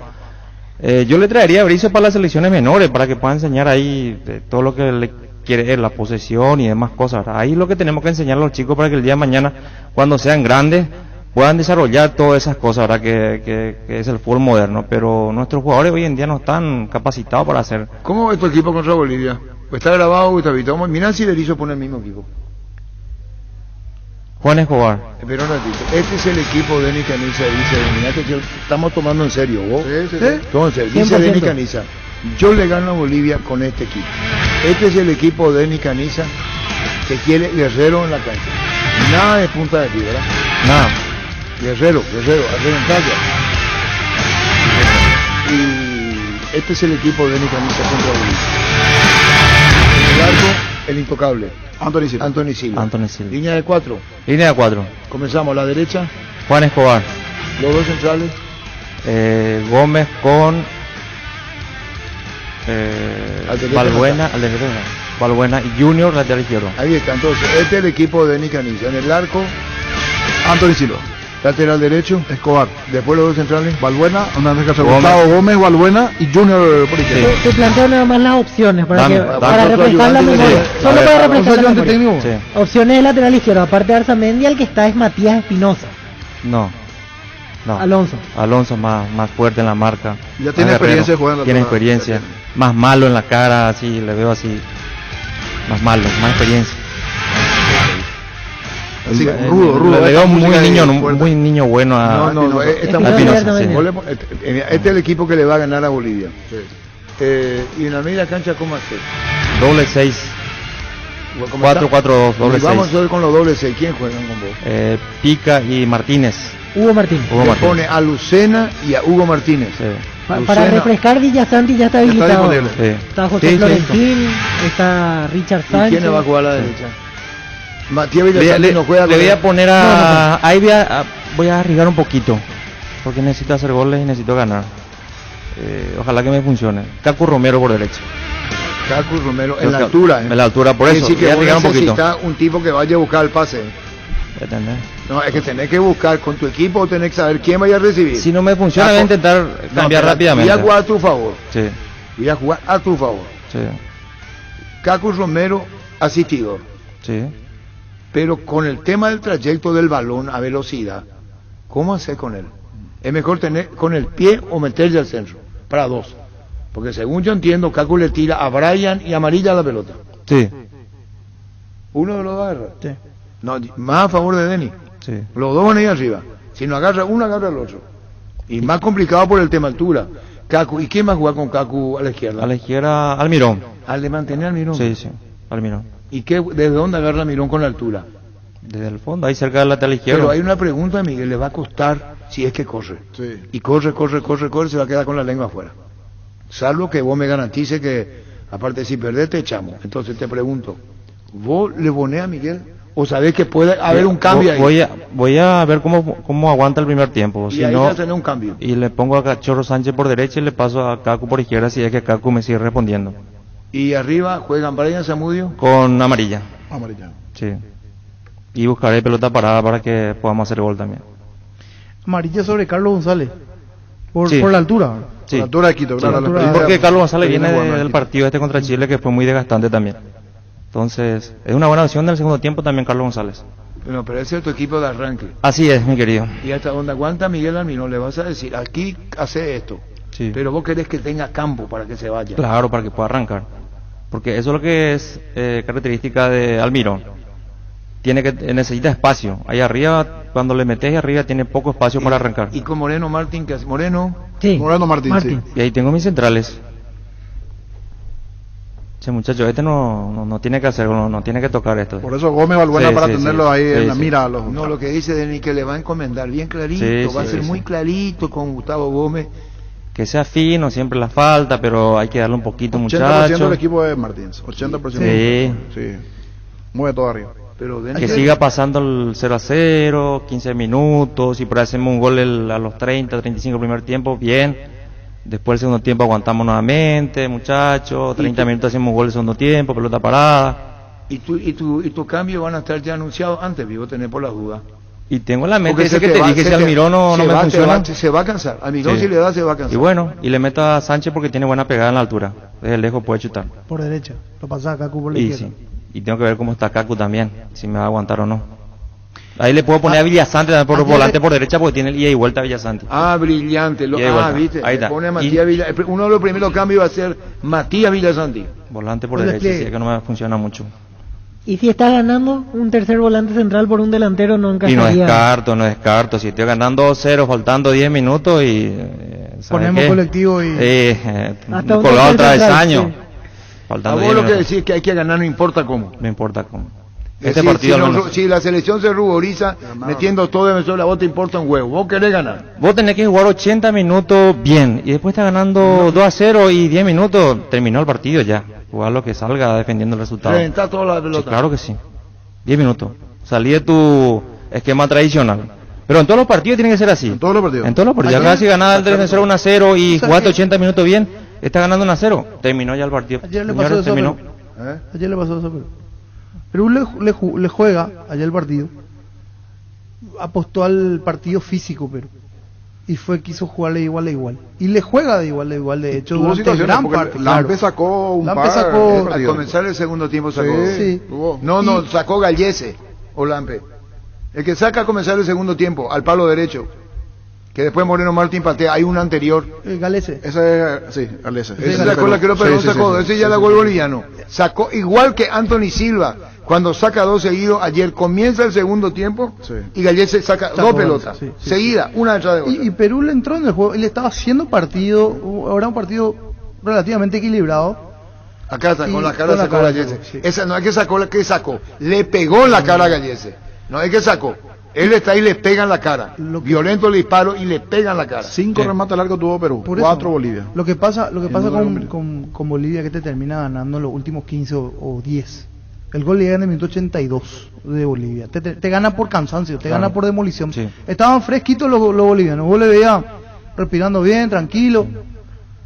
Yo le traería a Berizzo para las selecciones menores, para que pueda enseñar ahí todo lo que le quiere, la posesión y demás cosas. Ahí es lo que tenemos que enseñar a los chicos para que el día de mañana, cuando sean grandes, puedan desarrollar todas esas cosas, ¿verdad? Que es el fútbol moderno, pero nuestros jugadores hoy en día no están capacitados para hacer. ¿Cómo ves tu equipo contra Bolivia? Pues está grabado, Gustavo. Mirá si Berizzo pone el mismo equipo. Juan Escobar. Pero un ratito, este es el equipo de Denis Caniza, dice, mirá que estamos tomando en serio, vos. Sí. Entonces, dice Denis Caniza, yo le gano a Bolivia con este equipo. Este es el equipo de Denis Caniza que quiere guerrero en la cancha. Nada de punta de piedra. Nada. Guerrero, en talla. Y este es el equipo de Denis Caniza contra Bolivia. En el arco, el intocable. Anthony Silva. Línea de 4. Comenzamos, la derecha. Juan Escobar. Los dos centrales. Gómez con Balbuena y Junior lateral izquierdo. Ahí está, entonces, este es el equipo de Denis Caniza. En el arco, Anthony Silva. Lateral derecho, Escobar. Después los dos centrales, Balbuena, Gustavo Gómez, Balbuena y Junior por izquierda. Te planteo nada más las opciones para refrescar la memoria. Solo para refrescar la memoria. Opciones de lateral izquierdo, aparte de Arzamendi, el que está es Matías Espinosa. No. Alonso más fuerte en la marca. Ya tiene experiencia jugando. Tiene experiencia. Más malo en la cara, así le veo así. Más malo, más experiencia. Así, rudo. Le veo muy niño bueno a Espinosa. Este es el equipo que le va a ganar a Bolivia. Y en la media cancha, ¿cómo hacer? Doble 6. 4-4-2, doble 6. Vamos a ver con los doble 6. ¿Quién juegan con vos? Pica y Martínez. Hugo Martínez. Le pone a Lucena y a Hugo Martínez. Para refrescar, Villasanti ya está habilitado. Está José Florentín, está Richard Sánchez. ¿Y quién le va a jugar a la derecha? Matías Villasanti no juega. Le voy a poner a... Ahí voy a arriesgar un poquito, porque necesito hacer goles y necesito ganar. Ojalá que me funcione. Cacu Romero por derecha. Cacu Romero en la altura. En la altura, por eso. Voy a arriesgar un poquito. Un tipo que vaya a buscar el pase. No, es que tenés que buscar con tu equipo, tenés que saber quién vaya a recibir. Si no me funciona, voy a intentar cambiar rápidamente. Voy a jugar a tu favor. Sí. Voy a jugar a tu favor. Sí. Cacu Romero, asistidor. Sí. Pero con el tema del trayecto del balón a velocidad, ¿cómo hacer con él? Es mejor tener con el pie o meterle al centro, para dos. Porque según yo entiendo, Cacu le tira a Brian y amarilla la pelota. Sí. Uno de los dos agarra. Sí. No, más a favor de Denis. Sí. Los dos van ahí arriba. Si no agarra uno, agarra el otro. Y más complicado por el tema altura. Cacu. ¿Y quién va a jugar con Cacu a la izquierda? A la izquierda, Almirón. ¿Al de mantener Almirón? Sí, Almirón. ¿Y desde dónde agarra Almirón con la altura? Desde el fondo, ahí cerca del lateral izquierdo. Pero hay una pregunta, Miguel, le va a costar si es que corre. Sí. Y corre, se va a quedar con la lengua afuera. Salvo que vos me garantice que, aparte si perdés, te echamos. Entonces te pregunto, ¿vos le ponés a Miguel? ¿O sabés que puede haber un cambio ahí? Voy a ver cómo aguanta el primer tiempo. Y si ahí no, va a tener un cambio. Y le pongo a Cachorro Sánchez por derecha y le paso a Cacu por izquierda si es que Cacu me sigue respondiendo. Y arriba juegan Brian Zamudio. Con amarilla. Amarilla. Sí. Y buscaré pelota parada para que podamos hacer gol también. Amarilla sobre Carlos González. Por Sí. la altura. Sí. La altura de Quito, claro. Sí. La experiencia- Porque Carlos González viene jugando del aquí. partido este contra Chile que fue muy desgastante también. Entonces, es una buena opción del segundo tiempo también Carlos González. Bueno, pero ese es tu equipo de arranque. Así es, mi querido. Y hasta donde aguanta Miguel Almirón le vas a decir, aquí hace esto. Sí. Pero vos querés que tenga campo para que se vaya. Claro, para que pueda arrancar. Porque eso es lo que es característica de Almirón. Necesita espacio. Ahí arriba, cuando le metes arriba, tiene poco espacio para arrancar. Y con Moreno Martín, ¿qué hace? Moreno. Sí. Moreno Martín, sí. Y ahí tengo mis centrales. Ese muchacho, no tiene que hacer, no tiene que tocar esto. Por eso Gómez Valbuena Sí, para sí, tenerlo sí. ahí Sí, en la sí. mira a los... No, lo que dice Denis que le va a encomendar bien clarito, Sí, va a sí, ser sí. muy clarito con Gustavo Gómez. Que sea fino, siempre la falta, pero hay que darle un poquito, 80% muchacho. del equipo de Martínez, 80%. Sí. Sí. Mueve todo arriba. Pero Que siga pasando el 0-0, 15 minutos, y por ahí hacemos un gol a los 30, 35 primer tiempo, bien. Después el segundo tiempo aguantamos nuevamente, muchachos, 30 minutos hacemos un gol el segundo tiempo, pelota parada. Y tu cambio van a estar ya anunciados antes, vivo tener por las dudas. Y tengo en la mente Porque ese se que te te va- dije, se si te- Almirón no se me va- funciona. se va a cansar. Almirón Sí. si le da se va a cansar. Y bueno, y le meto a Sánchez porque tiene buena pegada en la altura. Desde lejos puede chutar. Por derecha. Lo pasa a Cacu por la Y izquierda. sí. Y tengo que ver cómo está Cacu también, si me va a aguantar o no. Ahí le puedo poner a Villasante también por ayer volante por derecha porque tiene el ida y vuelta a Villasante. Ah, brillante. Ida y vuelta. Viste. Ahí está. Le pone a Matías uno de los primeros cambios va a ser Matías Villasanti. Volante por El derecha, despliegue. sí, es que no me funciona mucho. Y si estás ganando, un tercer volante central por un delantero no Y encajaría. no descarto. Si estoy ganando 2-0, faltando 10 minutos y... ¿sabes Ponemos qué? colectivo y... Hasta un colgado tercer al travesaño. central, A Faltando vos 10 lo que minutos. decís es que hay que ganar no importa cómo. No importa cómo. Es Este decir, partido si, al no- menos. si la selección se ruboriza metiendo todo de Venezuela, a vos te importa un huevo. Vos querés ganar. Vos tenés que jugar 80 minutos bien y después estás ganando 2-0 y 10 minutos, terminó el partido ya. Jugar lo que salga defendiendo el resultado. Reventar toda la pelota. Sí, claro que sí. 10 minutos. Salí de tu esquema tradicional. Pero en todos los partidos tiene que ser así. En todos los partidos. En todos los partidos. Ayer- Ya casi ganaba el 3-0 1-0 y O sea jugaste que- 80 minutos bien, está ganando 1-0. Terminó ya el partido. Ayer le Señores, pasó eso, terminó. Ayer le pasó eso, Perú le juega ayer el partido. Apostó al partido físico, pero y quiso jugarle igual a igual. Y le juega de igual a igual, de hecho, Tuvo durante situaciones, gran porque parte. Lampe claro. sacó un Lampe par sacó- de Al partidos. comenzar el segundo tiempo sacó. Sí. Tuvo. No, sacó Gallese o Lampe. El que saca a comenzar el segundo tiempo, al palo derecho. Que después Moreno Martín patea, hay un anterior. Galese. Ese, sí, Alese. Ese sacó la que no sacó, ese ya la gol boliviano. Sacó igual que Anthony Silva, cuando saca dos seguidos, ayer comienza el segundo tiempo y Gallese saca Sacó dos pelotas, sí, sí, seguida, una detrás de otra. Y Perú le entró en el juego y le estaba haciendo partido, ahora un partido relativamente equilibrado. Acá sacó Y la cara, con la sacó cara, Gallese. sí. Esa no es que sacó, la que sacó, le pegó en la cara a Gallese. No es que sacó, él está ahí y le pega en la cara. Violento el disparo y le pega en la cara. 5 remates largos tuvo Perú, Por eso, 4 Bolivia. Lo que pasa Bolivia. con Bolivia que te termina ganando los últimos 15 o 10. El gol le llega en el minuto 82 de Bolivia. Te gana por cansancio, te Claro. gana por demolición. Sí. Estaban fresquitos los bolivianos. Vos le veías respirando bien, tranquilo,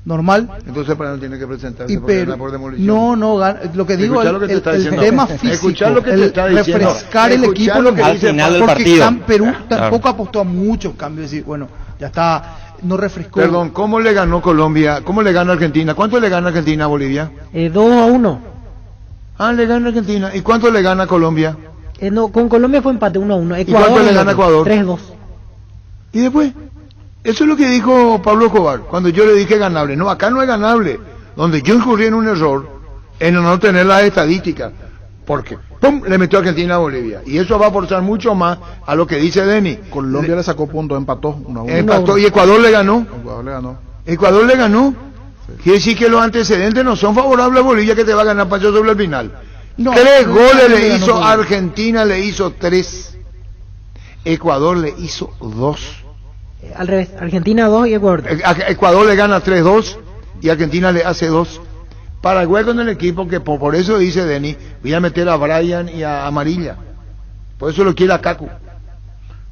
normal. Entonces para no tiene que presentarse Y porque Perú, gana por demolición. lo que digo, Escuchá lo que te está el diciendo. tema físico, Escuchá lo que te el está diciendo. refrescar el Escuchá equipo lo que Al dice final del porque partido. Perú Claro. tampoco apostó a muchos cambios, decir, bueno, ya está, no refrescó. Perdón, ¿cómo le ganó Colombia? ¿Cómo le gana Argentina? ¿Cuánto le gana Argentina a Bolivia? 2-1. Ah, le gana Argentina. ¿Y cuánto le gana Colombia? No, con Colombia fue empate 1-1. cuánto le gana Ecuador? 3-2. ¿Y después? Eso es lo que dijo Pablo Escobar cuando yo le dije ganable. No, acá no es ganable. Donde yo incurrí en un error en no tener las estadísticas. Porque, ¡pum!, le metió a Argentina a Bolivia. Y eso va a forzar mucho más a lo que dice Denis. Colombia le sacó puntos, empató 1-1. Empató y Ecuador le ganó. Ecuador le ganó. Ecuador le ganó. Quiere decir que los antecedentes no son favorables a Bolivia, que te va a ganar Pancho sobre el final. No, 3 goles le ganó hizo Bolivia. Argentina, le hizo 3. Ecuador le hizo 2. Al revés, Argentina 2 y Ecuador 3. Ecuador le gana 3-2 y Argentina le hace 2. Paraguay con el equipo que por eso dice Denis, voy a meter a Brian y a Amarilla. Por eso lo quiere a Cacu.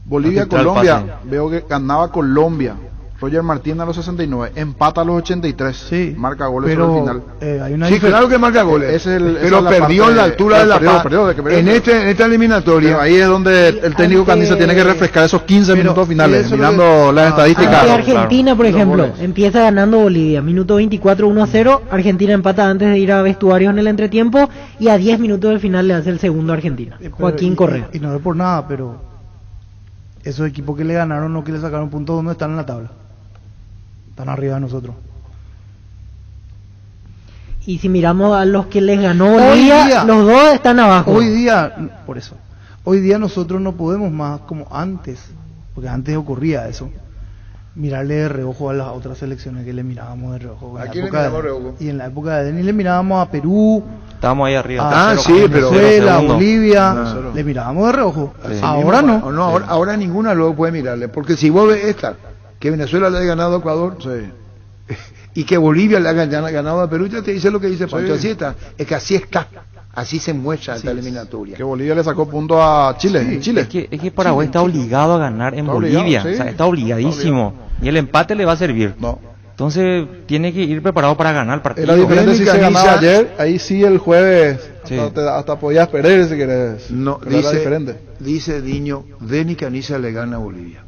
Bolivia, Colombia, veo que ganaba Colombia. Roger Martínez a los 69, empata a los 83, sí, marca goles pero, sobre el final. Hay una sí, claro que marca goles, pero perdió en la altura de la paz. En esta eliminatoria. Pero ahí es donde el técnico Candiza tiene que refrescar esos 15 minutos finales, mirando las estadísticas. Argentina, por ejemplo, empieza ganando Bolivia, minuto 24, 1-0, Argentina empata antes de ir a vestuarios en el entretiempo y a 10 minutos del final le hace el segundo a Argentina, Joaquín Correa. Y no es por nada, pero esos equipos que le ganaron o que le sacaron puntos, ¿dónde están en la tabla? Están arriba de nosotros. Y si miramos a los que les ganó Bolivia, los dos están abajo. Hoy día, por eso, hoy día nosotros no podemos más como antes, porque antes ocurría eso, mirarle de reojo a las otras selecciones que le mirábamos de reojo. ¿A quién le miramos de reojo? Y en la época de Denis le mirábamos a Perú, estábamos ahí arriba. a Venezuela, a Bolivia, le mirábamos de reojo. Sí. Ahora no. Ahora ninguna luego puede mirarle, porque si vos ves esta, que Venezuela le ha ganado a Ecuador, y que Bolivia le ha ganado a Perú, ya te dice lo que dice Pancho, así está, es que así está, así se muestra esta eliminatoria. Que Bolivia le sacó puntos a Chile, en Chile. Es que Paraguay está obligado a ganar en Bolivia, o sea, está obligadísimo, y el empate le va a servir. Entonces tiene que ir preparado para ganar el partido. Era diferente si se ganaba ayer, ahí sí el jueves hasta podías perder si querés. No, dice Diño, Denis Canizza le gana a Bolivia.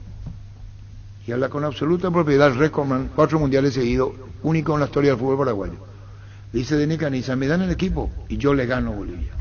Y habla con absoluta propiedad, Recordman, 4 mundiales seguidos, único en la historia del fútbol paraguayo. Dice Denis Canizza, me dan el equipo y yo le gano a Bolivia.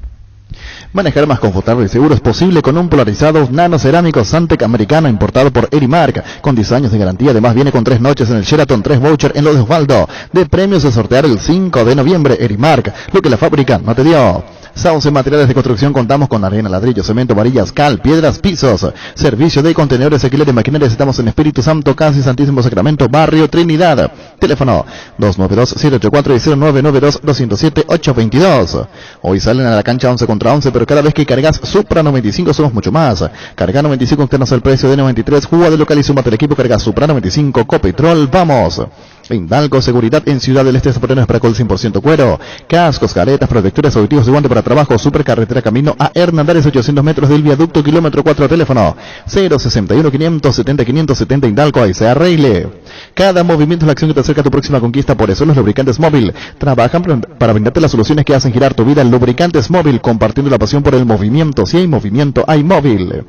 Manejar más confortable y seguro es posible con un polarizado nanocerámico Santec americano importado por Erimark, con 10 años de garantía. Además viene con 3 noches en el Sheraton, 3 voucher en lo de Osvaldo, de premios a sortear el 5 de noviembre. Erimark, lo que la fábrica no te dio. Sauce Materiales de Construcción, contamos con arena, ladrillo, cemento, varillas, cal, piedras, pisos. Servicio de contenedores, alquiler de maquinarias. Estamos en Espíritu Santo, casi Santísimo Sacramento, Barrio Trinidad. Teléfono 292-784 y 0992-207-822. Hoy salen a la cancha 11 contra 11, pero cada vez que cargas Supra 95 somos mucho más. Carga 95, obtenos el precio de 93. Juega de local y súmate al equipo. Carga Supra 95, Copetrol, vamos. Indalco Seguridad en Ciudad del Este, zapateros para col 100% cuero, cascos, caretas, protectores auditivos de guante para trabajo, supercarretera camino a Hernandarias, 800 metros del viaducto, kilómetro 4, teléfono 061 570 570. Indalco, ahí se arregle. Cada movimiento es la acción que te acerca a tu próxima conquista, por eso los lubricantes Móvil trabajan para brindarte las soluciones que hacen girar tu vida. Lubricantes Móvil, compartiendo la pasión por el movimiento. Si hay movimiento, hay móvil.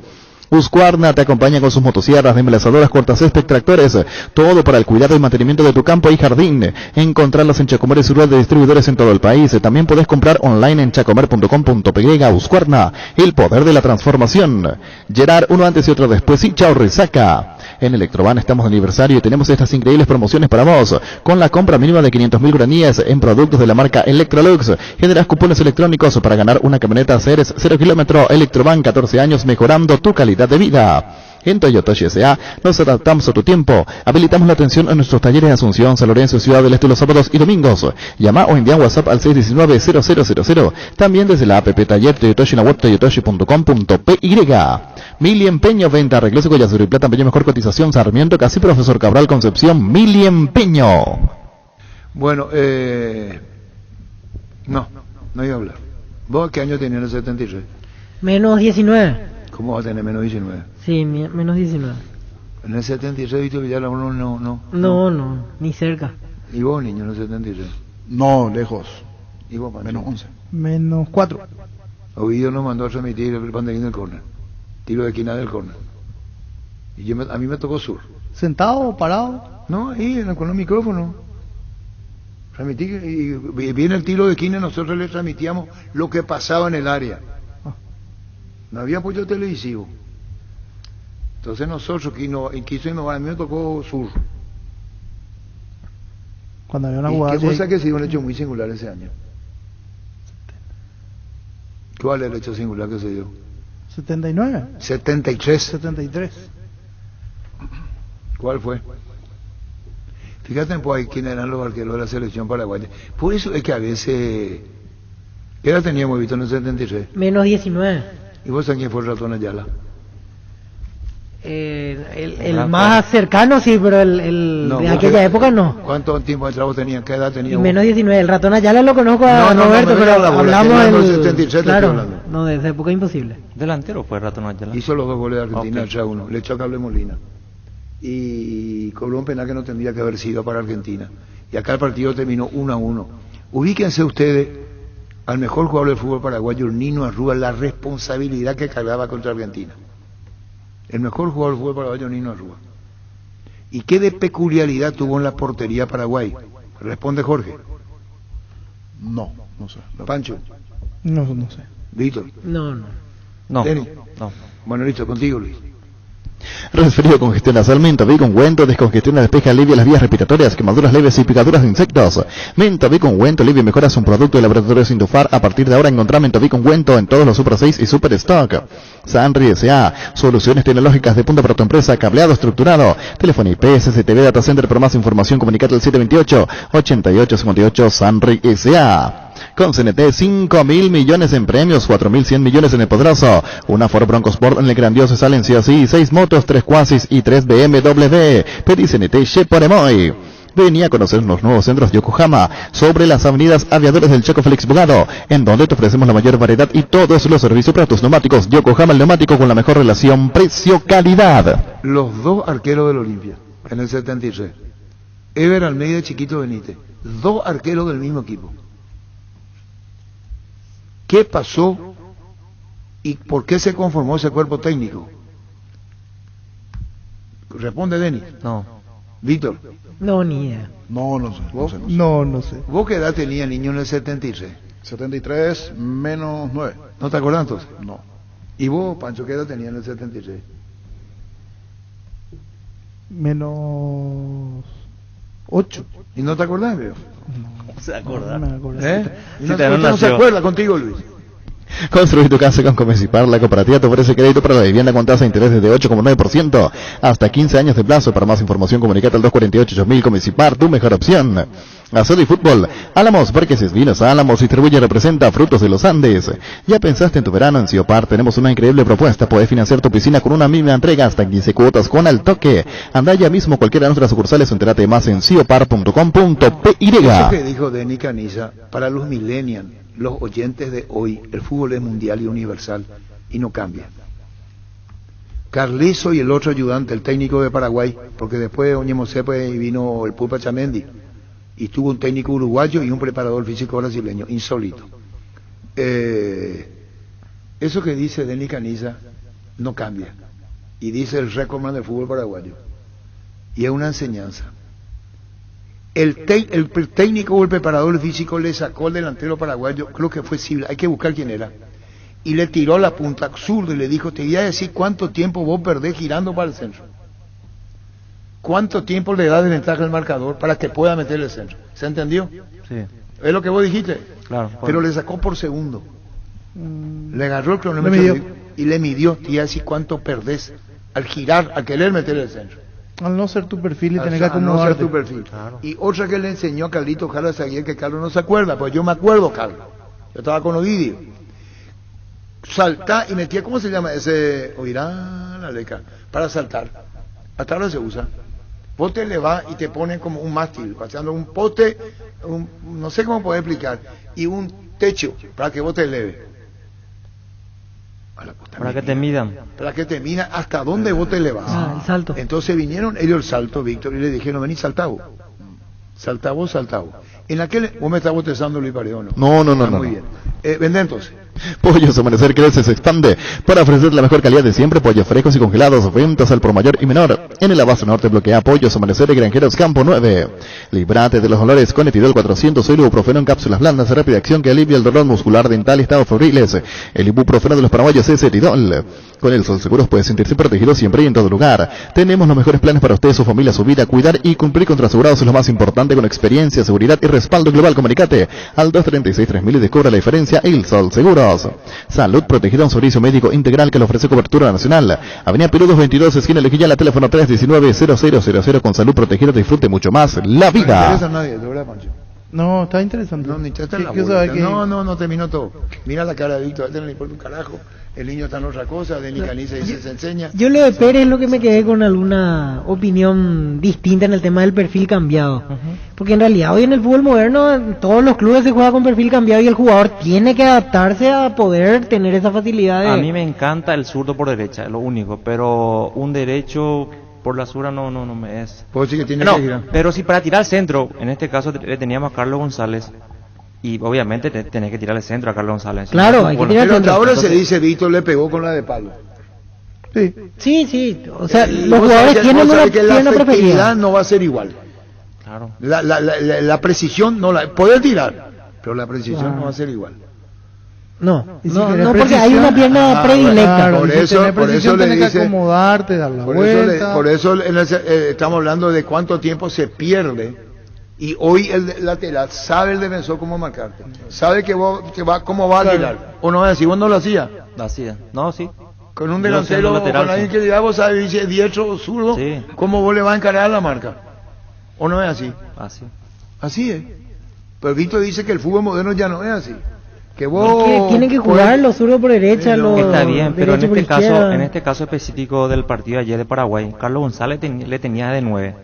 Husqvarna te acompaña con sus motosierras, desmelazadoras, cortacésped, tractores, todo para el cuidado y mantenimiento de tu campo y jardín. Encontrarlas en Chacomer y su red de distribuidores en todo el país. También puedes comprar online en chacomer.com.py. Husqvarna, el poder de la transformación. Gerard, uno antes y otro después, y chao resaca. En Electroban estamos de aniversario y tenemos estas increíbles promociones para vos. Con la compra mínima de 500.000 guaraníes en productos de la marca Electrolux, generas cupones electrónicos para ganar una camioneta Ceres 0 kilómetro. Electroban, 14 años mejorando tu calidad de vida. En Toyotoshi S.A. nos adaptamos a tu tiempo. Habilitamos la atención en nuestros talleres de Asunción, San Lorenzo, Ciudad del Este los sábados y domingos. Llama o envía WhatsApp al 619-0000. También desde la app Taller Toyotoshi en la web toyotoshi.com.py. Mili Empeño, venta, arreglos y collas de oro y plata, empeño mejor cotización, Sarmiento, casi Profesor Cabral, Concepción. Mili Empeño. Bueno, no iba a hablar. ¿Vos qué año tenías en el 76? Menos 19. ¿Cómo vas a tener menos 19? Sí, menos 19. En el 76, Víctor Villar, no. No, ni cerca. ¿Y vos, niño, en el 76? No, lejos. ¿Y vos, Pancho? Menos 11. Menos 4. Ovidio nos mandó a transmitir el banderín del córner. Tiro de esquina del córner. Y a mí me tocó sur. ¿Sentado o parado? No, ahí, con los micrófonos. Transmití, y viene el tiro de esquina, nosotros le transmitíamos lo que pasaba en el área. No había apoyo televisivo. Entonces nosotros quiso innovar, a mí me tocó sur. Cuando había una jugada. ¿Qué cosa que se dio un hecho muy singular ese año? ¿Cuál es el hecho singular que se dio? 79. 73. 73. ¿Cuál fue? Fíjate pues quiénes eran los arqueros de la selección paraguaya. Por eso es que a veces... ¿Qué edad teníamos visto en el 73? Menos 19. ¿Y vos sabés quién fue el ratón Ayala? El más cercano sí, pero el No, de vos aquella que- época no. ¿Cuánto tiempo de trabajo tenían? ¿Qué edad Y tenían? menos 19. El ratón Ayala lo conozco a No, Roberto, me pero da la bola, hablamos estoy hablando del... del 77, claro, estoy hablando. no, de esa época imposible. Delantero fue Ratón Ayala. Hizo los 2 goles de Argentina, Ok. 3-1. Le echó a Cable Molina. Y cobró un penal que no tendría que haber sido para Argentina. Y acá el partido terminó 1-1. Ubíquense ustedes al mejor jugador del fútbol paraguayo, el Nino Arrúa, la responsabilidad que cargaba contra Argentina. El mejor jugador del fútbol paraguayo, Nino Arrúa. ¿Y qué de peculiaridad tuvo en la portería Paraguay? Responde Jorge. No sé. Pancho. No sé. Víctor. No. Denis. No. Bueno, listo, contigo, Luis. Resfrío, congestión nasal, Mentavic ungüento, descongestiona, despeja, alivia las vías respiratorias, quemaduras leves y picaduras de insectos. Mentavic ungüento, alivia y mejora, es un producto de Laboratorios Indufar. A partir de ahora encontrá Mentavic ungüento en todos los Super 6 y Super Stock. Sanri S.A. Soluciones tecnológicas de punta para tu empresa, cableado estructurado. Teléfono IP, SCTV Data Center. Por más información, comunicate al 728-8858 Sanri S.A. Con CNT, 5.000 millones en premios, 4.100 millones en el poderoso. Una Ford Bronco Sport en el grandioso salen sí o sí, 6 motos, 3 Quasis y 3 BMW. Pedí CNT Sheporemoy. Venía a conocer los nuevos centros Yokohama sobre las avenidas Aviadores del Chaco Félix Bogado, en donde te ofrecemos la mayor variedad y todos los servicios para tus neumáticos. Yokohama, el neumático con la mejor relación precio-calidad. Los 2 arqueros del Olimpia en el 73. Ever Almeida y Chiquito Benítez. 2 arqueros del mismo equipo. ¿Qué pasó y por qué se conformó ese cuerpo técnico? Responde Denis. No. Víctor. No, ni idea. No sé. ¿Vos? No sé. ¿Vos qué edad tenía niño en el 73? 73 menos 9. ¿No te acordás entonces? No. ¿Y vos, Pancho, qué edad tenía en el 76? Menos 8. ¿Y no te acordás, veo? No se acuerda. No me acuerdo. ¿Y usted no se acuerda contigo, Luis? Construir tu casa con Comecipar. La cooperativa te ofrece crédito para la vivienda con tasa de interés desde 8,9% hasta 15 años de plazo. Para más información, comunicate al 248-8000. Comecipar, tu mejor opción. Asado y fútbol. Álamos, Parques Vinos Álamos distribuye y representa Frutos de los Andes. ¿Ya pensaste en tu verano en Ciopar? Tenemos una increíble propuesta. Podés financiar tu piscina con una mínima entrega hasta 15 cuotas con al toque. Anda ya mismo a cualquiera de nuestras sucursales o entérate más en ciopar.com.py. Eso que dijo Denis Caniza, para los millennials, los oyentes de hoy, el fútbol es mundial y universal y no cambia. Carlizo y el otro ayudante, el técnico de Paraguay, porque después de Oñemosé vino el Pupa Chamendi y tuvo un técnico uruguayo y un preparador físico brasileño, insólito. Eso que dice Denis Caniza no cambia, y dice el récordman del fútbol paraguayo, y es una enseñanza. El técnico o el preparador físico le sacó al delantero paraguayo, creo que fue Sibla, hay que buscar quién era, y le tiró a la punta zurda y le dijo: te voy a decir cuánto tiempo vos perdés girando para el centro, cuánto tiempo le da de ventaja al marcador para que pueda meter el centro. ¿Se entendió? Sí. Es lo que vos dijiste. Claro. Pero le sacó por segundo, le agarró el cronómetro y le midió: te voy a decir cuánto perdés al girar, al querer meter el centro. Al no ser tu perfil y tener que No ser acomodarte. tu perfil. Claro. Y otra que le enseñó a Carlito Jara Zaguier, que Carlos no se acuerda, pues yo me acuerdo, Carlos. Yo estaba con Ovidio. Saltá y metía, ¿cómo se llama? Ese, oirá la leca, para saltar. Hasta ahora se usa. Vos te le vas y te ponen como un mástil, paseando un poste, no sé cómo poder explicar, y un techo para que vos te eleve. Para que te midan. Para que te midan hasta dónde vos te elevas. El salto. Entonces vinieron ellos el salto, Víctor, y le dijeron: vení, saltavo. Saltavo. En aquel, vos me estás botezando, Luis Paredes, ¿no? No. Muy bien. Vende entonces. Pollos Amanecer crece, se expande para ofrecer la mejor calidad de siempre. Pollos frescos y congelados, ventas al por mayor y menor. En el Abasto Norte bloquea Pollos Amanecer y Granjeros Campo 9. Librate de los dolores con Etidol 400 o ibuprofeno en cápsulas blandas de rápida acción que alivia el dolor muscular, dental y estados febriles. El ibuprofeno de los paraguayos es Etidol. Con el Sol Seguros puede sentirse protegido siempre y en todo lugar. Tenemos los mejores planes para usted, su familia, su vida. Cuidar y cumplir contra asegurados es lo más importante, con experiencia, seguridad y respaldo global. Comunicate al 236-3000 y descubra la diferencia. El Sol Seguros. Ríos. Salud Protegida, un servicio médico integral que le ofrece cobertura nacional. Avenida Perú 222, esquina Lejillala, teléfono 319-0000. Con Salud Protegida disfrute mucho más la vida. No, está interesante. No, ni te está en la vuelta. No terminó todo. Mira la cara de Víctor, a este no le importa un carajo. El niño está en otra cosa, de Nicaniza dice se enseña. Yo lo de Pérez es lo que me quedé con alguna opinión distinta en el tema del perfil cambiado. Porque en realidad hoy en el fútbol moderno en todos los clubes se juega con perfil cambiado y el jugador tiene que adaptarse a poder tener esa facilidad de... A mí me encanta el zurdo por derecha, es lo único, pero un derecho por la zurda no me es. Pues sí que tiene que girar. Pero si para tirar al centro, en este caso le teníamos a Carlos González. Y obviamente tenés que tirar al centro a Carlos González. Claro, hay que tirar al centro. Pero ahora se dice Víctor le pegó con la de palo. Sí. O sea, los jugadores tienen una pierna preferida. No va a ser igual. Claro. La precisión no la poder tirar, pero la precisión no va a ser igual. No, porque hay una pierna predilecta. Claro, por eso le tenés que acomodarte, dar la vuelta. Por eso estamos hablando de cuánto tiempo se pierde. Y hoy el lateral sabe el defensor cómo marcarte, sabe cómo va a tirar, o no es así. Vos no lo hacías. No, sí. Con un delantero, con alguien que digamos sabe dice diestro o zurdo, sí. ¿Cómo vos le vas a encarar la marca? ¿O no es así? Así es. Pero Víctor dice que el fútbol moderno ya no es así. Que vos tienen que jugar los zurdos por derecha, los está bien, pero en este caso específico del partido de ayer de Paraguay, Carlos González le tenía de 9.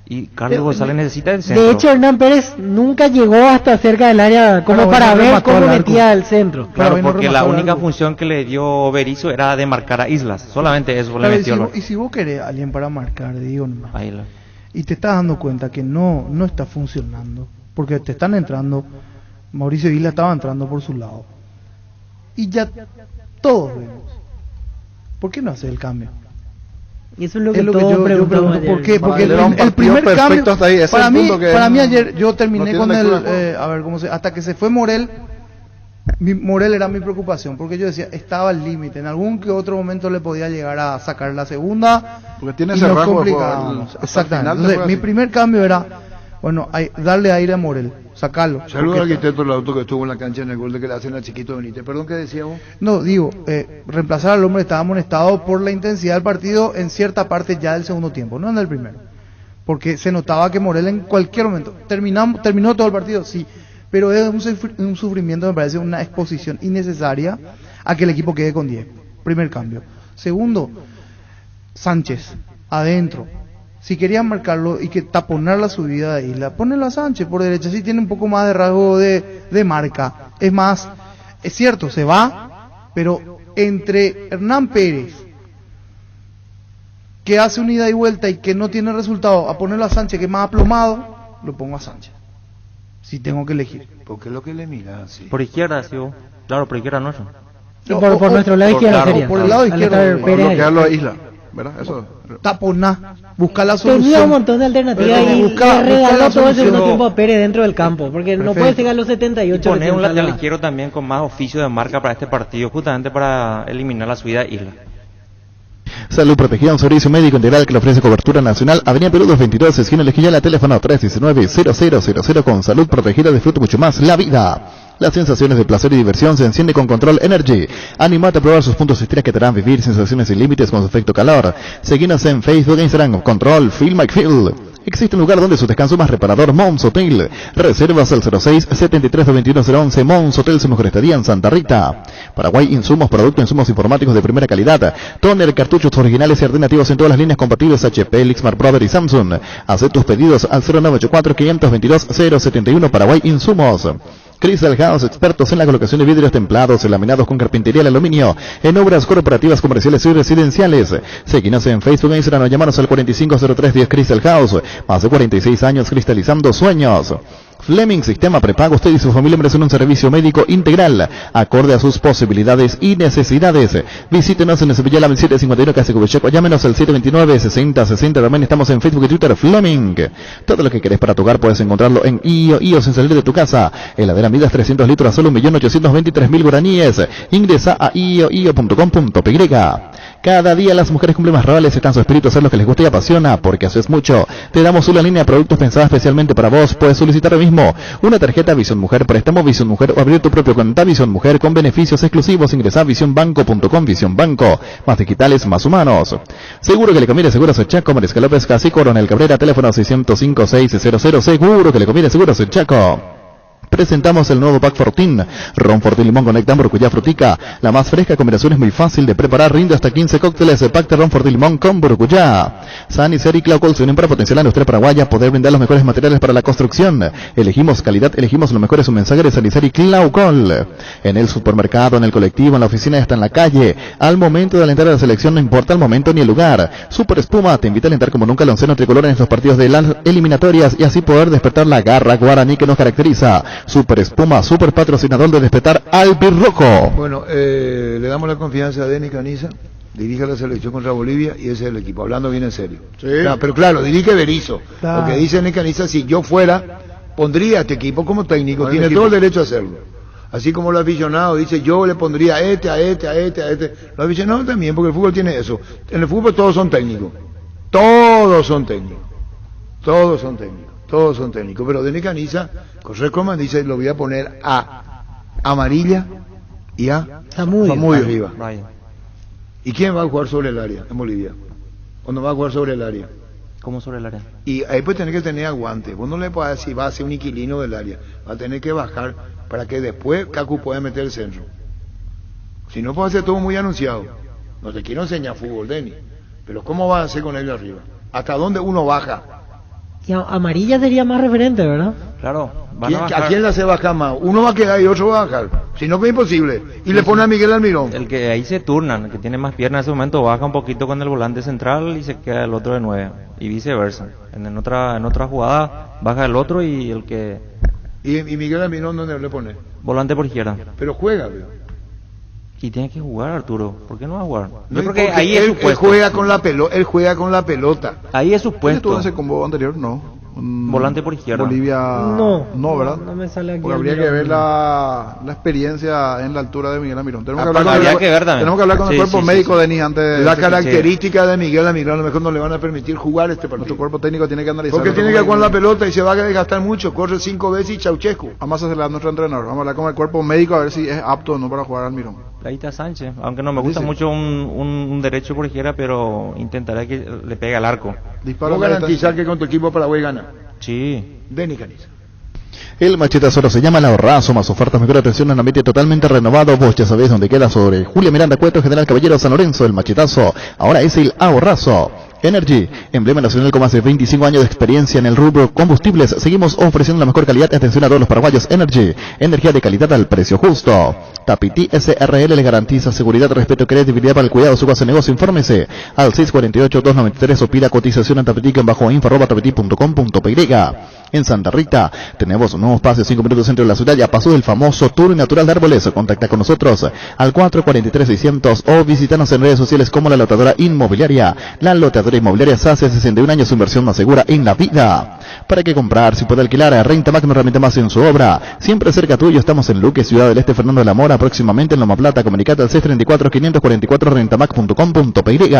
Y Carlos González necesita el centro. De hecho, Hernán Pérez nunca llegó hasta cerca del área como para ver cómo metía el centro. Claro, porque la única función que le dio Berizzo era de marcar a Islas. Solamente eso le metió. Y si vos querés a alguien para marcar, digo nomás, y te estás dando cuenta que no está funcionando, porque te están entrando, Mauricio Isla estaba entrando por su lado. Y ya todos vemos. ¿Por qué no hace el cambio? Y eso es lo que yo pregunto. ¿Por qué? Porque el primer cambio para mí ayer yo terminé con hasta que se fue Morel. Morel era mi preocupación, porque yo decía, estaba al límite, en algún que otro momento le podía llegar a sacar la segunda, porque tiene ese rasgo exactamente. Entonces mi primer cambio era, darle aire a Morel, sacarlo. Saludos al arquitecto del auto que estuvo en la cancha en el gol de que le hacen a Chiquito Benítez. Perdón, ¿qué decíamos? No, digo, reemplazar al hombre estaba amonestado por la intensidad del partido en cierta parte ya del segundo tiempo, no en el primero. Porque se notaba que Morel en cualquier momento, terminó todo el partido, sí, pero es un sufrimiento, me parece, una exposición innecesaria a que el equipo quede con 10. Primer cambio. Segundo, Sánchez, adentro. Si querían marcarlo y que taponar la subida de Isla, ponelo a Sánchez por derecha, sí tiene un poco más de rasgo de marca. Es más, es cierto, se va, pero entre Hernán Pérez, que hace un ida y vuelta y que no tiene resultado, a ponerlo a Sánchez, que es más aplomado, lo pongo a Sánchez. Si tengo que elegir. Porque es lo que le mira, sí. Por izquierda, sí, claro, por izquierda nuestro. Por nuestro lado izquierdo sería. Por el lado izquierdo. Bloquearlo a Isla, ¿verdad? Eso. Taponá, buscar la solución. Tenía un montón de alternativas y le regaló todo el segundo tiempo a Pérez dentro del campo, porque no puede llegar a los 78. Y poner un lateral izquierdo también con más oficio de marca para este partido, justamente para eliminar la subida de Isla. Salud Protegida, un servicio médico integral que le ofrece cobertura nacional. Avenida Perú 222, esquina Lejillala, teléfono 319-0000. Con Salud Protegida disfrute mucho más la vida. Las sensaciones de placer y diversión se enciende con Control Energy. Animate a probar sus puntos estrellas que te harán vivir sensaciones sin límites con su efecto calor. Seguinos en Facebook e Instagram, Control Feel My Feel. Existe un lugar donde su descanso más reparador, Mons Hotel. Reservas al 06-73-21011. Mons Hotel, su mejor estadía en Santa Rita. Paraguay, insumos, productos, insumos informáticos de primera calidad. Toner, cartuchos originales y alternativos en todas las líneas compatibles HP, Lixmar Brother y Samsung. Haz tus pedidos al 0984-522-071. Paraguay, insumos. Crystal House, expertos en la colocación de vidrios templados, laminados con carpintería al aluminio, en obras corporativas, comerciales y residenciales. Seguinos en Facebook e Instagram o llamanos al 450310 Crystal House. Más de 46 años cristalizando sueños. Fleming Sistema Prepago, usted y su familia merecen un servicio médico integral, acorde a sus posibilidades y necesidades. Visítenos en Sevilla 751 Casa Cubecheco, llámenos al 729-6060, también estamos en Facebook y Twitter, Fleming. Todo lo que querés para tu hogar puedes encontrarlo en IO sin salir de tu casa. Heladera Midas 300 litros a solo 1.823.000 guaraníes. Ingresa a io.com.py. Cada día las mujeres cumplen más roles, están su espíritu hacer lo que les gusta y apasiona, porque eso es mucho. Te damos una línea de productos pensada especialmente para vos. Puedes solicitar ahora mismo una tarjeta Visión Mujer, préstamo Visión Mujer o abrir tu propio cuenta Visión Mujer con beneficios exclusivos. Ingresá a visionbanco.com. Visión Banco, más digitales, más humanos. Seguro que le conviene Seguros Chaco, Mariscal López, Casi Coronel Cabrera, teléfono 605-600. Seguro que le conviene Seguros Chaco. Presentamos el nuevo Pack Fortín, Ron Fortín Limón Conecta Burcuya Frutica, la más fresca combinación es muy fácil de preparar, rinde hasta 15 cócteles de Pack de Ron Fortín Limón con Burcuya. San y Ceri Clau se unen para potenciar la industria paraguaya, poder brindar los mejores materiales para la construcción. Elegimos calidad, elegimos los mejores mensajeros San y Ceri Clau. En el supermercado, en el colectivo, en la oficina y hasta en la calle. Al momento de alentar a la selección no importa el momento ni el lugar. Super Espuma te invita a alentar como nunca el onceno tricolor en estos partidos de las eliminatorias y así poder despertar la garra guaraní que nos caracteriza. Super Espuma, super patrocinador de despertar albirrojo. Bueno, le damos la confianza a Denis Caniza, dirige la selección contra Bolivia y ese es el equipo, hablando bien en serio. Sí. Claro, pero claro, dirige Berizzo. Lo que dice Denis Caniza, si yo fuera, pondría a este equipo como técnico, tiene todo el derecho a hacerlo. Así como los aficionados dice, yo le pondría a este. Los aficionados también, porque el fútbol tiene eso. En el fútbol todos son técnicos. Todos son técnicos, pero Denis Caniza, José Coman dice, lo voy a poner a Amarilla y a Zamudio arriba. ¿Y quién va a jugar sobre el área en Bolivia? ¿O no va a jugar sobre el área? ¿Cómo sobre el área? Y ahí pues tener que tener aguante. Vos no le puedes decir, va a ser un inquilino del área. Va a tener que bajar para que después Cacu pueda meter el centro. Si no, puede ser todo muy anunciado. No te quiero enseñar fútbol, Denis, pero ¿cómo vas a hacer con ellos arriba? ¿Hasta dónde uno baja? Y Amarilla sería más referente, ¿verdad? Claro. ¿A quién le hace bajar más? Uno va a quedar y otro va a bajar. Si no, que es imposible. Y le pone a Miguel Almirón. El que ahí se turnan, el que tiene más piernas en ese momento, baja un poquito con el volante central y se queda el otro de 9. Y viceversa. En otra jugada baja el otro y el que... ¿Y Miguel Almirón dónde le pone? Volante por izquierda. Pero juega, ¿verdad? Y tiene que jugar, Arturo. ¿Por qué no va a jugar? Yo creo que ahí es su puesto. Él juega con la pelota. Ahí es su puesto. ¿Tú ese combo anterior? No. Volante por izquierda. Bolivia. No, ¿verdad? No me sale aquí. Porque habría que ver la experiencia en la altura de Miguel Almirón. Tenemos que hablar con el cuerpo médico de Denis antes. La característica de Miguel Almirón, a lo mejor no le van a permitir jugar este partido. Nuestro cuerpo técnico tiene que analizar. Porque tiene que jugar la pelota y se va a desgastar mucho. Corre 5 veces y Ceausescu. Vamos a hacerle a nuestro entrenador. Vamos a hablar con el cuerpo médico a ver si es apto o no para jugar Almirón. Ahí está Sánchez, aunque no me gusta mucho un derecho por izquierda, pero intentaré que le pegue al arco. ¿Puedo garantizar que con tu equipo Paraguay gana? Sí. Denis Caniza. El machetazo ahora se llama El Ahorrazo, más ofertas, mejor atención, en ambiente totalmente renovado. Vos ya sabés dónde queda, sobre Julia Miranda Cueto, General Caballero, San Lorenzo. El machetazo ahora es El Ahorrazo. Energy, emblema nacional con más de 25 años de experiencia en el rubro combustibles. Seguimos ofreciendo la mejor calidad. Atención a todos los paraguayos. Energy, energía de calidad al precio justo. Tapiti SRL le garantiza seguridad, respeto y credibilidad para el cuidado de su base de negocio. Infórmese al 648-293 o pida cotización en tapiti-info@tapiti.com.py. En Santa Rita tenemos un nuevo espacio 5 minutos centro de la ciudad. Ya pasó el famoso tour natural de árboles. Contacta con nosotros al 443-600 o visítanos en redes sociales como La Lotadora Inmobiliaria. La Lotadora Inmobiliaria hace 61 años, su inversión más segura en la vida. ¿Para qué comprar? Si puede alquilar, Renta Mac no realmente más en su obra. Siempre cerca tuyo, estamos en Luque, Ciudad del Este, Fernando de la Mora. Próximamente en Loma Plata. Comunicate al 634-544 rentamac.com.py.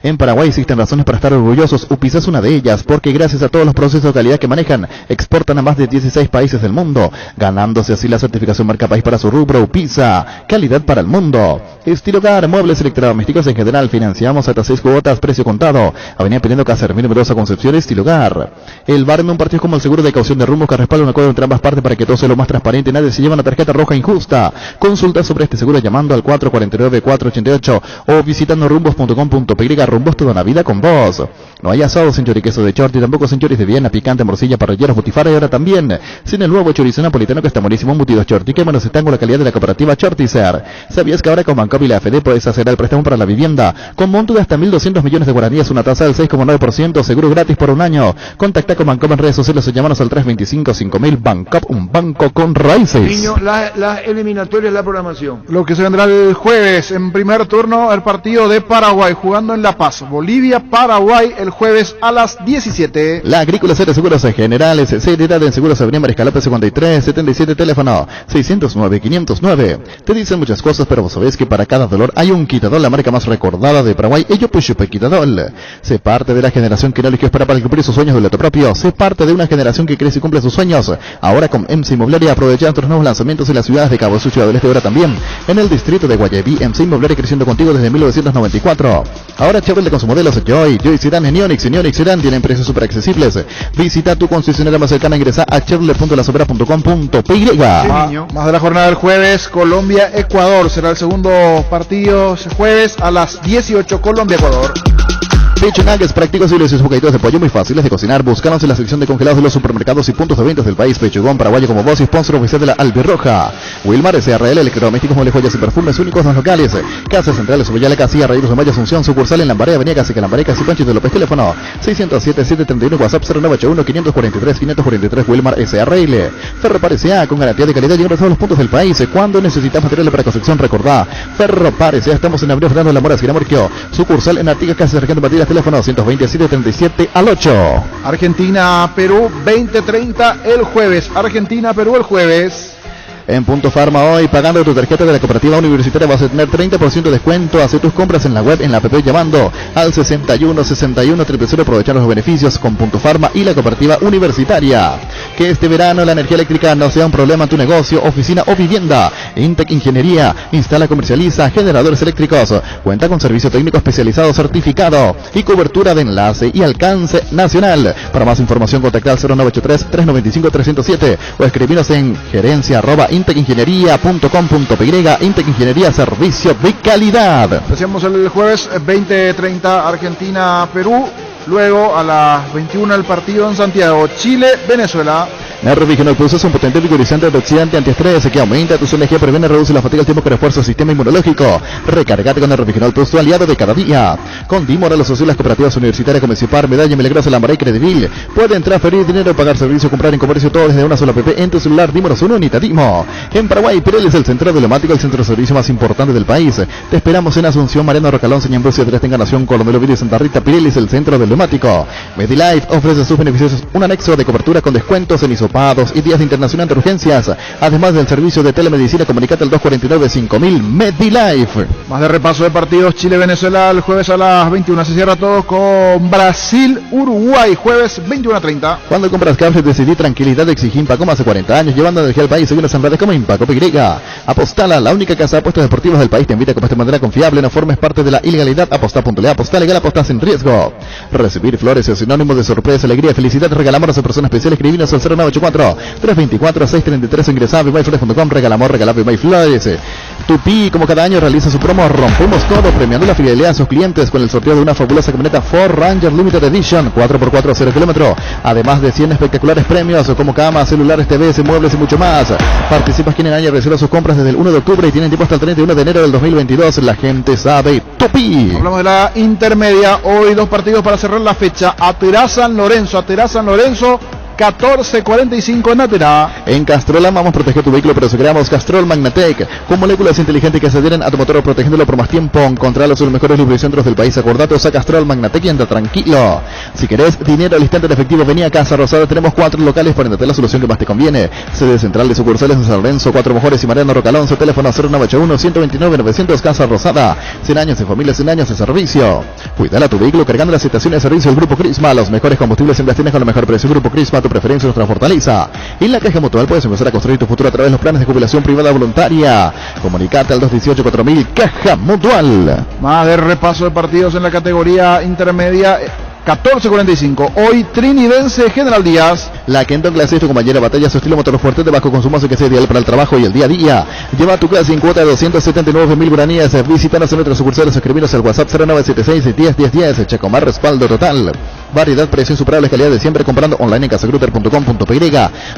En Paraguay existen razones para estar orgullosos. UPISA es una de ellas, porque gracias a todos los procesos de calidad que manejan, exportan a más de 16 países del mundo, ganándose así la certificación marca país para su rubro. UPISA, calidad para el mundo. Estilo Hogar, muebles electrodomésticos en general, financiamos hasta 6 cuotas, precio contado. Avenida Peniendo Cacermín, numerosa Concepción. Estilo Hogar. El bar en un partido es como el seguro de caución de rumbos que respalda un acuerdo entre ambas partes para que todo sea lo más transparente y nadie se lleva una tarjeta roja injusta. Consulta sobre este seguro llamando al 449-488 o visitando rumbos.com.py. Rumbos, toda una vida con vos. No hay asado sin choriqueso de Chorti, tampoco sin choris de Viena, picante, morcilla, parrilleros, botifara y ahora también sin el nuevo chorizo napolitano que está buenísimo, embutidos Chorti, que menos están con la calidad de la cooperativa Chortizer. ¿Sabías que ahora con Bancop y la AFD puedes hacer el préstamo para la vivienda con monto de hasta 1.200 millones de guaraníes, una tasa del 6,9%, seguro gratis por un año? Contacta con Bancop en redes sociales o llámanos al 325-5000. Bancop, un banco con raíces. Niño, la eliminatoria es la programación. Lo que se vendrá el jueves, en primer turno, el partido de Paraguay, jugando en La Paz. Paz. Bolivia-Paraguay el jueves a las 17. La Agrícola Serie Seguros Generales, seriedad en Seguros Avenida Mariscal 53, 77, teléfono 609-509. Te dicen muchas cosas, pero vos sabés que para cada dolor hay un Quitadol, la marca más recordada de Paraguay. Ello Puchupe Quitadol. Sé parte de la generación que no eligió esperar para cumplir sus sueños del auto propio. Sé parte de una generación que crece y cumple sus sueños. Ahora con MC Inmobiliaria aprovecha nuestros nuevos lanzamientos en las ciudades de Cabo Sucio, del Este, ahora también en el distrito de Guayaquil. MC Inmobiliaria creciendo contigo desde 1994. Ahora Chevrolet con sus modelos Joy Sedan, Neonix Sedan tienen precios súper accesibles. Visita tu concesionaria más cercana, ingresa a chevrolet.lasobera.com.py. Más de la jornada del jueves, Colombia-Ecuador. Será el segundo partido ese jueves a las 18, Colombia-Ecuador. Pecho Nuggets, prácticos y deliciosos bocaditos de pollo muy fáciles de cocinar. Búscanos en la sección de congelados de los supermercados y puntos de ventas del país. Pechugón Paraguayo como voz y sponsor oficial de la Albirroja. Wilmar SRL, electrodomésticos, muebles, joyas y perfumes únicos, dos locales. Casa Central, Subillala, Casilla, Reyes de Maya, Asunción, sucursal en Lambaré, Avenida Casi, Lambaré, Casi, Pancho de López, teléfono 607-731, WhatsApp 0981-543-543, Wilmar SRL. Ferro Parecea, con garantía de calidad y en todos los puntos del país. Cuando necesitas materiales para construcción, recordá, Ferro Parecea, estamos en Avenida Fernando Lamora, Esquina Morquio, sucursal en Artigas, Casa Sargento Matías, teléfono 127-37-8. Argentina-Perú 20:30 el jueves. Argentina-Perú el jueves. En Punto Farma hoy, pagando tu tarjeta de la cooperativa universitaria vas a tener 30% de descuento. Haz tus compras en la web, en la app, llamando al 61-61-00. Aprovechar los beneficios con Punto Farma y la cooperativa universitaria. Que este verano la energía eléctrica no sea un problema en tu negocio, oficina o vivienda. Intec Ingeniería instala, comercializa generadores eléctricos. Cuenta con servicio técnico especializado certificado y cobertura de enlace y alcance nacional. Para más información contacta al 0983-395-307 o escribinos en gerencia@intecingeniería.com.py. Intec Ingeniería, servicio de calidad. Decíamos el jueves 20:30 Argentina-Perú. Luego a las 21 el partido en Santiago, Chile-Venezuela. Nerviginol Plus es un potente vigorizante antioxidante antiestrés que aumenta tu energía, previene, reduce la fatiga al tiempo que refuerza el sistema inmunológico. Recargate con Nerviginol Plus, tu aliado de cada día. Con Dimora, los socios, las cooperativas universitarias como Cipar, Medalla, Milagrosa, Lambaré y Credibil pueden transferir dinero, pagar servicio, comprar en comercio, todo desde una sola app en tu celular. Dimoros, una unidad Dimo. En Paraguay, Pirelli es el centro diplomático, el centro de servicio más importante del país. Te esperamos en Asunción, Mariano Rocalón, Seña Ambrosio, Tres Encarnación, Colomelo, Villa y Santa Rita. Pirelli es el centro diplomático. MediLife ofrece sus beneficios un anexo de cobertura con descuentos en hisopados y días internacional de urgencias, además del servicio de telemedicina. Comunicate al 249-5000. MediLife. Más de repaso de partidos. Chile-Venezuela el jueves a las 21. Se cierra todo con Brasil-Uruguay, jueves 21:30. Cuando compras café decidí tranquilidad, exigí Impaco más de 40 años, llevando energía al país. Seguimos en redes como Impaco PY. Apostala, la única casa de apuestas deportivas del país, te invita a que de manera confiable, no formes parte de la ilegalidad. Apostá.le, apostá legal, apostás sin riesgo. Recibir flores es sinónimo de sorpresa, alegría, felicidad. Regalamos a personas especiales. Escribinos al 0984-324-633. Ingresá a BeMyFlores.com. Regalamos, BeMyFlores. Tupi, como cada año, realiza su promo Rompemos Todo, premiando la fidelidad a sus clientes con el sorteo de una fabulosa camioneta Ford Ranger Limited Edition 4x4 0 km, además de 100 espectaculares premios como camas, celulares, TVs, muebles y mucho más. Participas quien en año reserva sus compras desde el 1 de octubre y tienen tiempo hasta el 31 de enero del 2022. La gente sabe. Tupi. Hablamos de la intermedia. Hoy dos partidos para cerrar la fecha. Aterá San Lorenzo. 14:45 en Aterá. En Castrol amamos proteger tu vehículo, pero si creamos Castrol Magnatec, con moléculas inteligentes que se adhieren a tu motor protegiéndolo por más tiempo. Encontralos en los mejores lubricentros del país. Acordate, usa Castrol Magnatec y anda tranquilo. Si querés dinero al instante en efectivo, vení a Casa Rosada. Tenemos 4 locales para darte la solución que más te conviene. Sede central de sucursales en San Lorenzo, 4 Mejores y Mariano Rocalón. Su teléfono 0981-129-900. Casa Rosada. 100 años de familia, 100 años de servicio. Cuidala tu vehículo cargando las estaciones de servicio del Grupo Crisma. Los mejores combustibles en tienes con el mejor precio. Grupo Crisma, tu preferencia, nuestra fortaleza. En la Caja Mutual puedes empezar a construir tu futuro a través de los planes de jubilación privada voluntaria. Comunicate al 218-4000. Caja Mutual. Más de repaso de partidos en la categoría intermedia. 14:45. Hoy Trinidense General Díaz. La Kenton Clase es tu compañera de batalla, su estilo motor fuerte de bajo consumo, así que sea ideal para el trabajo y el día a día. Lleva tu casa en cuota de 279.000 guaraníes. Visítanos en nuestros sucursales, escribinos al WhatsApp 0976-101010. Checomar, respaldo total. Variedad, precio insuperable, calidad de siempre. Comprando online en casagruter.com.py.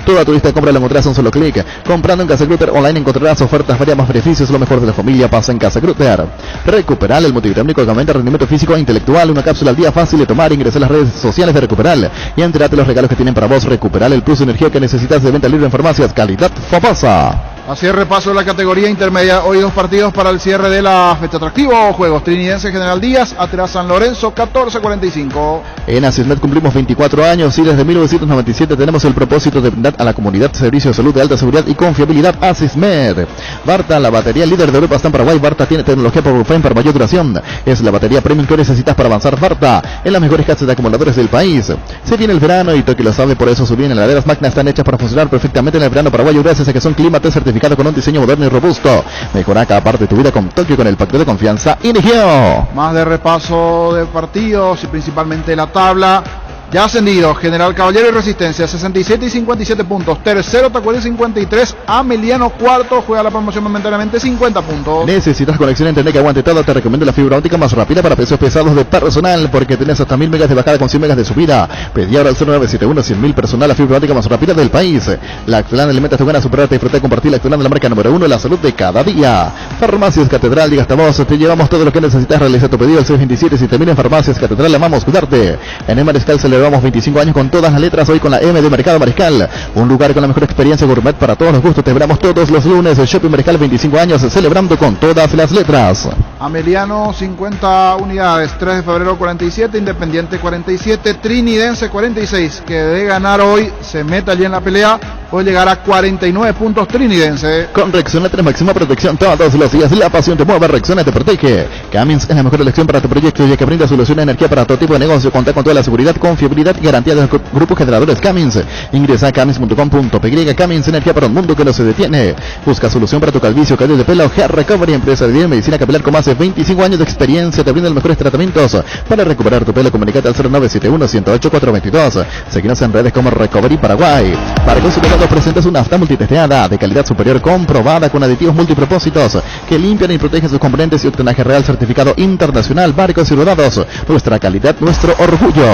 Toda turista compra la encontrarás a un solo clic. Comprando en Casagruter online encontrarás ofertas, varias, más beneficios. Lo mejor de la familia pasa en Casagruter. Recuperar el multivitamínico que aumenta el rendimiento físico e intelectual. Una cápsula al día, fácil de tomar. Ingresa a las redes sociales de Recuperal y entérate los regalos que tienen para vos. Recuperal, el plus de energía que necesitas, de venta libre en farmacias. Calidad famosa. Así es, repaso de la categoría intermedia. Hoy 2 partidos para el cierre de la fecha. Atractivo juegos. Trinidense General Díaz, Atera San Lorenzo, 14:45. En Asismed cumplimos 24 años y desde 1997 tenemos el propósito de brindar a la comunidad servicios de salud de alta seguridad y confiabilidad. Asismed. Barta, la batería líder de Europa está en Paraguay. Barta tiene tecnología PowerFrame para mayor duración. Es la batería premium que necesitas para avanzar. Barta, en las mejores casas de acumuladores del país. Se viene el verano y Toki lo sabe, por eso su línea de heladeras Magna están hechas para funcionar perfectamente en el verano paraguayo gracias a que son Climate certificados con un diseño moderno y robusto. Mejora cada parte de tu vida con Tokio con el pacto de confianza Inigeo. Más de repaso de partidos y principalmente la tabla. Ya ascendido, General Caballero y Resistencia, 67 y 57 puntos. Tercero, Tacuary 53, Ameliano cuarto, juega la promoción momentáneamente, 50 puntos. Necesitas conexión a internet que aguante todo, te recomiendo la fibra óptica más rápida para precios pesados de personal, porque tenés hasta 1000 megas de bajada con 100 megas de subida. Pedí ahora al 0971 100.000 personal, la fibra óptica más rápida del país. La Actolán alimenta tu gana, superarte, disfrutar y compartir la Actolán de la marca número 1, la salud de cada día. Farmacias Catedral, diga hasta vos, te llevamos todo lo que necesitas, realiza tu pedido al 627 7000 en Farmacias Catedral, amamos cuidarte. En el Mariscal celebramos 25 años con todas las letras, hoy con la M de Mercado Mariscal, un lugar con la mejor experiencia gourmet para todos los gustos. Te esperamos todos los lunes, el Shopping Mariscal, 25 años celebrando con todas las letras. Ameliano 50 unidades, 3 de febrero 47, Independiente 47, Trinidense 46, que de ganar hoy se mete allí en la pelea, puede llegar a 49 puntos Trinidense. Con Rexona 3 máxima protección todos los días, la pasión te mueve, Rexona te protege. Cummins es la mejor elección para tu proyecto, ya que brinda solución de energía para todo tipo de negocio, cuenta con toda la seguridad, confiabilidad y garantía de los grupos generadores Cummins. Ingresa a cummins.com.py. Cummins, energía para un mundo que no se detiene. Busca solución para tu calvicie, caída de pelo. Hair Recovery, empresa de medicina capilar con más de 25 años de experiencia, te brinda los mejores tratamientos para recuperar tu pelo. Comunicate al 0971 108 422. Seguinos en redes como Recovery Paraguay. Para Consultados presentas una nafta multitesteada de calidad superior comprobada con aditivos multipropósitos que limpian y protegen sus componentes y octanaje real certificado internacional. Barcos y Rodados, nuestra calidad, nuestro orgullo.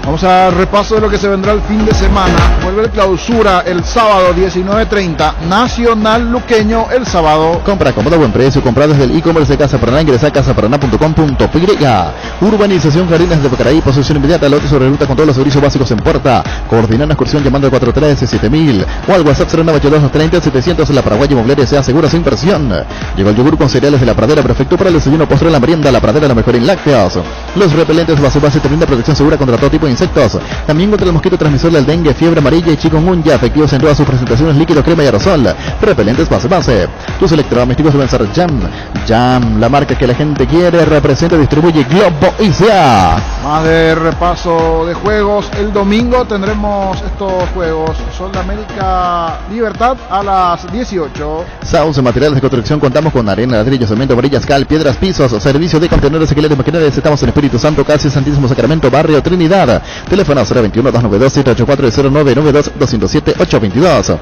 Vamos a repaso de lo que se vendrá el fin de semana. Vuelve el Clausura el sábado 19:30. Nacional Luqueño el sábado. Compra cómodo, buen precio. Compra desde el e-commerce de Casa Paraná. Ingresa a casaparaná.com.py. Urbanización Jardines de Pacaraí. Posesión inmediata. Lote sobre ruta con todos los servicios básicos en puerta. Coordina una excursión llamando al 413-7000 o al WhatsApp 0982-30-700. La Paraguay Inmobiliaria se asegura su inversión. Llegó el yogur con cereales de La Pradera. Perfecto para el desayuno, postre, la merienda. La Pradera, la mejor en lácteos. Los repelentes base te brinda protección segura contra todo tipo de insectos. También contra el mosquito transmisor del dengue, fiebre amarilla y chikungunya, efectivos en todas sus presentaciones, líquido, crema y aerosol. Repelentes base. Tus electrodomésticos deben ser Jam, la marca que la gente quiere, representa y distribuye Globo ICA. Más de repaso de juegos. El domingo tendremos estos juegos. Sol de América Libertad a las 18. Sauce Materiales de Construcción, contamos con arena, ladrillo, cemento, varillas, cal, piedras, pisos, servicio de contenedores, alquileres, maquinarias. Estamos en Espíritu Santo, casi Santísimo Sacramento, Barrio Trinidad. Teléfono 021-292-784 y 0992-207-822.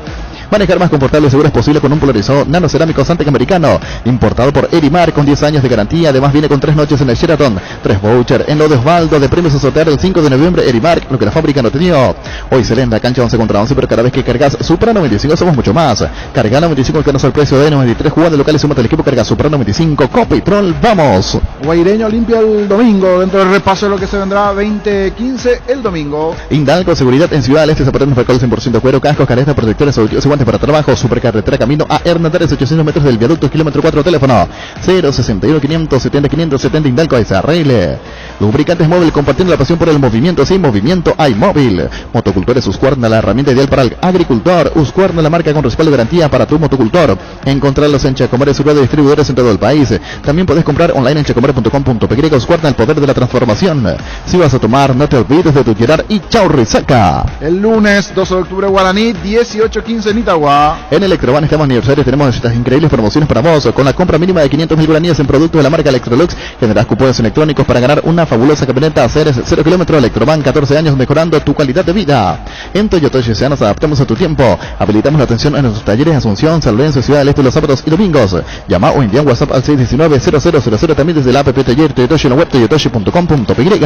Manejar más confortable y seguro es posible con un polarizador nanocerámico Santec americano, importado por Erimar con 10 años de garantía. Además viene con 3 noches en el Sheraton, 3 voucher en lo de Osvaldo de premios a sortear el 5 de noviembre. Erimar, lo que la fábrica no tenía. Hoy se lee en la cancha 11 contra 11, pero cada vez que cargas Supra 95 somos mucho más. Carga 95 alcanza el precio de 93, jugando locales, súmate al equipo, carga Supra 95, Copetrol, vamos. Guaireño limpia el domingo, dentro del repaso de lo que se vendrá 20-15 el domingo. Indalco, seguridad en Ciudad del Este, zapatos para 100% cuero, cascos, caretas, protectores, audios y guantes para trabajo. Supercarretera camino a Hernandares, 800 metros del viaducto, kilómetro 4, teléfono 061 570 570. Indalco SRL. Lubricantes Móvil, compartiendo la pasión por el movimiento. Sin movimiento hay móvil. Motocultores Husqvarna, la herramienta ideal para el agricultor. Husqvarna, la marca con respaldo y garantía para tu motocultor. Encontrarlos en Chacomares, su red de distribuidores en todo el país. También podés comprar online en chacomares.com.py. Husqvarna, el poder de la transformación. Si vas a tomar, no te olvides de tu Gerard y chau resaca. El lunes 12 de octubre Guaraní, 18:15 en Itagua. En Electroban estamos aniversarios, tenemos estas increíbles promociones para vos. Con la compra mínima de 500.000 guaraníes en productos de la marca Electrolux, generás cupones electrónicos para ganar una fabulosa camioneta a 0 kilómetros. Electroban, 14 años mejorando tu calidad de vida. En Toyota GSA nos adaptamos a tu tiempo. Habilitamos la atención en nuestros talleres Asunción, San Lorenzo, Ciudad del Este los sábados y domingos. Llama o envía un WhatsApp al 619-0000, también desde la app Taller Toyotoshi en la web toyotoshi.com.py.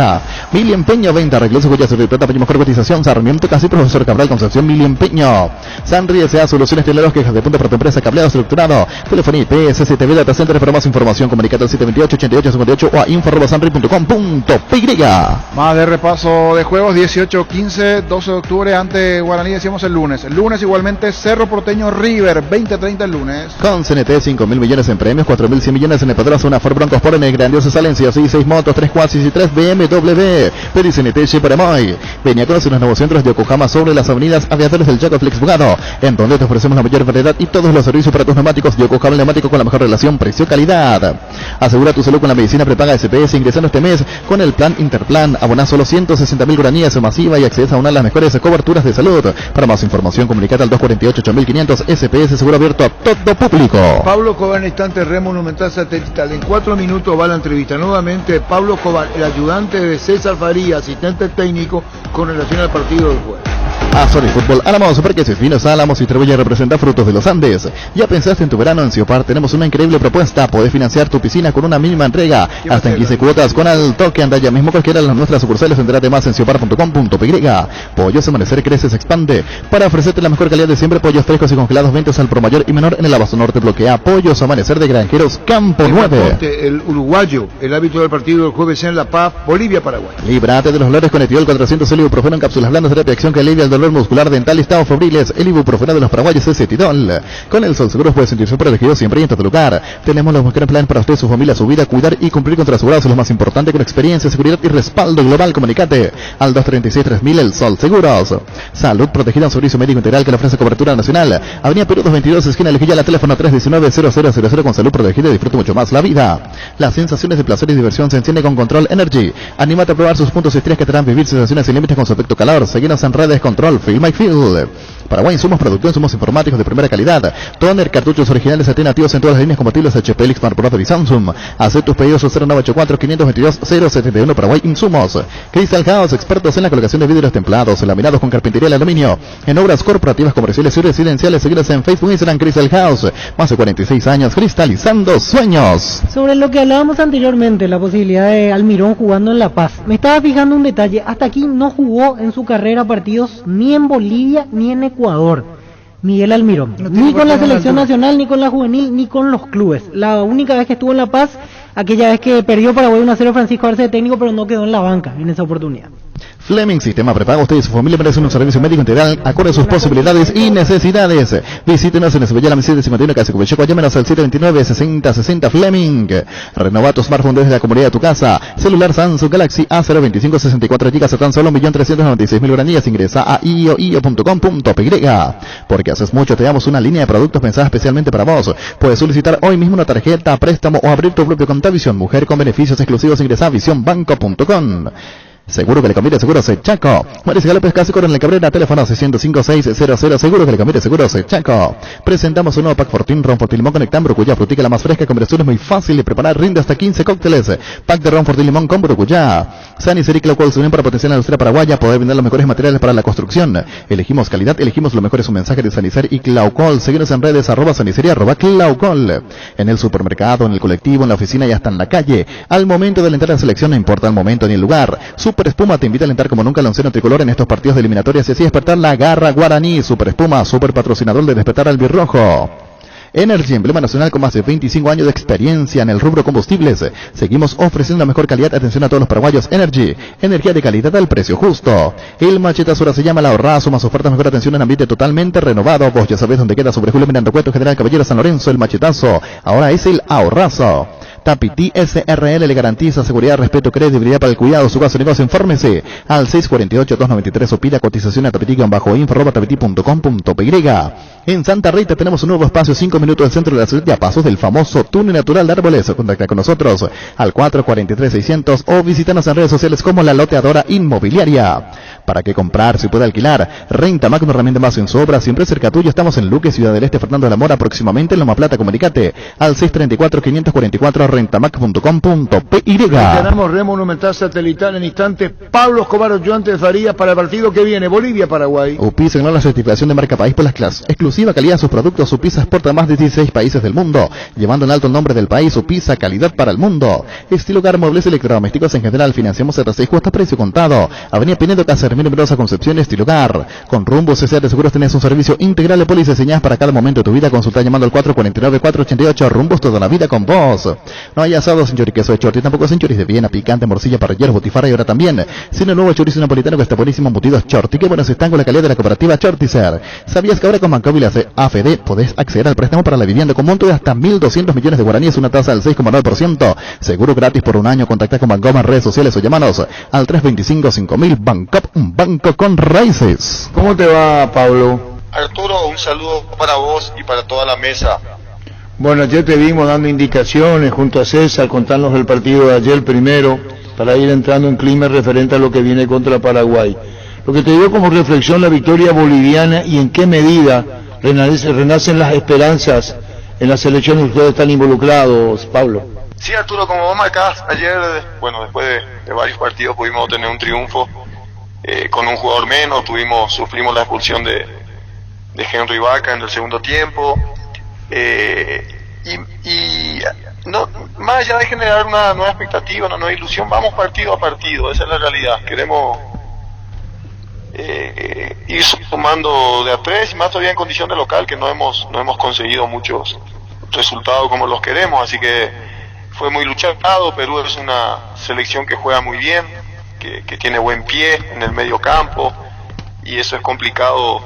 Mili Empeño, venta, arreglos, joyas de plata, mejor cotización. Sarmiento, casi Profesor Cabral, Concepción, Mili Empeño. Sanri SA Soluciones Tecnológicas de punto para tu empresa, cableado estructurado, telefonía IP, CCTV Data Center. Para más información, comunicate al 728-8858 o a info@sanri.com.py. Más de repaso de juegos, 18, 15, 12 de octubre ante Guaraní, decíamos el lunes. El lunes igualmente Cerro Porteño River, 20-30 el lunes. Con CNT, 5.000 millones en premios, 4.100 millones en el Petroza, una Ford Bronco Sport en el grandioso Salencia, 6 motos, 3 Quads y 3 BMW. Pedí CNT Chiparamoy. Venía a conocer los nuevos centros de Yokohama sobre las avenidas Aviadores del Chaco Flex Bugado, en donde te ofrecemos la mayor variedad y todos los servicios para tus neumáticos. Yokohama neumático con la mejor relación precio-calidad. Asegura tu salud con la medicina prepaga SPS ingresando este mes con el plan Interplan. Abonás solo 160.000 guaraníes masiva y accedes a una de las mejores coberturas de salud. Para más información, comunicate al 248-8500. SPS seguro abierto a todo público. Pablo Cobar en instante, Red Monumental Satelital. En 4 minutos va la entrevista. Nuevamente Pablo Cobar, el ayudante de César Faría, asistente técnico con relación al partido del jueves. Azores Fútbol Álamos, Parques Vinos Álamos y Trebella representa Frutos de los Andes. ¿Ya pensaste en tu verano en Ciopar? Tenemos una increíble propuesta. Podés financiar tu piscina con una mínima entrega, hasta en 15 cuotas con al toque. Anda ya mismo cualquiera de nuestras sucursales. Entérate más en ciopar.com.py. Pollos Amanecer crece, se expande. Para ofrecerte la mejor calidad de siempre, pollos frescos y congelados, ventas al pro mayor y menor en el Abasto Norte. Bloquea Pollos Amanecer de Granjeros Campo 9. El uruguayo, el árbitro del partido del jueves en La Paz, Bolivia-Paraguay. Líbrate de los dolores con Etiol 400 el ibuprofeno en cápsulas blandas, terapia acción que alivia el dolor muscular, dental y estados febriles. El ibuprofeno de los paraguayos es Etidol. Con el Sol Seguros puede sentirse protegido siempre y en todo lugar. Tenemos los mejores planes para usted, su familia, su vida, cuidar y cumplir contra asegurados. Lo más importante, con experiencia, seguridad y respaldo global. Comunicate al 236-3000 El Sol Seguros. Salud protegida, un servicio médico integral que le ofrece cobertura nacional. Avenida Perú 222, esquina Lejilla, la teléfono 319-0000. Con salud protegida y disfruta mucho más la vida. Las sensaciones de placer y diversión se encienden con Control Energy. Anímate a probar sus puntos estrés que te harán vivir sensaciones sin límites con su efecto calor. Seguinos en redes Control Feel My Feel. Paraguay Insumos, producción, insumos informáticos de primera calidad. Toner, cartuchos originales alternativos en todas las líneas compatibles HP, Elixmar, Protor y Samsung. Haz tus pedidos al 0984-522-071. Paraguay Insumos. Crystal House, expertos en la colocación de vidrios templados, laminados con carpintería y aluminio. En obras corporativas, comerciales y residenciales. Seguidas en Facebook e Instagram. Crystal House. Más de 46 años cristalizando sueños. Sobre lo que hablábamos anteriormente, la posibilidad de Almirón jugando en La Paz. Me estaba fijando un detalle. Hasta aquí no jugó en su carrera partidos ni en Bolivia ni en Ecuador. Miguel Almirón. Ni con la selección nacional, ni con la juvenil, ni con los clubes. La única vez que estuvo en La Paz, aquella vez que perdió Paraguay 1-0 Francisco Arce de técnico, pero no quedó en la banca en esa oportunidad. Fleming Sistema Prepago. Usted y su familia merecen un servicio médico integral acorde a sus posibilidades y necesidades. Visítenos en Esbella, la 751 Casa Cubecheco. Llámenos al 729-6060 Fleming. Renova tu smartphone desde la comodidad de tu casa. Celular Samsung Galaxy A025 64 GB a tan solo 1.396.000 guaraníes. Ingresa a io.com.py. Porque haces mucho, te damos una línea de productos pensada especialmente para vos. Puedes solicitar hoy mismo una tarjeta, préstamo o abrir tu propio cuenta Visión Mujer con beneficios exclusivos. Ingresa a visionbanco.com. Seguro que le conviene Seguros Chaco. Mauricio López Casi en la Cabrera, teléfono 605-600. Seguro que le conviene Seguros Chaco. Presentamos un nuevo pack Fortín, Ron Fortín Limón con Nectán, Brucuyá, frutica la más fresca, combinación es muy fácil de preparar, rinde hasta 15 cócteles. Pack de Ron Fortín Limón con Brucuyá. San Iseric, la cual se unen para potenciar la industria paraguaya, poder vender los mejores materiales para la construcción. Elegimos calidad, elegimos lo mejor. Es un mensaje de San Iser y Claucol. Seguimos en redes @sanisería, @Claucol. En el supermercado, en el colectivo, en la oficina y hasta en la calle. Al momento de alentar la selección, no importa el momento ni el lugar. Super Espuma te invita a alentar como nunca al onceno tricolor en estos partidos de eliminatorias y así despertar la garra guaraní. Super Espuma, super patrocinador de Despertar al Birrojo. Energy, emblema nacional con más de 25 años de experiencia en el rubro combustibles. Seguimos ofreciendo la mejor calidad. Atención a todos los paraguayos. Energy, energía de calidad al precio justo. El machetazo ahora se llama el ahorrazo, más ofertas, mejor atención en ambiente totalmente renovado. Vos ya sabés dónde queda, sobre Julio Miranda Cueto, General Caballero San Lorenzo. El machetazo ahora es el ahorrazo. Tapiti SRL le garantiza seguridad, respeto, credibilidad para el cuidado de su caso de negocio. Infórmese al 648-293 o pida cotización a tapiti-info@tapiti.com.py. En Santa Rita tenemos un nuevo espacio, 5 minutos del centro de la ciudad y a pasos del famoso túnel natural de Árboles. Contacta con nosotros al 443-600 o visítanos en redes sociales como La Loteadora Inmobiliaria. ¿Para qué comprar si puede alquilar? Renta Mac, una herramienta más en su obra, siempre cerca tuyo. Estamos en Luque, Ciudad del Este, Fernando de la Mora, próximamente en Loma Plata. Comunicate al 634-544 rentamac.com.py. Tenemos Red Monumental Satelital en instantes. Pablo Escobar, ayudante de Farías, para el partido que viene, Bolivia-Paraguay. UPI ganó la certificación de marca país por las clases. Exclusiva calidad de sus productos. UPI exporta a más de 16 países del mundo, llevando en alto el nombre del país. UPI, calidad para el mundo. Estilo hogar, muebles electrodomésticos en general. Financiamos hasta 6 cuotas, precio contado. Avenida Pinedo, Casa Ramiro Mendoza, Concepción, estilo hogar. Con Rumbo CCR de Seguros tenés un servicio integral de pólizas diseñadas para cada momento de tu vida. Consulta llamando al 449-488. Rumbos toda la vida con vos. No hay asados sin choriqueso de Chorti, tampoco sin choris de Viena, picante, morcilla, parrilleros, botifarra y ahora también sin el nuevo chorizo napolitano que está buenísimo, embutidos Chorti. Qué buenos están con la calidad de la cooperativa Chorticer. ¿Sabías que ahora con Banco AFD podés acceder al préstamo para la vivienda con monto de hasta 1.200 millones de guaraníes, una tasa del 6,9%? Seguro gratis por un año. Contacta con Bancomer en redes sociales o llámanos al 325-5000. Bancop, un banco con raíces. ¿Cómo te va, Pablo? Arturo, un saludo para vos y para toda la mesa. Bueno, ayer te vimos dando indicaciones junto a César, contarnos el partido de ayer primero, para ir entrando en clima referente a lo que viene contra Paraguay. Lo que te dio como reflexión la victoria boliviana y en qué medida renacen las esperanzas en las selecciones que ustedes están involucrados, Pablo. Sí, Arturo, como vos marcás, ayer, bueno, después de varios partidos pudimos tener un triunfo con un jugador menos, sufrimos la expulsión de Henry Vaca en el segundo tiempo, y no, más allá de generar una nueva expectativa, una nueva ilusión, vamos partido a partido, esa es la realidad. Queremos ir sumando de a tres, y más todavía en condición de local, que no hemos conseguido muchos resultados como los queremos, así que fue muy luchado. Perú es una selección que juega muy bien, que tiene buen pie en el medio campo, y eso es complicado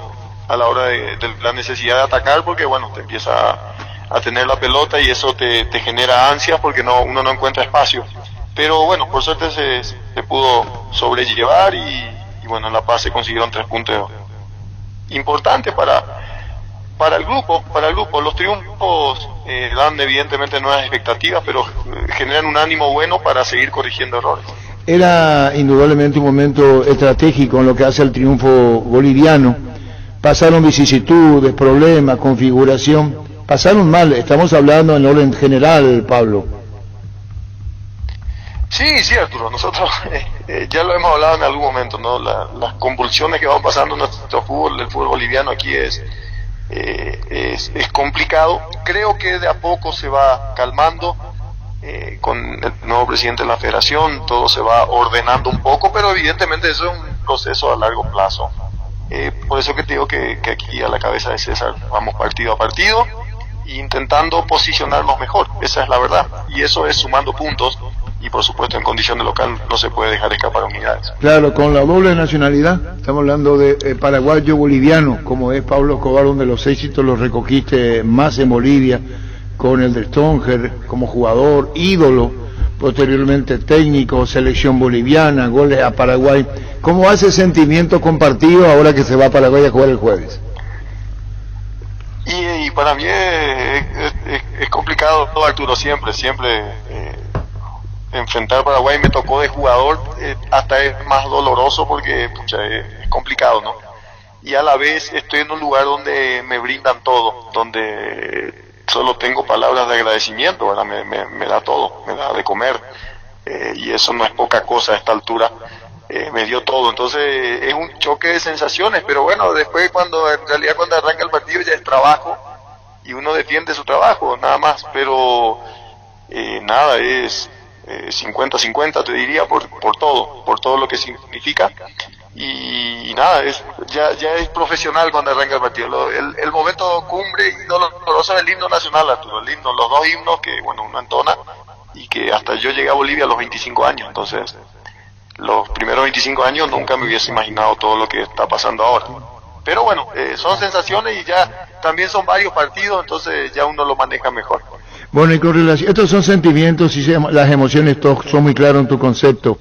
a la hora de la necesidad de atacar, porque bueno, te empieza a tener la pelota y eso te genera ansias porque uno no encuentra espacio. Pero bueno, por suerte se pudo sobrellevar y bueno, en La Paz se consiguieron 3 puntos importantes para el grupo. Los triunfos dan evidentemente nuevas expectativas, pero generan un ánimo bueno para seguir corrigiendo errores. Era indudablemente un momento estratégico en lo que hace al triunfo boliviano. Pasaron vicisitudes, problemas, configuración, pasaron mal. Estamos hablando en orden general, Pablo. Sí, Arturo, nosotros ya lo hemos hablado en algún momento, ¿no? Las convulsiones que van pasando en nuestro fútbol, el fútbol boliviano aquí es complicado. Creo que de a poco se va calmando con el nuevo presidente de la federación, todo se va ordenando un poco, pero evidentemente eso es un proceso a largo plazo. Por eso que te digo que aquí a la cabeza de César vamos partido a partido, intentando posicionarnos mejor, esa es la verdad, y eso es sumando puntos, y por supuesto en condición de local no se puede dejar escapar unidades. Claro, con la doble nacionalidad, estamos hablando de paraguayo-boliviano, como es Pablo Escobar, donde los éxitos los recogiste más en Bolivia, con el de Stonger como jugador, ídolo, posteriormente técnico, selección boliviana, goles a Paraguay. ¿Cómo hace ese sentimiento compartido ahora que se va a Paraguay a jugar el jueves? Y para mí es complicado, Arturo, siempre enfrentar a Paraguay. Me tocó de jugador, hasta es más doloroso porque es complicado, ¿no? Y a la vez estoy en un lugar donde me brindan todo, donde solo tengo palabras de agradecimiento, ¿verdad? Me da todo, me da de comer, y eso no es poca cosa a esta altura. Me dio todo, entonces es un choque de sensaciones, pero bueno, después cuando arranca el partido ya es trabajo y uno defiende su trabajo, nada más, pero nada, es 50-50 te diría por todo lo que significa, y nada, ya es profesional cuando arranca el partido. El momento cumbre y doloroso es el himno nacional, Arturo, los dos himnos que bueno, uno entona, y que hasta yo llegué a Bolivia a los 25 años, entonces los primeros 25 años nunca me hubiese imaginado todo lo que está pasando ahora. Pero bueno, son sensaciones y ya también son varios partidos, entonces ya uno lo maneja mejor. Bueno, y con relación, estos son sentimientos y las emociones, todos son muy claros en tu concepto,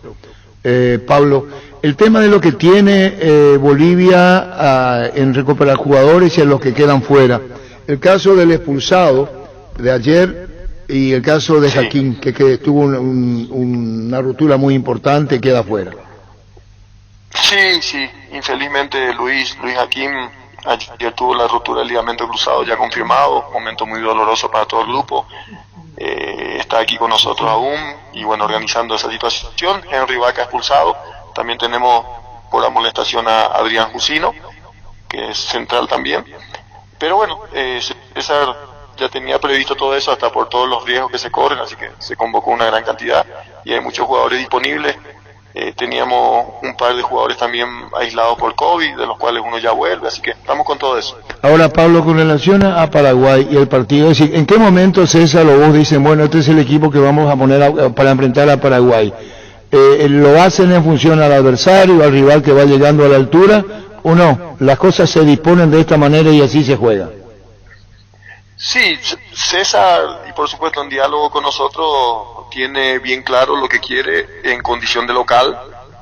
Pablo. El tema de lo que tiene Bolivia en recuperar jugadores y a los que quedan fuera. El caso del expulsado de ayer y el caso de Jaquín, que tuvo una ruptura muy importante y queda fuera. Sí, infelizmente Luis Jaquín ayer tuvo la ruptura del ligamento cruzado ya confirmado, momento muy doloroso para todo el grupo. Está aquí con nosotros aún y bueno, organizando esa situación. Henry Vaca expulsado, también tenemos por amonestación a Adrián Jusino, que es central también, pero bueno, César ya tenía previsto todo eso, hasta por todos los riesgos que se corren, así que se convocó una gran cantidad y hay muchos jugadores disponibles. teníamos un par de jugadores también aislados por COVID, de los cuales uno ya vuelve, así que estamos con todo eso. Ahora, Pablo, con relación a Paraguay y el partido, es decir, ¿en qué momento César o vos dicen, bueno, este es el equipo que vamos a poner para enfrentar a Paraguay? ¿Lo hacen en función al adversario, al rival que va llegando a la altura, o no? Las cosas se disponen de esta manera y así se juega. Sí, César, y por supuesto en diálogo con nosotros, tiene bien claro lo que quiere en condición de local,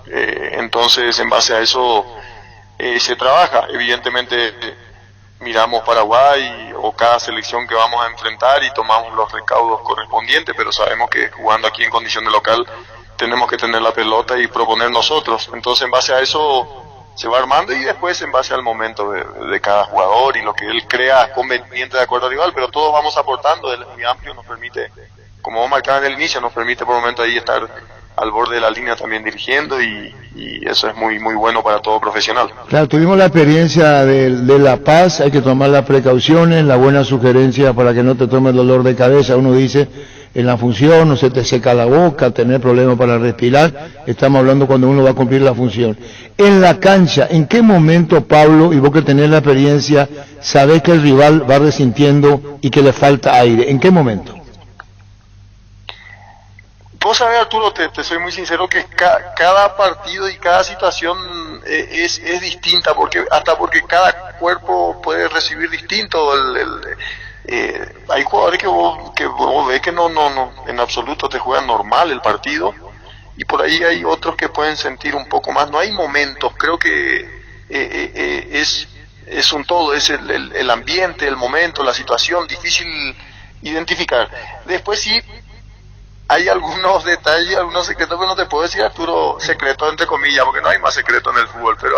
entonces en base a eso se trabaja. Evidentemente miramos Paraguay o cada selección que vamos a enfrentar y tomamos los recaudos correspondientes, pero sabemos que jugando aquí en condición de local tenemos que tener la pelota y proponer nosotros, entonces en base a eso se va armando y después en base al momento de cada jugador y lo que él crea conveniente de acuerdo al rival, pero todos vamos aportando, él es muy amplio, nos permite, como vos marcabas en el inicio, nos permite por momento ahí estar al borde de la línea también dirigiendo y eso es muy muy bueno para todo profesional. Claro, tuvimos la experiencia de La Paz, hay que tomar las precauciones, la buena sugerencia para que no te tome el dolor de cabeza, uno dice en la función, no se te seca la boca, tener problemas para respirar, estamos hablando cuando uno va a cumplir la función. En la cancha, ¿en qué momento, Pablo, y vos que tenés la experiencia, sabés que el rival va resintiendo y que le falta aire? ¿En qué momento? Vos sabés, Arturo, te soy muy sincero que cada partido y cada situación es distinta, porque cada cuerpo puede recibir distinto hay jugadores que vos ves que no en absoluto te juegan normal el partido y por ahí hay otros que pueden sentir un poco más. No hay momentos, creo que es un todo, es el ambiente, el momento, la situación, difícil identificar. Después sí hay algunos detalles, algunos secretos que no te puedo decir, Arturo, secretos entre comillas, porque no hay más secreto en el fútbol, pero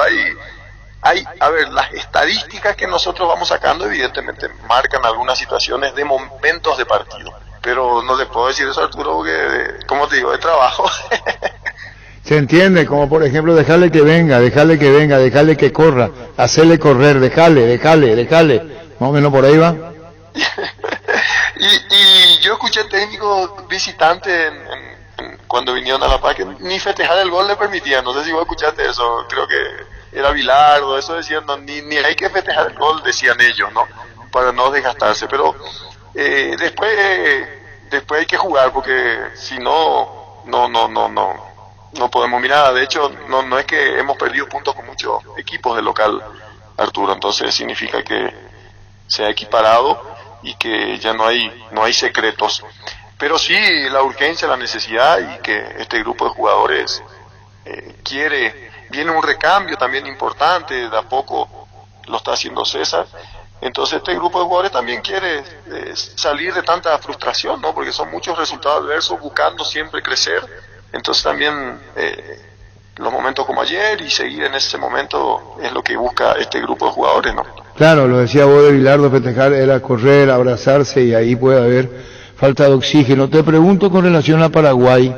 a ver, las estadísticas que nosotros vamos sacando evidentemente marcan algunas situaciones de momentos de partido, pero no te puedo decir eso, Arturo, porque, como te digo, de trabajo. Se entiende, como por ejemplo, dejarle que venga, dejarle que corra, hacerle correr, dejarle, más o menos por ahí va. y yo escuché técnicos visitantes cuando vinieron a La Paz que ni festejar el gol le permitían, no sé si vos escuchaste eso, creo que era Bilardo, eso decían, no, ni hay que festejar el gol, decían ellos, ¿no? Para no desgastarse, pero después hay que jugar, porque si no podemos mirar. De hecho, no es que hemos perdido puntos con muchos equipos de local, Arturo, entonces significa que se ha equiparado y que ya no hay secretos, pero sí la urgencia, la necesidad y que este grupo de jugadores viene un recambio también importante, de a poco lo está haciendo César, entonces este grupo de jugadores también quiere salir de tanta frustración, ¿no? Porque son muchos resultados adversos, buscando siempre crecer, entonces también los momentos como ayer y seguir en ese momento es lo que busca este grupo de jugadores, ¿no? Claro, lo decía vos de Bilardo, festejar era correr, abrazarse y ahí puede haber falta de oxígeno. Te pregunto con relación a Paraguay.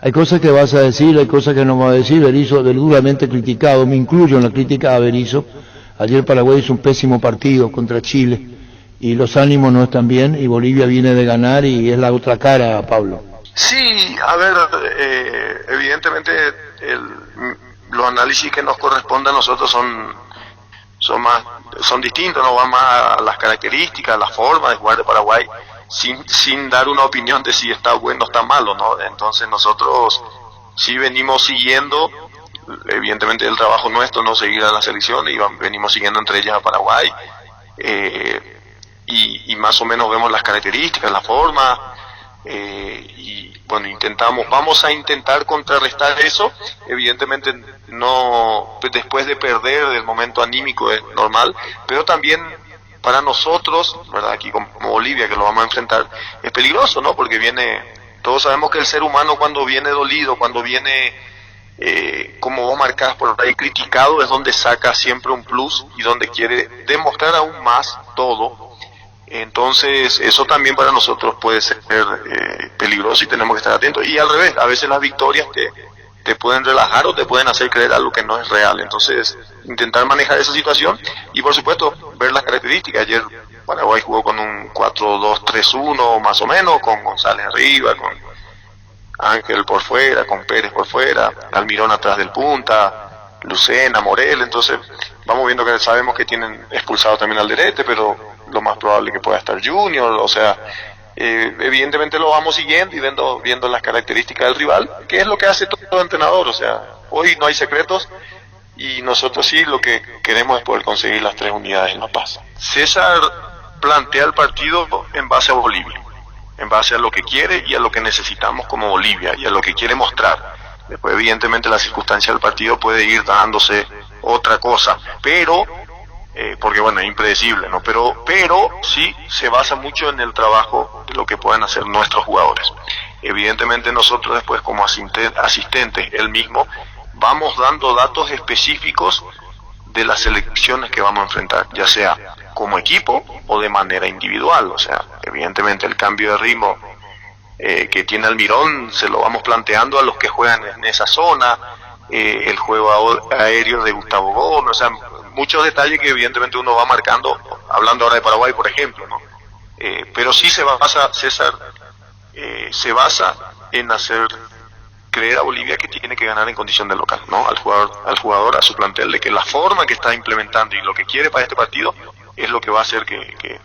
Hay cosas que vas a decir, hay cosas que no vas a decir. Berizzo, duramente criticado, me incluyo en la crítica a Berizzo. Ayer Paraguay hizo un pésimo partido contra Chile y los ánimos no están bien y Bolivia viene de ganar y es la otra cara, Pablo. Sí, a ver, evidentemente los análisis que nos corresponden a nosotros son distintos, no van más a las características, a la forma de jugar de Paraguay, sin dar una opinión de si está bueno o está malo, ¿no? Entonces nosotros sí venimos siguiendo, evidentemente el trabajo nuestro, no seguir a la selección, y venimos siguiendo entre ellas a Paraguay, y más o menos vemos las características, la forma, y bueno, vamos a intentar contrarrestar eso, evidentemente no, después de perder el momento anímico es normal, pero también para nosotros, ¿verdad? Aquí como Bolivia, que lo vamos a enfrentar, es peligroso, ¿no? Porque todos sabemos que el ser humano cuando viene dolido, cuando viene, como vos marcás por ahí, criticado, es donde saca siempre un plus y donde quiere demostrar aún más todo. Entonces eso también para nosotros puede ser peligroso y tenemos que estar atentos. Y al revés, a veces las victorias te pueden relajar o te pueden hacer creer algo que no es real. Entonces intentar manejar esa situación y por supuesto ver las características. Ayer Paraguay jugó con un 4-2-3-1 más o menos, con González arriba, Ángel por fuera, con Pérez por fuera, Almirón atrás del punta, Lucena, Morel, entonces vamos viendo que sabemos que tienen expulsado también al Derete, pero lo más probable que pueda estar Junior, o sea, evidentemente lo vamos siguiendo y viendo las características del rival, que es lo que hace todo entrenador, o sea, hoy no hay secretos y nosotros sí lo que queremos es poder conseguir las 3 unidades en La Paz. César plantea el partido en base a Bolivia, en base a lo que quiere y a lo que necesitamos como Bolivia y a lo que quiere mostrar. Después evidentemente la circunstancia del partido puede ir dándose otra cosa, pero porque bueno, es impredecible, ¿no? Pero sí se basa mucho en el trabajo de lo que pueden hacer nuestros jugadores. Evidentemente nosotros después como asistentes, él mismo, vamos dando datos específicos de las selecciones que vamos a enfrentar, ya sea como equipo o de manera individual. O sea, evidentemente el cambio de ritmo que tiene Almirón se lo vamos planteando a los que juegan en esa zona, el juego aéreo de Gustavo Gómez, o sea, muchos detalles que evidentemente uno va marcando, hablando ahora de Paraguay, por ejemplo, ¿no? Pero sí se basa, César, se basa en hacer creer a Bolivia que tiene que ganar en condición de local, ¿no? Al jugador, a su plantel, de que la forma que está implementando y lo que quiere para este partido es lo que va a hacer que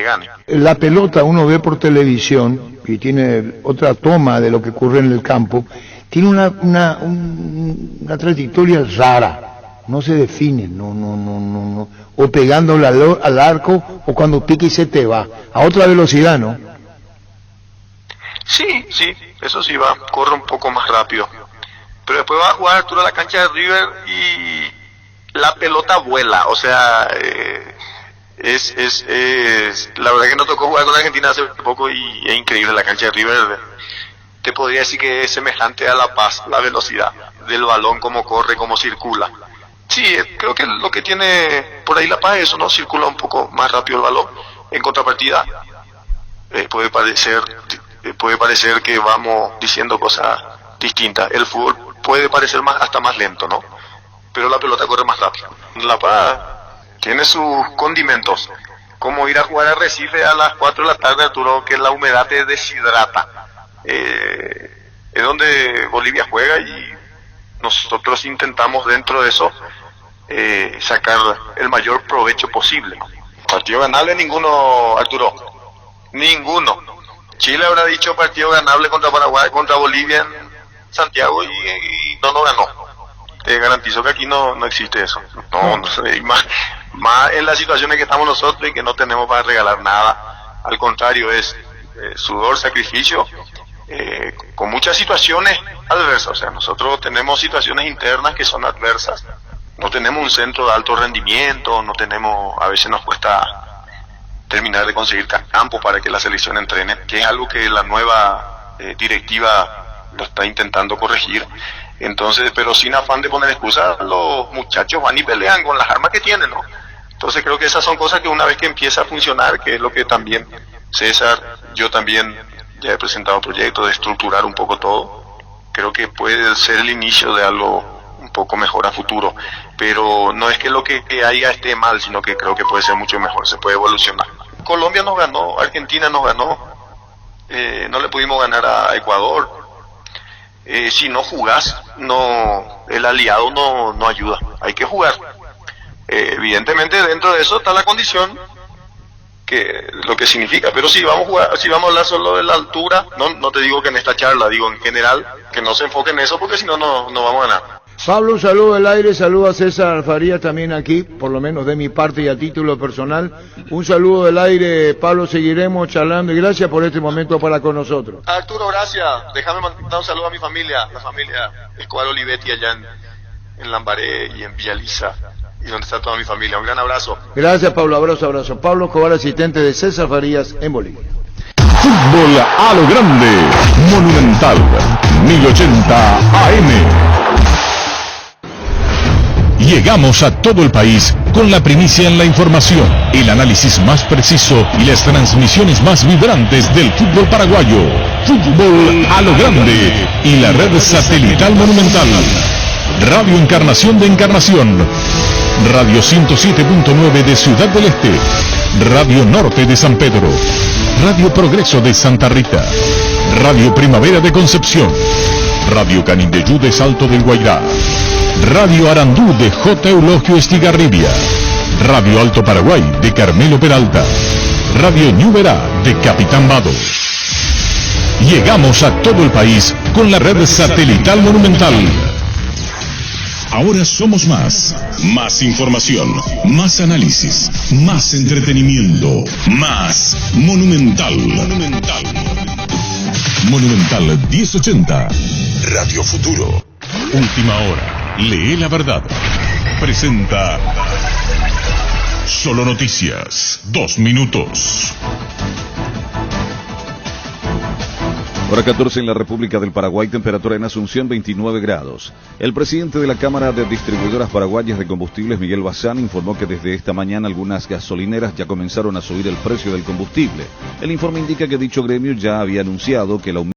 gane. La pelota uno ve por televisión y tiene otra toma de lo que ocurre en el campo, tiene una trayectoria rara. No se define, no, o pegándole al arco, o cuando pique y se te va, a otra velocidad, ¿no? Sí, eso sí va, corre un poco más rápido, pero después va a jugar Arturo a la cancha de River y la pelota vuela, o sea, la verdad que nos tocó jugar con Argentina hace poco y es increíble la cancha de River, te podría decir que es semejante a La Paz, la velocidad del balón, cómo corre, cómo circula. Sí, creo que lo que tiene por ahí La Paz es eso, ¿no? Circula un poco más rápido el balón. En contrapartida, puede parecer que vamos diciendo cosas distintas. El fútbol puede parecer hasta más lento, ¿no? Pero la pelota corre más rápido. La Paz tiene sus condimentos. Como ir a jugar a Recife a las 4 de la tarde, Arturo, que la humedad te deshidrata. Es donde Bolivia juega y nosotros intentamos dentro de eso sacar el mayor provecho posible, ¿no? Partido ganable ninguno, Arturo, ninguno. Chile habrá dicho partido ganable contra Paraguay, contra Bolivia en Santiago y no ganó. Te garantizo que aquí no existe eso. No sé, más en las situaciones que estamos nosotros y que no tenemos para regalar nada. Al contrario, es sudor, sacrificio, con muchas situaciones adversas. O sea, nosotros tenemos situaciones internas que son adversas. No tenemos un centro de alto rendimiento, a veces nos cuesta terminar de conseguir campo para que la selección entrene, que es algo que la nueva directiva lo está intentando corregir. Entonces, pero sin afán de poner excusas, los muchachos van y pelean con las armas que tienen, ¿no? Entonces creo que esas son cosas que una vez que empieza a funcionar, que es lo que también César, yo también ya he presentado proyectos de estructurar un poco todo, creo que puede ser el inicio de algo un poco mejor a futuro, pero no es que lo que haya esté mal, sino que creo que puede ser mucho mejor, se puede evolucionar. Colombia nos ganó, Argentina nos ganó, no le pudimos ganar a Ecuador. Si no jugás, el aliado no ayuda, hay que jugar. Evidentemente dentro de eso está la condición, que lo que significa, pero si vamos a jugar, si vamos a hablar solo de la altura, no te digo que en esta charla, digo en general, que no se enfoque en eso, porque si no vamos a ganar. Pablo, un saludo al aire, saludo a César Farías también aquí, por lo menos de mi parte y a título personal. Un saludo del aire, Pablo, seguiremos charlando y gracias por este momento para con nosotros. Arturo, gracias. Déjame mandar un saludo a mi familia, la familia Escobar Olivetti allá en Lambaré y en Villa Lisa, y donde está toda mi familia. Un gran abrazo. Gracias, Pablo, abrazo. Pablo Escobar, asistente de César Farías en Bolivia. Fútbol a lo grande, Monumental, 1080 AM. Llegamos a todo el país con la primicia en la información, el análisis más preciso y las transmisiones más vibrantes del fútbol paraguayo. Fútbol a lo grande y la red satelital Monumental. Radio Encarnación de Encarnación, Radio 107.9 de Ciudad del Este, Radio Norte de San Pedro, Radio Progreso de Santa Rita, Radio Primavera de Concepción, Radio Canindeyú de Salto del Guairá, Radio Arandú de J. Eulogio Estigarribia, Radio Alto Paraguay de Carmelo Peralta, Radio Ñuberá de Capitán Vado. Llegamos a todo el país con la red satelital Monumental. Ahora somos más. Más información, más análisis, más entretenimiento, más Monumental. Monumental 1080. Radio Futuro. Última hora. Lee la verdad. Presenta Solo Noticias. 2 minutos. Hora 14 en la República del Paraguay, temperatura en Asunción 29 grados. El presidente de la Cámara de Distribuidoras Paraguayas de Combustibles, Miguel Bazán, informó que desde esta mañana algunas gasolineras ya comenzaron a subir el precio del combustible. El informe indica que dicho gremio ya había anunciado que el aumento